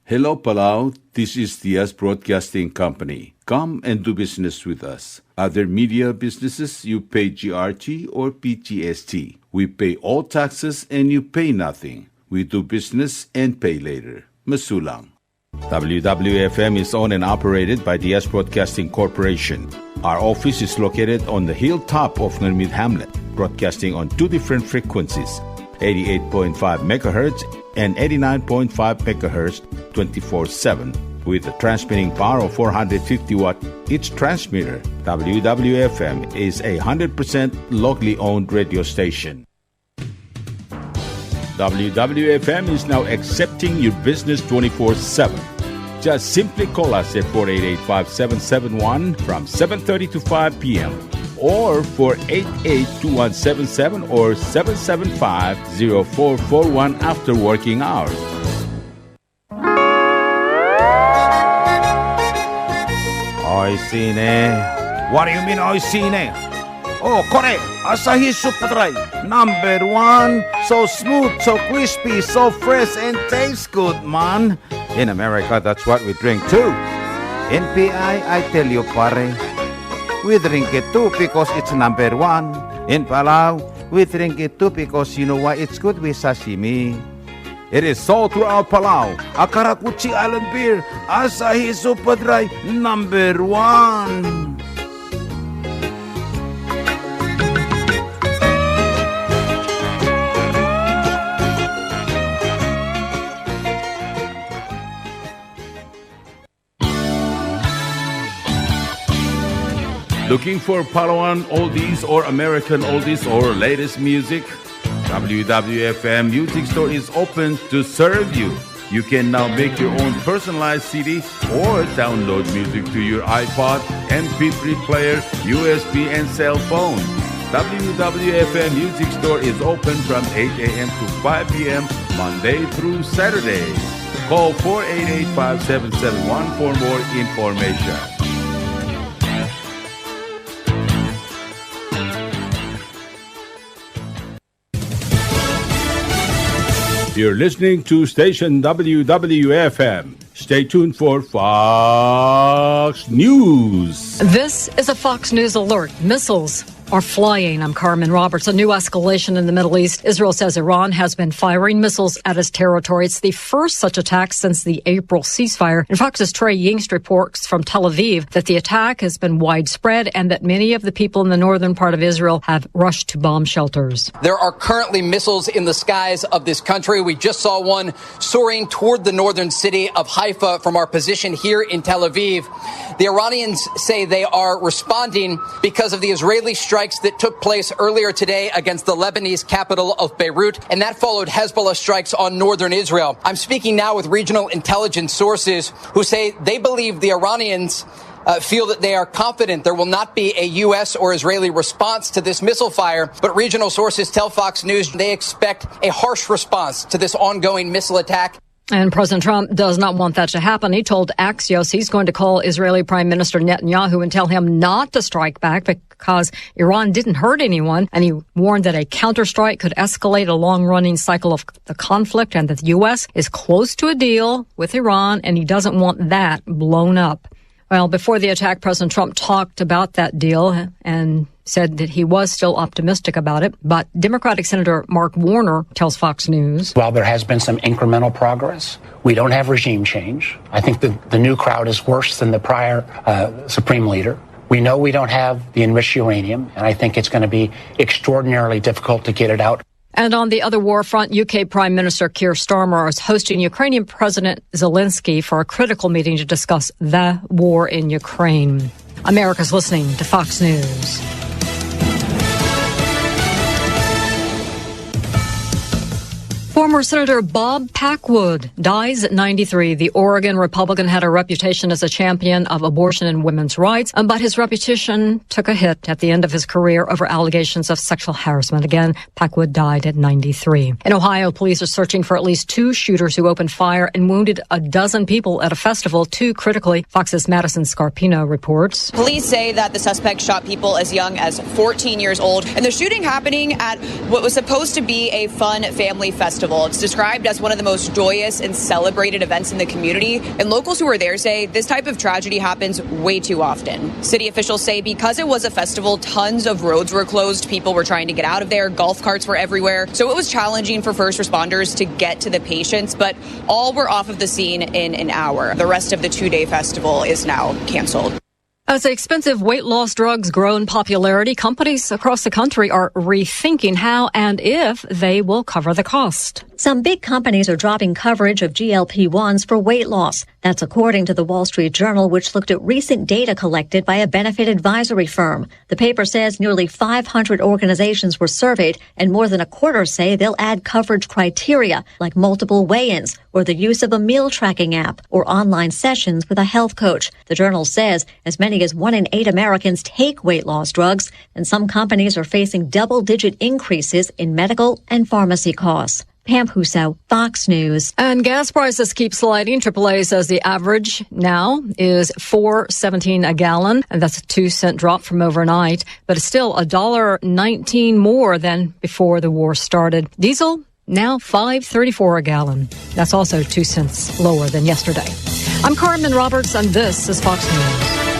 Hello Palau, this is Diaz Broadcasting Company. Come and do business with us. Other media businesses, you pay GRT or PGST. We pay all taxes and you pay nothing. We do business and pay later. Masulang. WWFM is owned and operated by Diaz Broadcasting Corporation. Our office is located on the hilltop of Nurmid Hamlet, broadcasting on two different frequencies, 88.5 megahertz and 89.5 megahertz 24/7 with a transmitting power of 450 watt each transmitter. WWFM is a 100% locally owned radio station. WWFM is now accepting your business 24/7. Just simply call us at 488-5771 from 7:30 to 5 p.m. or 488-2177 or 775-0441 after working hours. Oi sine. What do you mean oi sine? Oh, correct. Asahi Super Dry. Number 1. So smooth, so crispy, so fresh, and tastes good, man. In America, that's what we drink too. In PI, I tell you, pare, we drink it too because it's number 1. In Palau, we drink it too because you know why it's good with sashimi. It is sold throughout Palau. Akarakuchi Island beer, Asahi Super Dry, number 1. Looking for Palauan oldies or American oldies or latest music? WWFM Music Store is open to serve you. You can now make your own personalized CD or download music to your iPod, MP3 player, USB, and cell phone. WWFM Music Store is open from 8 a.m. to 5 p.m. Monday through Saturday. Call 488-5771 for more information. You're listening to station WWFM. Stay tuned for Fox News. This is a Fox News alert. Missiles are flying. I'm Carmen Roberts. A new escalation in the Middle East. Israel says Iran has been firing missiles at its territory. It's the first such attack since the April ceasefire. And Fox's Trey Yingst reports from Tel Aviv that the attack has been widespread and that many of the people in the northern part of Israel have rushed to bomb shelters. There are currently missiles in the skies of this country. We just saw one soaring toward the northern city of Haifa from our position here in Tel Aviv. The Iranians say they are responding because of the Israeli strikes that took place earlier today against the Lebanese capital of Beirut, and that followed Hezbollah strikes on northern Israel. I'm speaking now with regional intelligence sources who say they believe the Iranians feel that they are confident there will not be a U.S. or Israeli response to this missile fire, but regional sources tell Fox News they expect a harsh response to this ongoing missile attack. And President Trump does not want that to happen. He told Axios he's going to call Israeli Prime Minister Netanyahu and tell him not to strike back because Iran didn't hurt anyone. And he warned that a counterstrike could escalate a long-running cycle of the conflict and that the U.S. is close to a deal with Iran and he doesn't want that blown up. Well, before the attack, President Trump talked about that deal and said that he was still optimistic about it. But Democratic Senator Mark Warner tells Fox News, while there has been some incremental progress, we don't have regime change. I think the new crowd is worse than the prior Supreme Leader. We know we don't have the enriched uranium, and I think it's going to be extraordinarily difficult to get it out. And on the other war front, UK Prime Minister Keir Starmer is hosting Ukrainian President Zelensky for a critical meeting to discuss the war in Ukraine. America's listening to Fox News. Former Senator Bob Packwood dies at 93. The Oregon Republican had a reputation as a champion of abortion and women's rights, but his reputation took a hit at the end of his career over allegations of sexual harassment. Again, Packwood died at 93. In Ohio, police are searching for at least 2 shooters who opened fire and wounded a dozen people at a festival, 2 critically. Fox's Madison Scarpino reports. Police say that the suspect shot people as young as 14 years old, and the shooting happening at what was supposed to be a fun family festival. It's described as one of the most joyous and celebrated events in the community, and locals who were there say this type of tragedy happens way too often. City officials say because it was a festival, tons of roads were closed, people were trying to get out of there, golf carts were everywhere, so it was challenging for first responders to get to the patients, but all were off of the scene in an hour. The rest of the 2-day festival is now canceled. As expensive weight loss drugs grow in popularity, companies across the country are rethinking how and if they will cover the cost. Some big companies are dropping coverage of GLP-1s for weight loss. That's according to the Wall Street Journal, which looked at recent data collected by a benefit advisory firm. The paper says nearly 500 organizations were surveyed, and more than a quarter say they'll add coverage criteria like multiple weigh-ins or the use of a meal tracking app or online sessions with a health coach. The Journal says as many as 1 in 8 Americans take weight loss drugs, and some companies are facing double-digit increases in medical and pharmacy costs. Pam Huso, Fox News. And gas prices keep sliding. AAA says the average now is $4.17 a gallon, and that's a 2-cent drop from overnight, but it's still $1.19 more than before the war started. Diesel now $5.34 a gallon. That's also 2 cents lower than yesterday. I'm Carmen Roberts, and this is Fox News.